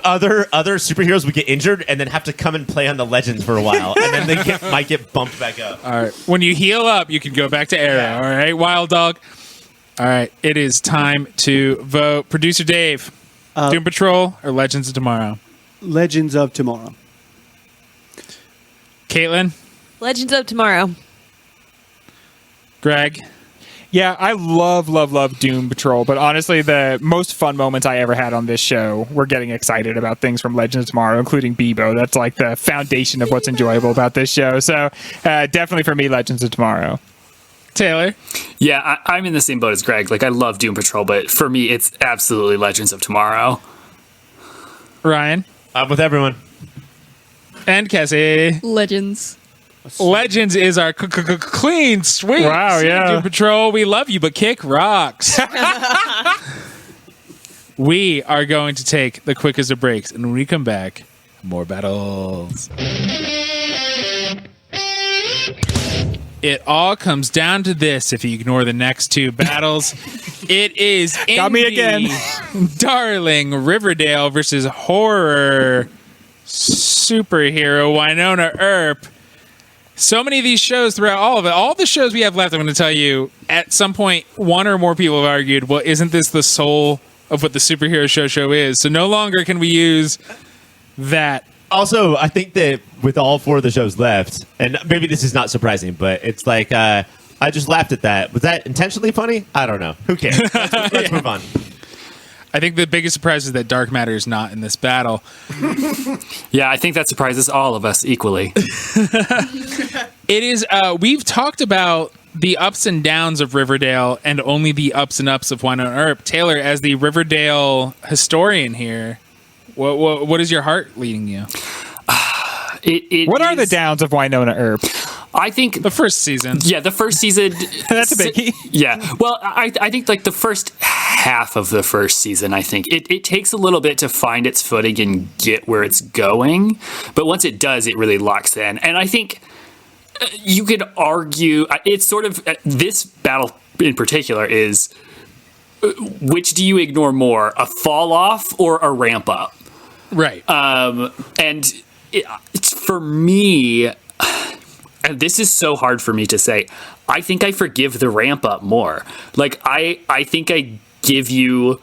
A: other superheroes would get injured and then have to come and play on the Legends for a while, and then they might get bumped back up.
C: All right. When you heal up, you can go back to Arrow.
A: Yeah.
C: All right, Wild Dog. All right. It is time to vote. Producer Dave, Doom Patrol or Legends of Tomorrow?
D: Legends of Tomorrow.
C: Caitlin,
F: Legends of Tomorrow.
C: Greg.
E: Yeah, I love Doom Patrol, but honestly, the most fun moments I ever had on this show were getting excited about things from Legends of Tomorrow, including Bebo. That's like the foundation of what's enjoyable about this show. So definitely for me, Legends of Tomorrow.
C: Taylor.
G: Yeah, I'm in the same boat as Greg. Like, I love Doom Patrol, but for me, it's absolutely Legends of Tomorrow.
C: Ryan.
A: I'm with everyone.
C: And Cassie.
B: Legends.
C: Legends is our clean sweep.
E: Wow, yeah.
C: Doom Patrol, we love you, but kick rocks. We are going to take the quickest of breaks, and when we come back, more battles. It all comes down to this if you ignore the next two battles. It is
E: Got me again.
C: Darling Riverdale versus horror superhero Winona Earp. So many of these shows throughout all of it, all the shows we have left, I'm going to tell you, at some point, one or more people have argued, well, isn't this the soul of what the superhero show is? So no longer can we use that.
A: Also, I think that with all four of the shows left, and maybe this is not surprising, but it's like I just laughed at that. Was that intentionally funny? I don't know. Who cares? Let's move on.
C: I think the biggest surprise is that Dark Matter is not in this battle.
G: Yeah, I think that surprises all of us equally.
C: It is. We've talked about the ups and downs of Riverdale and only the ups and ups of Winona Earp. Taylor, as the Riverdale historian here, what is your heart leading you?
G: What
E: are the downs of Winona Earp?
G: I think
C: The first season.
G: Yeah, the first season.
E: That's a biggie.
G: Yeah. Well, I think like the first half of the first season, I think it takes a little bit to find its footing and get where it's going. But once it does, it really locks in. And I think you could argue it's sort of this battle in particular is which do you ignore more, a fall off or a ramp up?
C: Right.
G: And it's for me, and this is so hard for me to say, I think I forgive the ramp up more. Like, I think I give you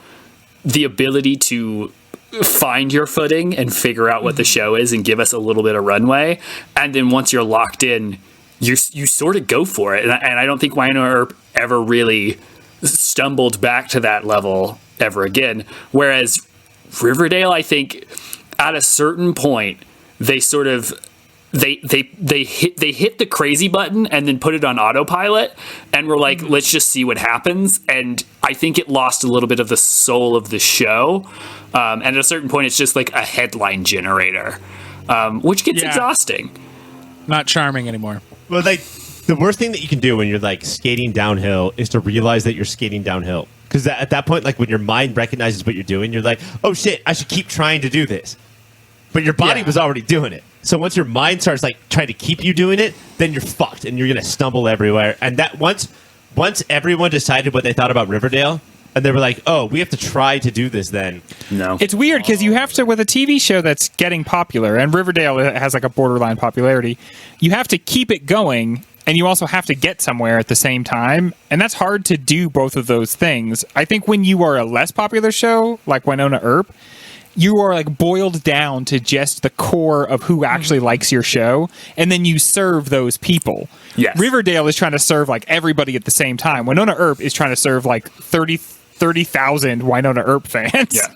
G: the ability to find your footing and figure out what the show is and give us a little bit of runway. And then once you're locked in, you sort of go for it. And I don't think Wynonna Earp ever really stumbled back to that level ever again. Whereas Riverdale, I think at a certain point, they sort of they hit the crazy button and then put it on autopilot, and we're like, let's just see what happens. And I think it lost a little bit of the soul of the show. And at a certain point, it's just like a headline generator, which gets exhausting.
C: Not charming anymore.
A: Well, like, the worst thing that you can do when you're like skating downhill is to realize that you're skating downhill. Because at that point, like, when your mind recognizes what you're doing, you're like, oh shit, I should keep trying to do this. But your body was already doing it. So once your mind starts like trying to keep you doing it, then you're fucked and you're gonna stumble everywhere. And that once everyone decided what they thought about Riverdale, and they were like, oh, we have to try to do this then.
G: No.
E: It's weird because you have to, with a TV show that's getting popular, and Riverdale has like a borderline popularity, you have to keep it going, and you also have to get somewhere at the same time. And that's hard to do both of those things. I think when you are a less popular show, like Wynonna Earp, you are like boiled down to just the core of who actually likes your show, and then you serve those people.
G: Yes.
E: Riverdale is trying to serve like everybody at the same time. Wynonna Earp is trying to serve like 30,000 Wynonna Earp fans.
G: Yeah.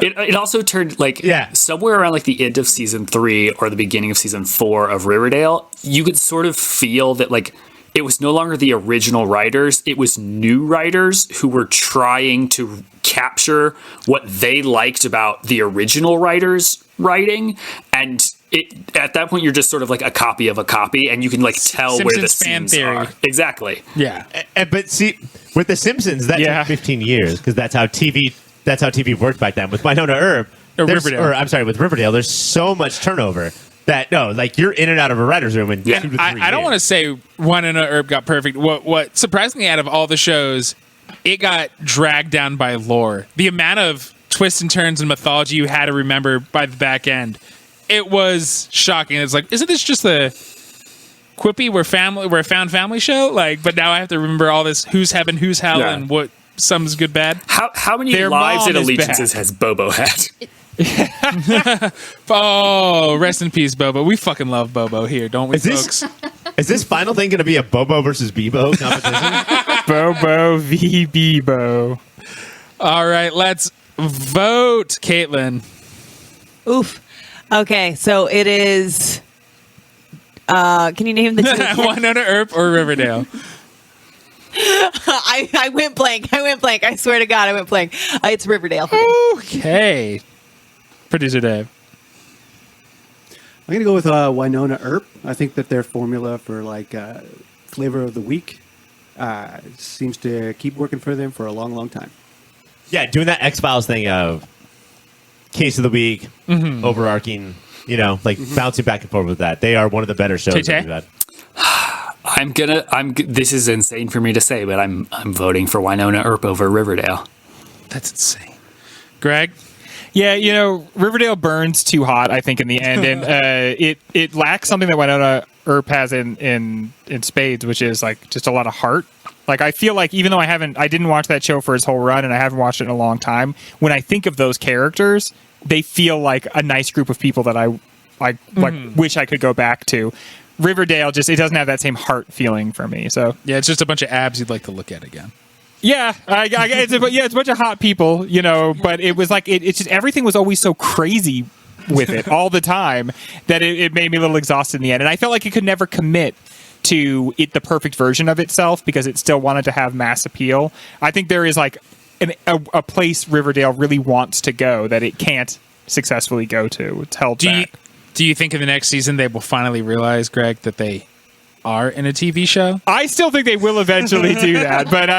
G: It also turned like somewhere around like the end of season 3 or the beginning of season 4 of Riverdale, you could sort of feel that like it was no longer the original writers, it was new writers who were trying to capture what they liked about the original writers writing. And at that point, you're just sort of like a copy of a copy, and you can like tell
C: Simpsons
G: where the
C: fan
G: scenes
C: theory.
G: are. Exactly.
C: Yeah.
A: But see, with The Simpsons, that took 15 years because that's how TV worked back then. With Wynonna Earp, with Riverdale, there's so much turnover that you're in and out of a writer's room in 2 to 3
C: I don't want to say Wynonna Earp got perfect. What surprised me out of all the shows, it got dragged down by lore. The amount of twists and turns and mythology you had to remember by the back end, it was shocking. It's like, isn't this just a quippy we're a found family show? Like, but now I have to remember all this who's heaven, who's hell, and what some's good, bad.
G: How many
C: Their
G: lives
C: mom
G: and
C: is
G: allegiances
C: bad.
G: has Bobo had?
C: Oh, rest in peace, Bobo. We fucking love Bobo here, don't we, folks?
A: Is this final thing going to be a Bobo versus Bebo competition?
E: Bobo v. Bebo.
C: All right, let's vote, Katelynn.
F: Oof. Okay, so it is. Can you name the two?
C: Wynonna Earp or Riverdale?
F: I went blank. I swear to God, I went blank. It's Riverdale.
C: Okay. Producer Dave.
D: I'm going to go with Wynonna Earp. I think that their formula for like flavor of the week seems to keep working for them for a long, long time.
A: Yeah, doing that X-Files thing of case of the week, overarching, bouncing back and forth with that. They are one of the better shows that we've had.
G: This is insane for me to say, but I'm voting for Wynonna Earp over Riverdale.
C: That's insane. Greg?
E: Yeah, Riverdale burns too hot, I think, in the end, and it lacks something that Wynonna Earp has in spades, which is like just a lot of heart. Like, I feel like even though I didn't watch that show for its whole run, and I haven't watched it in a long time, when I think of those characters, they feel like a nice group of people that I wish I could go back to. Riverdale it doesn't have that same heart feeling for me. So
C: yeah, it's just a bunch of abs you'd like to look at again.
E: Yeah, it's a bunch of hot people, but it was like it's just everything was always so crazy with it all the time that it made me a little exhausted in the end, and I felt like it could never commit to the perfect version of itself because it still wanted to have mass appeal. I think there is like a place Riverdale really wants to go that it can't successfully go to. It's held back.
C: Do you think in the next season they will finally realize, Greg, that they are in a TV show?
E: I still think they will eventually do that, but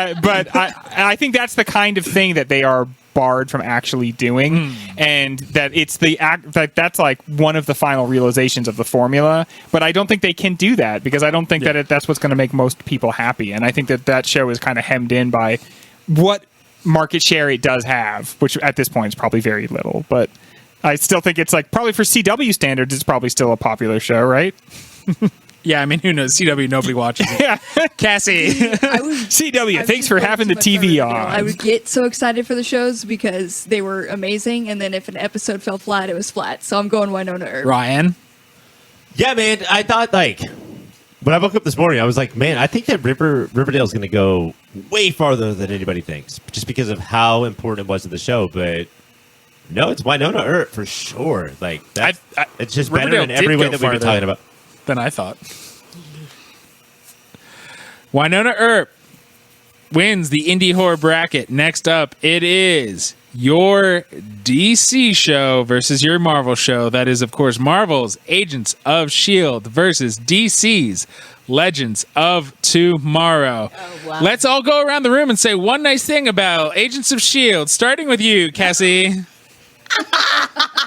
E: I think that's the kind of thing that they are barred from actually doing, and that it's that's like one of the final realizations of the formula. But I don't think they can do that because I don't think that's what's going to make most people happy, and I think that show is kind of hemmed in by what market share it does have, which at this point is probably very little, but I still think it's like probably for CW standards, it's probably still a popular show, right?
C: Yeah, I mean, who knows? CW, nobody watches it.
E: Yeah.
C: Cassie.
E: CW, thanks for having the TV on.
B: I would get so excited for the shows because they were amazing, and then if an episode fell flat, it was flat. So I'm going Winona Earp.
C: Ryan.
A: Yeah, man. I thought when I woke up this morning, I was like, man, I think that Riverdale's going to go way farther than anybody thinks, just because of how important it was to the show. But no, it's Winona Earp for sure. Like that, it's just better
C: Riverdale
A: in every
C: did
A: way
C: go
A: that we've been
C: farther
A: talking about.
C: Than I thought. Winona Earp wins the Indie Horror Bracket. Next up, it is your DC show versus your Marvel show. That is, of course, Marvel's Agents of S.H.I.E.L.D. versus DC's Legends of Tomorrow.
F: Oh, wow.
C: Let's all go around the room and say one nice thing about Agents of S.H.I.E.L.D., starting with you, Cassie.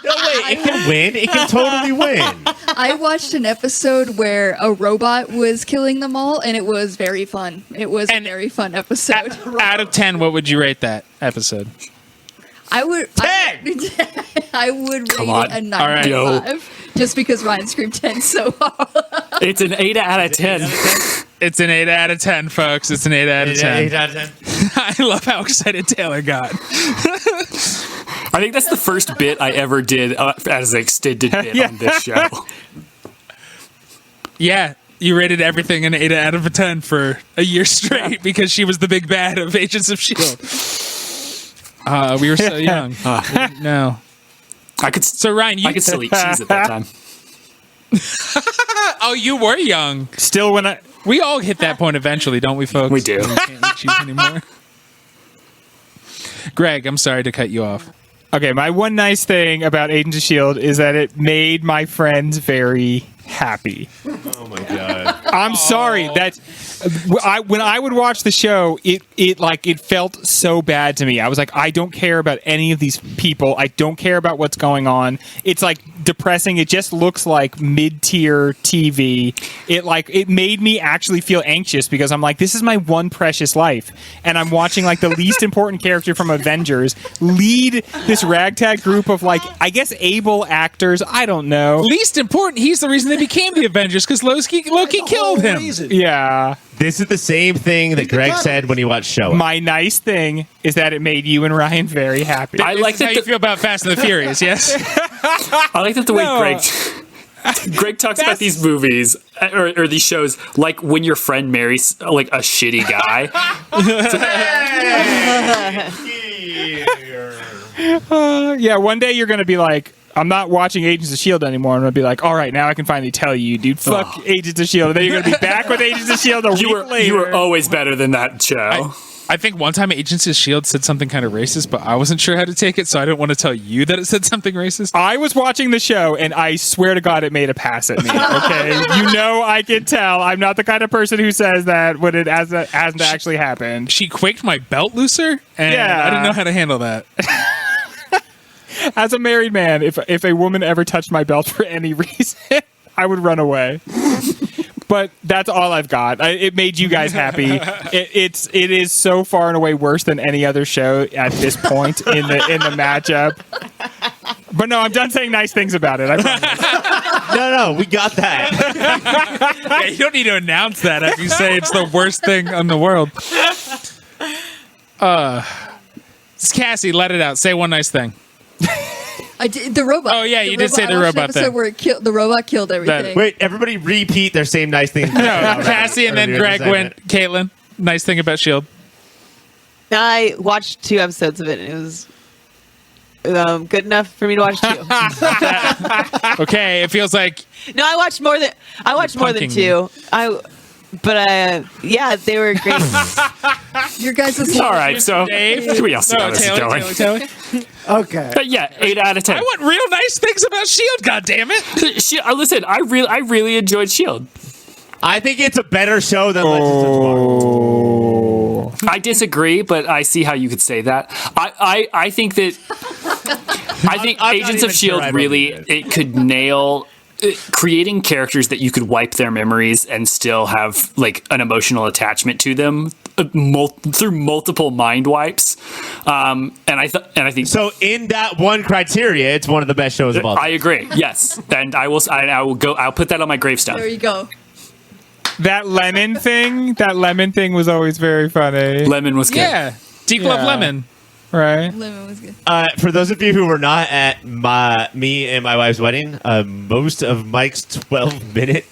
A: No, wait, it can win. It can totally win.
B: I watched an episode where a robot was killing them all, and it was very fun. It was a very fun episode.
C: Out of 10, what would you rate that episode?
B: I would
A: 10!
B: I would
G: Come
B: rate
G: on.
B: it a
C: All right.
B: 9.5 just because Ryan screamed 10 so hard.
G: It's an 8 out of 10.
C: It's an 8 out of 10, folks. It's an 8 out of 10.
A: 8 out of 10.
C: I love how excited Taylor got.
G: I think that's the first bit I ever did as an extended bit on this show.
C: Yeah, you rated everything an 8 out of 10 for a year straight because she was the big bad of Agents of S.H.I.E.L.D. We were so young. No.
G: So
C: Ryan, you
G: I could still eat cheese at that time.
C: Oh, you were young.
E: Still, when
C: We all hit that point eventually, don't we, folks?
G: We do.
C: We can't eat cheese anymore. Greg, I'm sorry to cut you off.
E: Okay, my one nice thing about Agents of S.H.I.E.L.D. is that it made my friends very happy.
A: Oh my god.
E: I'm sorry that when I would watch the show, it felt so bad to me. I was like, I don't care about any of these people. I don't care about what's going on. It's like depressing. It just looks like mid-tier TV. It made me actually feel anxious because I'm like, this is my one precious life, and I'm watching like the least important character from Avengers lead this ragtag group of like, I guess, able actors. I don't know.
C: Least important, he's the reason they became the Avengers because Loki killed him.
E: Yeah.
A: This is the same thing that Greg said when he watched Show Up.
E: My nice thing is that it made you and Ryan very happy.
G: I like
C: How
G: that.
C: you feel about Fast and the Furious, yes?
G: I like that the way
E: No.
G: Greg talks about these movies or these shows like when your friend marries like a shitty guy.
E: Yeah, one day you're going to be like, I'm not watching Agents of S.H.I.E.L.D. anymore. I'm going to be like, all right, now I can finally tell you, dude, fuck Agents of S.H.I.E.L.D. And then you're going to be back with Agents of S.H.I.E.L.D. a week later.
G: You were always better than that show.
C: I think one time Agents of S.H.I.E.L.D. said something kind of racist, but I wasn't sure how to take it, so I didn't want to tell you that it said something racist.
E: I was watching the show, and I swear to God, it made a pass at me. Okay, you know I can tell. I'm not the kind of person who says that when it hasn't actually happened.
C: She quaked my belt looser, and
E: Yeah.
C: I didn't know how to handle that.
E: As a married man, if a woman ever touched my belt for any reason, I would run away. But that's all I've got. It made you guys happy. It is so far and away worse than any other show at this point in the matchup. But no, I'm done saying nice things about it. I promise.
A: No, we got that.
C: Yeah, you don't need to announce that after you say it's the worst thing in the world. It's Cassie, let it out. Say one nice thing.
B: I did, the robot.
C: Oh, yeah, you did say the
B: I watched an
C: robot
B: episode
C: thing.
B: where the robot killed everything.
A: Wait, everybody repeat their same nice thing.
C: No, Cassie and then Greg went. Caitlin, nice thing about S.H.I.E.L.D.
F: I watched 2 episodes of it, and it was good enough for me to watch 2.
C: Okay, it feels like
F: No, I watched more than
C: punking
F: 2. Yeah, they were great.
B: Your guys'
G: All right, so
C: Dave.
G: we all see how
C: No,
G: this is going.
C: Taylor.
D: Okay.
G: But yeah, 8 out of 10.
C: I want real nice things about S.H.I.E.L.D., goddammit.
G: Listen, I really enjoyed S.H.I.E.L.D.
A: I think it's a better show than Legends of Tomorrow.
G: I disagree, but I see how you could say that. I think that
A: I'm not
G: Agents
A: even
G: of
A: sure
G: S.H.I.E.L.D.
A: I
G: really
A: believe it.
G: it could nail creating characters that you could wipe their memories and still have like an emotional attachment to them through multiple mind wipes. And I think
A: So in that one criteria, it's one of the best shows of all time.
G: I agree. Yes, and I'll put that on my gravestone.
B: There you go.
E: That lemon thing was always very funny.
G: Lemon was good.
C: Yeah. Deke Love
E: Yeah.
C: Lemon.
E: Right.
B: Lemon was good.
A: For those of you who were not at me and my wife's wedding, most of Mike's 12-minute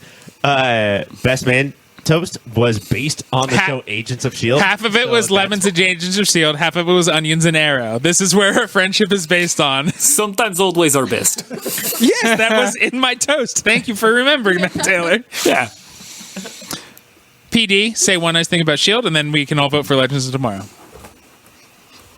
A: Best Man toast was based on the show Agents of S.H.I.E.L.D.
C: Half of it was lemons and Agents of S.H.I.E.L.D., half of it was onions and Arrow. This is where our friendship is based on.
G: Sometimes old ways are best.
C: Yes, that was in my toast. Thank you for remembering that, Taylor.
G: Yeah.
C: PD, say one nice thing about S.H.I.E.L.D., and then we can all vote for Legends of Tomorrow.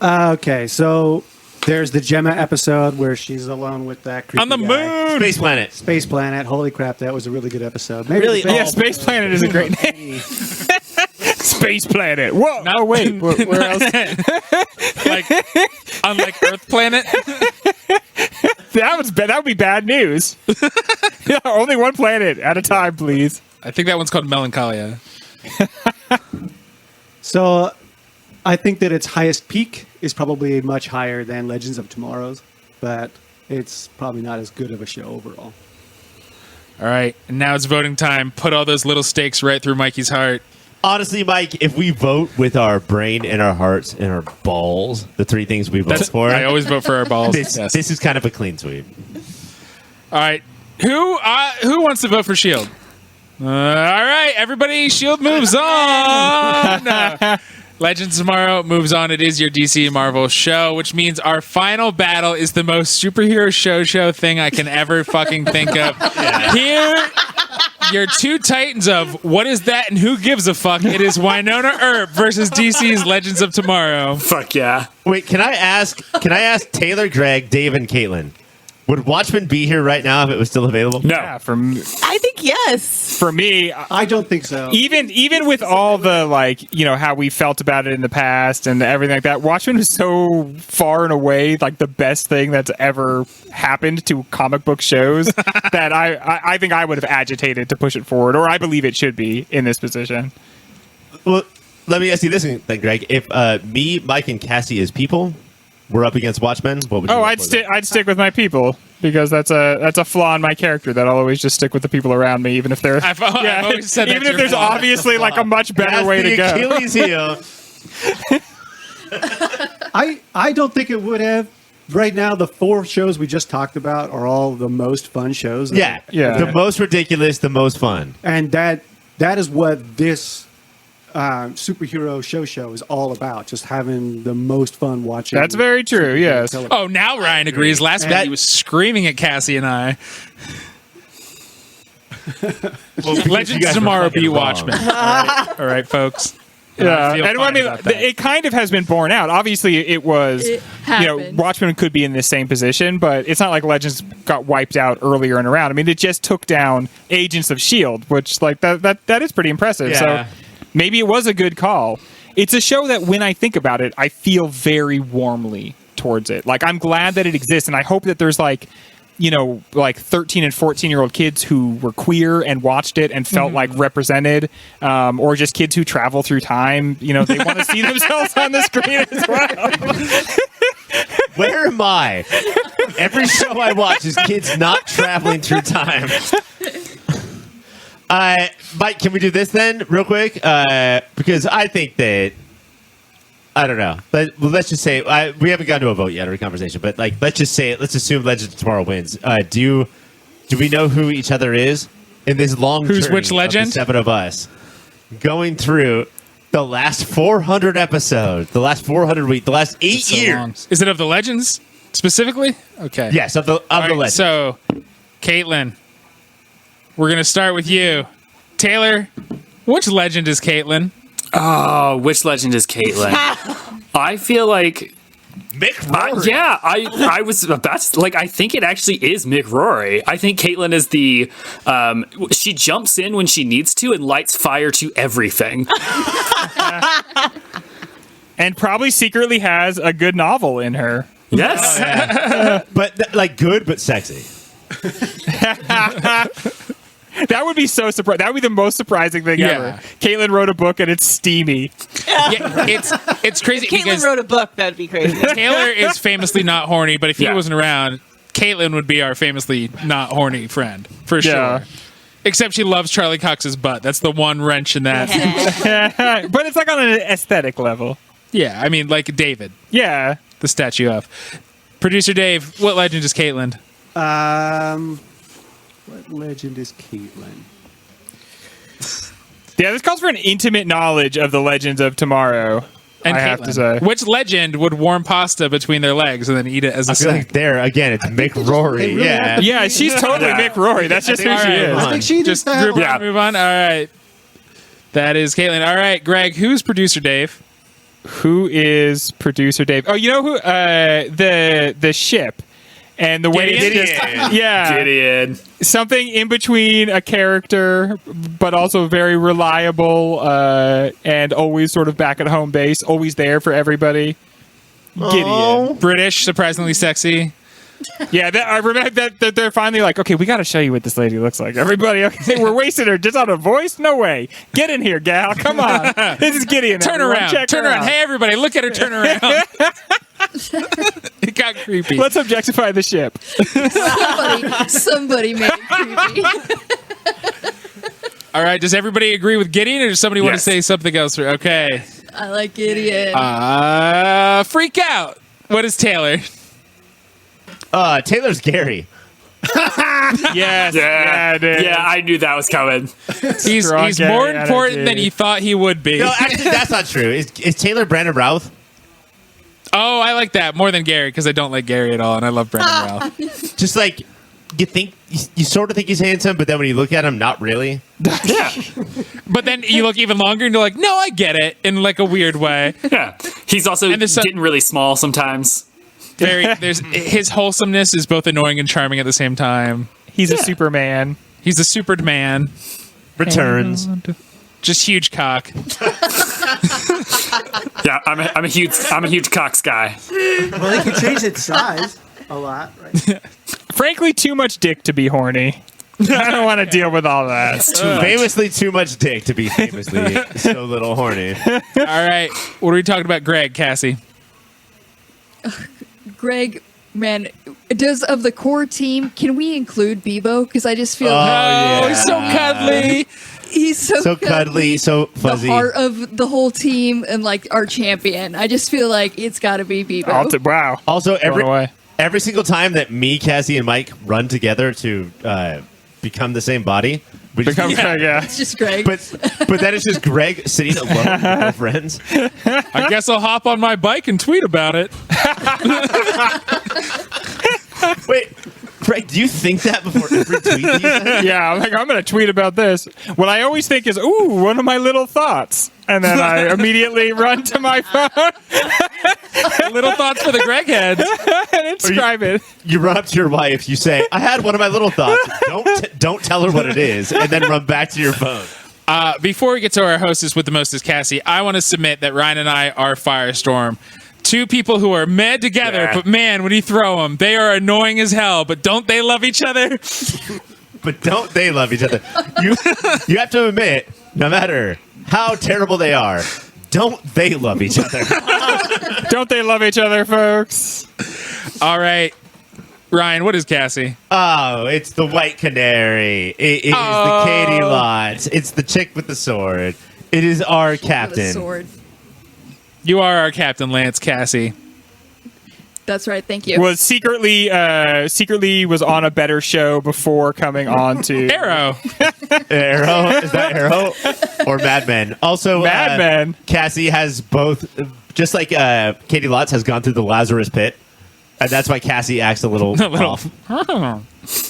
D: Okay, so there's the Gemma episode where she's alone with that creepy
C: On the
D: guy.
C: moon!
A: Space Planet.
D: Space Planet. Holy crap, that was a really good episode. Maybe
A: Really?
D: the best-
E: Yeah, Space Planet is a great name. Space Planet. Whoa.
C: No,
E: wait. Where else?
C: Like, unlike Earth Planet.
E: That would be bad news. Yeah, only one planet at a time, please.
C: I think that one's called Melancholia.
D: So I think that its highest peak is probably much higher than Legends of Tomorrow's, but it's probably not as good of a show overall.
C: All right, and now it's voting time. Put all those little stakes right through Mikey's heart.
A: Honestly, Mike, if we vote with our brain and our hearts and our balls, the three things we vote for,
C: I always vote for our balls.
A: this,
C: Yes.
A: this is kind of a clean sweep.
C: All right, who wants to vote for S.H.I.E.L.D.? All right, everybody, S.H.I.E.L.D. moves on. Legends Tomorrow moves on. It is your DC Marvel show, which means our final battle is the most superhero show thing I can ever fucking think of. Here, your two titans of what is that and who gives a fuck? It is Winona Earp versus DC's Legends of Tomorrow.
G: Fuck yeah.
A: Wait, can I ask Taylor, Greg, Dave, and Caitlin, would Watchmen be here right now if it was still available?
G: No.
E: Yeah,
F: I think yes.
E: for me,
D: I don't think so.
E: even with all the how we felt about it in the past and everything like that, Watchmen is so far and away like the best thing that's ever happened to comic book shows that I think I would have agitated to push it forward, or I believe it should be in this position.
A: Well, let me ask you this then, Greg. If me, Mike, and Cassie as people were up against Watchmen, what would you vote for?
E: I'd stick with my people because that's a flaw in my character that I'll always just stick with the people around me, even if they're
C: I've always said
E: even
C: that's
E: if there's
C: your flaw.
E: obviously like a much better
A: That's
E: way
A: the
E: to go.
A: Achilles heel.
D: I don't think it would have. Right now, the four shows we just talked about are all the most fun shows.
A: Yeah,
E: Yeah.
A: The most ridiculous, the most fun.
D: And that is what this superhero show is all about. Just having the most fun watching.
E: That's very true. Yes.
D: television.
C: Oh, now Ryan agrees. Last week he was screaming at Cassie and I. Legends Tomorrow beat Watchmen. All right, folks.
E: Yeah,
C: I feel
E: and I
C: fine
E: mean,
C: about that.
E: it kind of has been borne out. Obviously, it was,
B: It happened.
E: Watchmen could be in the same position, but it's not like Legends got wiped out earlier in a round. I mean, it just took down Agents of S.H.I.E.L.D., which like that is pretty impressive.
A: Yeah.
E: So maybe it was a good call. It's a show that when I think about it, I feel very warmly towards it. Like, I'm glad that it exists, and I hope that there's like 13 and 14-year-old kids who were queer and watched it and felt like represented, or just kids who travel through time. They want to see themselves on the screen as well.
A: Where am I? Every show I watch is kids not traveling through time. Mike, can we do this then, real quick? Because I think that I don't know. Let's just say we haven't gotten to a vote yet or a conversation, but let's just say it. Let's assume Legends of Tomorrow wins. Do we know who each other is in this long
C: Who's
A: journey
C: which legend?
A: of the seven of us going through the last 400 episodes, the last 400 weeks, the last 8
C: So
A: years?
C: long. Is it of the Legends specifically? Okay.
A: Yes, of the
C: All right,
A: legend.
C: so, Caitlin, we're going to start with you. Taylor, which legend is Caitlin?
G: Oh, which legend is Caitlin? I feel like
A: Mick Rory.
G: I was about to, I think it actually is Mick Rory. I think Caitlin is the she jumps in when she needs to and lights fire to everything.
E: And probably secretly has a good novel in her.
G: Yes.
A: But good but sexy.
E: That would be so surprising. That would be the most surprising thing
C: Yeah.
E: ever. Caitlin wrote a book and it's steamy.
C: Yeah, it's crazy
F: Caitlin
C: because
F: wrote a book. That'd be crazy.
C: Taylor is famously not horny, but if he
G: Yeah.
C: wasn't around, Caitlin would be our famously not horny friend for sure.
E: Yeah.
C: Except she loves Charlie Cox's butt. That's the one wrench in that.
E: But it's like on an aesthetic level.
C: Yeah, I mean, like David,
E: Yeah.
C: the statue of. Producer Dave, what legend is Caitlin?
D: What legend is Katelynn?
E: Yeah, this calls for an intimate knowledge of the legends of tomorrow.
C: And
E: I have
C: Caitlin.
E: to say.
C: Which legend would warm pasta between their legs and then eat it as a
A: I feel
C: snack?
A: like there again, it's Mick Rory.
D: really
A: Yeah.
E: Yeah, she's totally
G: Yeah.
E: Mick Rory. That's just who
C: All
E: she
C: right.
E: is.
D: I think she
C: Just
D: did that.
C: group
G: Yeah.
C: on, move on. All right. That is Caitlin. All right, Greg, who's producer Dave?
E: Who is producer Dave? Oh, you know who? The ship. And the way
C: Gideon?
E: it's just, yeah,
G: Gideon.
E: something in between a character, but also very reliable and always sort of back at home base, always there for everybody. Gideon.
C: British, surprisingly sexy.
E: Yeah, I remember that they're finally like, okay, we got to show you what this lady looks like. Everybody, okay, we're wasting her just on a voice? No way. Get in here, gal. Come on. This is Gideon.
C: Turn
E: everyone.
C: around.
E: Check
C: Turn
E: her
C: around.
E: out.
C: Hey, everybody, look at her turn around. It got creepy.
E: Let's objectify the ship.
B: Somebody made it creepy.
C: All right, does everybody agree with Gideon, or does somebody want to
G: Yes.
C: say something else? Okay.
B: I like Gideon.
C: Freak out. What is Taylor?
A: Taylor's Gary.
E: Yes.
G: Yeah,
E: dude.
G: yeah, I knew that was coming.
C: He's
E: Strong
C: more
E: Gary
C: important
E: energy.
C: than you thought he would be.
A: No, actually, that's not true. Is Taylor Brandon Routh?
C: Oh, I like that more than Gary because I don't like Gary at all, and I love Brandon Routh.
A: Just like you think, you sort of think he's handsome, but then when you look at him, not really.
G: Yeah,
C: But then you look even longer, and you're like, no, I get it in like a weird way.
G: yeah. He's also
C: And there's some-
G: getting really small sometimes.
C: There's his wholesomeness is both annoying and charming at the same time.
E: He's a Superman.
C: He's a super man,
A: Returns.
C: just huge cock.
G: Yeah, I'm a huge Cox guy.
D: Well, they can change its size a lot, right?
E: Frankly, too much dick to be horny. I don't want to deal with all that.
A: Famously too much dick to be famously so little horny.
C: All right, what are we talking about, Greg, Cassie?
B: Greg, man, does of the core team, can we include Bebo? Because I just feel
C: Oh, he's so cuddly.
B: he's
A: So cuddly, so fuzzy.
B: The heart of the whole team and like our champion. I just feel like it's got to be Bebo.
E: Wow.
A: Also,
E: Going away.
A: every single time that me, Cassie, and Mike run together to become the same body, we just,
E: Yeah.
B: It's just Greg.
A: but then it's just Greg sitting alone with no friends.
C: I guess I'll hop on my bike and tweet about it.
A: Wait, Greg, do you think that before every tweet that you send?
E: Yeah, I'm going to tweet about this. What I always think is, ooh, one of my little thoughts. And then I immediately run to my phone
C: Little thoughts for the Greg heads.
E: and inscribe it.
A: You run up to your wife, you say, "I had one of my little thoughts." Don't tell her what it is, and then run back to your phone.
C: Before we get to our hostess with the most is Cassie, I want to submit that Ryan and I are Firestorm. Two people who are mad together,
G: Yeah.
C: but man, when you throw them, they are annoying as hell. But don't they love each other?
A: But don't they love each other? You have to admit, no matter how terrible they are, don't they love each other?
E: Don't they love each other, folks?
C: All right, Ryan, what is Cassie?
A: Oh, it's the White Canary. It is the Katie Lots. It's the chick with the sword. It is our
B: With a
A: captain.
B: sword.
C: You are our Captain Lance, Cassie.
B: That's right. Thank you.
E: Was secretly was on a better show before coming on to
C: Arrow.
A: Arrow? Is that Arrow? Or Mad Men? Also,
E: Mad Men.
A: Cassie has both, just like Katie Lots has gone through the Lazarus Pit. And that's why Cassie acts a little off.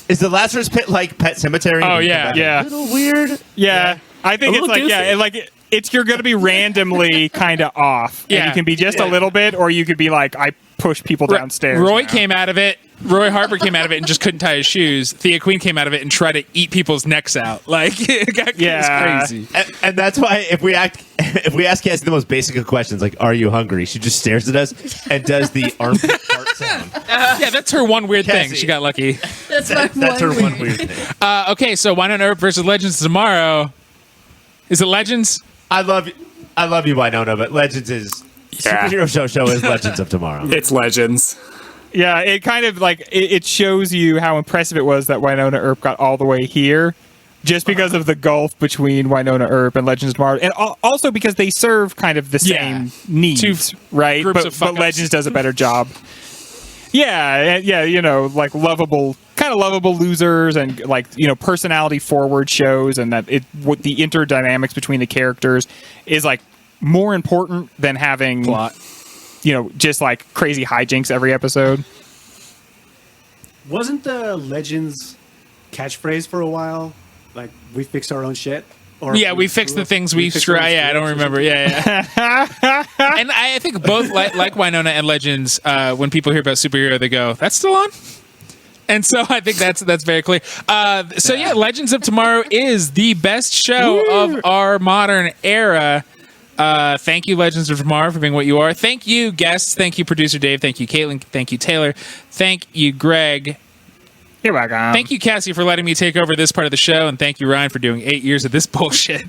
A: Is the Lazarus Pit like Pet Cemetery?
C: Oh, yeah.
E: Yeah.
A: A little weird.
E: Yeah, I think
G: A
E: it's
G: little
E: like
G: goofy.
E: it's you're going to be randomly kind of off.
C: Yeah.
E: And you can be just a little bit, or you could be like, I push people downstairs.
C: Roy
E: now.
C: came out of it. Roy Harper came out of it and just couldn't tie his shoes. Thea Queen came out of it and tried to eat people's necks out. Like, it
E: Yeah.
C: was crazy.
A: And that's why if we ask Cassie the most basic of questions, like, "Are you hungry?" she just stares at us and does the armpit fart sound.
C: Yeah, that's her one weird thing.
A: Cassie.
C: She got lucky.
B: That's my
A: That's her
B: one
A: one weird thing.
C: Okay, so Why Not Earth versus Legends tomorrow. Is it Legends?
A: I love you, Winona, but Legends is
G: Yeah.
A: superhero show is Legends of Tomorrow.
G: It's Legends.
E: Yeah, it kind of like it shows you how impressive it was that Winona Earp got all the way here. just because of the gulf between Winona Earp and Legends of Tomorrow, and also because they serve kind of the same needs, right?
C: Groups of
E: But Legends does a better job. Yeah, you know, like lovable losers, and like, you know, personality forward shows, and that what the interdynamics between the characters is like more important than having
C: Plot.
E: You know, just like crazy hijinks every episode.
D: Wasn't the Legends catchphrase for a while like "we fix our own shit"? Or
C: Yeah, we fix the things we screw. Yeah, I don't remember. Yeah. And I think both like Winona and Legends. When people hear about superhero, they go, "That's still on." And so I think that's very clear. So Legends of Tomorrow is the best show of our modern era. Thank you, Legends of Tomorrow, for being what you are. Thank you, guests. Thank you, producer Dave. Thank you, Katelynn. Thank you, Taylor. Thank you, Greg.
E: You're welcome.
C: Thank you, Cassie, for letting me take over this part of the show, and thank you, Ryan, for doing 8 years of this bullshit.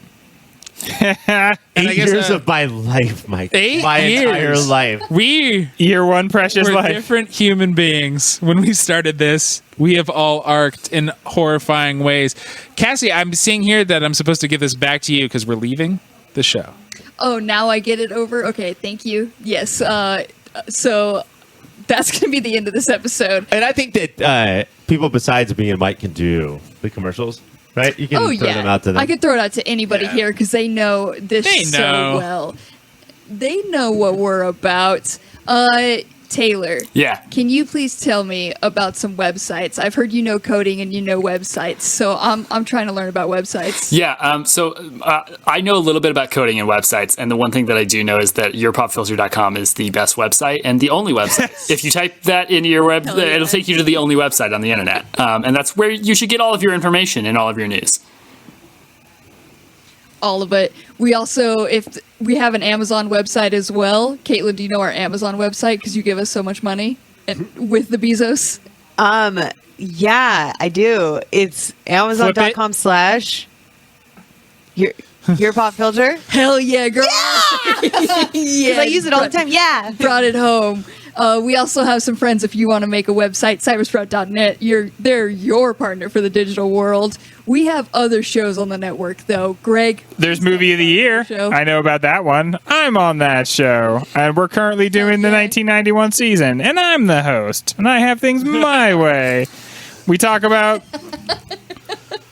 A: 8 years of my life, Mike.
C: 8
A: my
C: years.
A: entire life.
C: We
E: Year one, precious
C: were
E: life.
C: different human beings when we started this. We have all arced in horrifying ways. Cassie, I'm seeing here that I'm supposed to give this back to you because we're leaving the show.
B: Oh, now I get it over? Okay, thank you. Yes, so that's going to be the end of this episode.
A: And I think that people besides me and Mike can do the commercials, right? You can throw them out to them.
B: I could throw it out to anybody here because they know this so well. They know what we're about. Taylor.
G: Yeah.
B: Can you please tell me about some websites? I've heard you know coding and you know websites, so I'm trying to learn about websites.
G: Yeah, so I know a little bit about coding and websites, and the one thing that I do know is that yourpopfilter.com is the best website and the only website. If you type that into your web, it'll take you to the only website on the internet, and that's where you should get all of your information and all of your news.
B: All of it. We also, if we have an Amazon website as well. Katelynn, do you know our Amazon website? Because you give us so much money and with the Bezos.
F: Yeah, I do. It's Amazon.com/ your pop filter.
B: Hell yeah, girl.
F: Yeah, I use it all the time. Yeah.
B: Brought it home. We also have some friends if you want to make a website, cybersprout.net. They're your partner for the digital world. We have other shows on the network, though. Greg.
E: There's Movie of the Year.
B: Show.
E: I know about that one. I'm on that show. And we're currently doing the 1991 season. And I'm the host. And I have things my way. We talk about...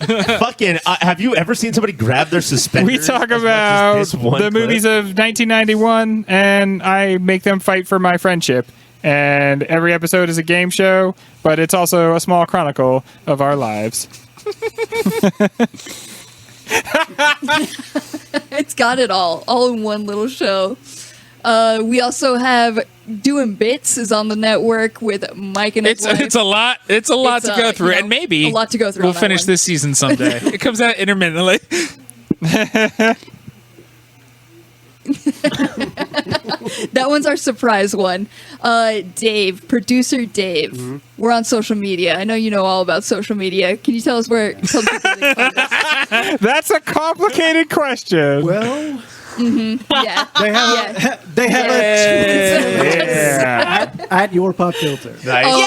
A: Fucking, have you ever seen somebody grab their suspenders?
E: We talk about the movies of 1991, and I make them fight for my friendship. And every episode is a game show, but it's also a small chronicle of our lives.
B: It's got it all in one little show. We also have Doing Bits is on the network with Mike and his wife.
C: It's a lot to go through, and maybe
B: a lot to go through.
C: We'll finish this season someday. It comes out intermittently.
B: That one's our surprise one. Dave, producer Dave. Mm-hmm. We're on social media. I know you know all about social media. Can you tell us where? Tell people they can find us?
E: That's a complicated question.
D: Well,
B: Yeah.
D: they have at your pop filter.
A: Nice.
B: Oh,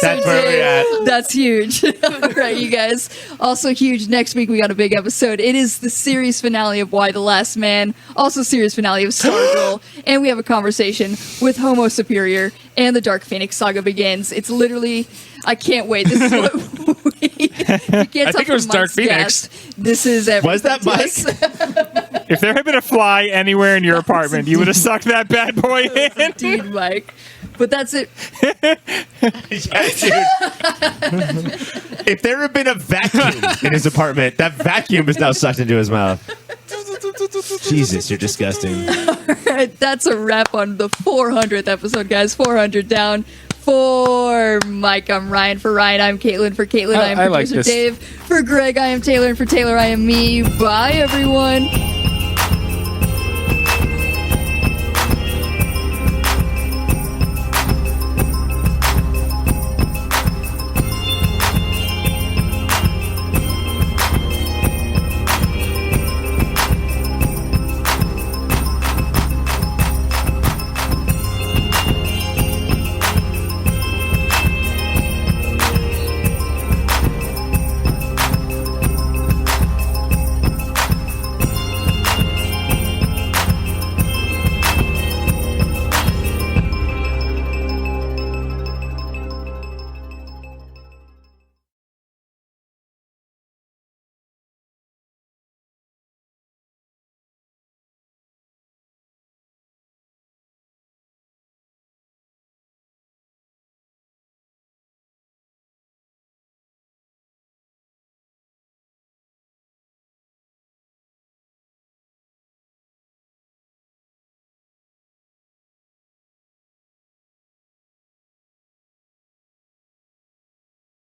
A: That's where we're at.
B: That's huge. All right, you guys. Also huge. Next week we got a big episode. It is the series finale of Why the Last Man. Also series finale of Stargirl. And we have a conversation with Homo Superior and the Dark Phoenix saga begins. It's literally, I can't wait. This is what we can't
C: I think it was Dark Phoenix.
B: This is everything.
A: Was that
B: to
A: Mike?
B: us.
E: If there had been a fly anywhere in your apartment, you would have sucked that bad boy in.
B: Dude, Mike. But that's it.
A: Yeah, dude. If there had been a vacuum in his apartment, that vacuum is now sucked into his mouth. Jesus, you're disgusting.
B: All right, that's a wrap on the 400th episode, guys. 400 down. For Mike, I'm Ryan. For Ryan, I'm Katelynn. For Katelynn, I am
C: I like
B: producer
C: this.
B: Dave. For Greg, I am Taylor. And for Taylor, I am me. Bye, everyone.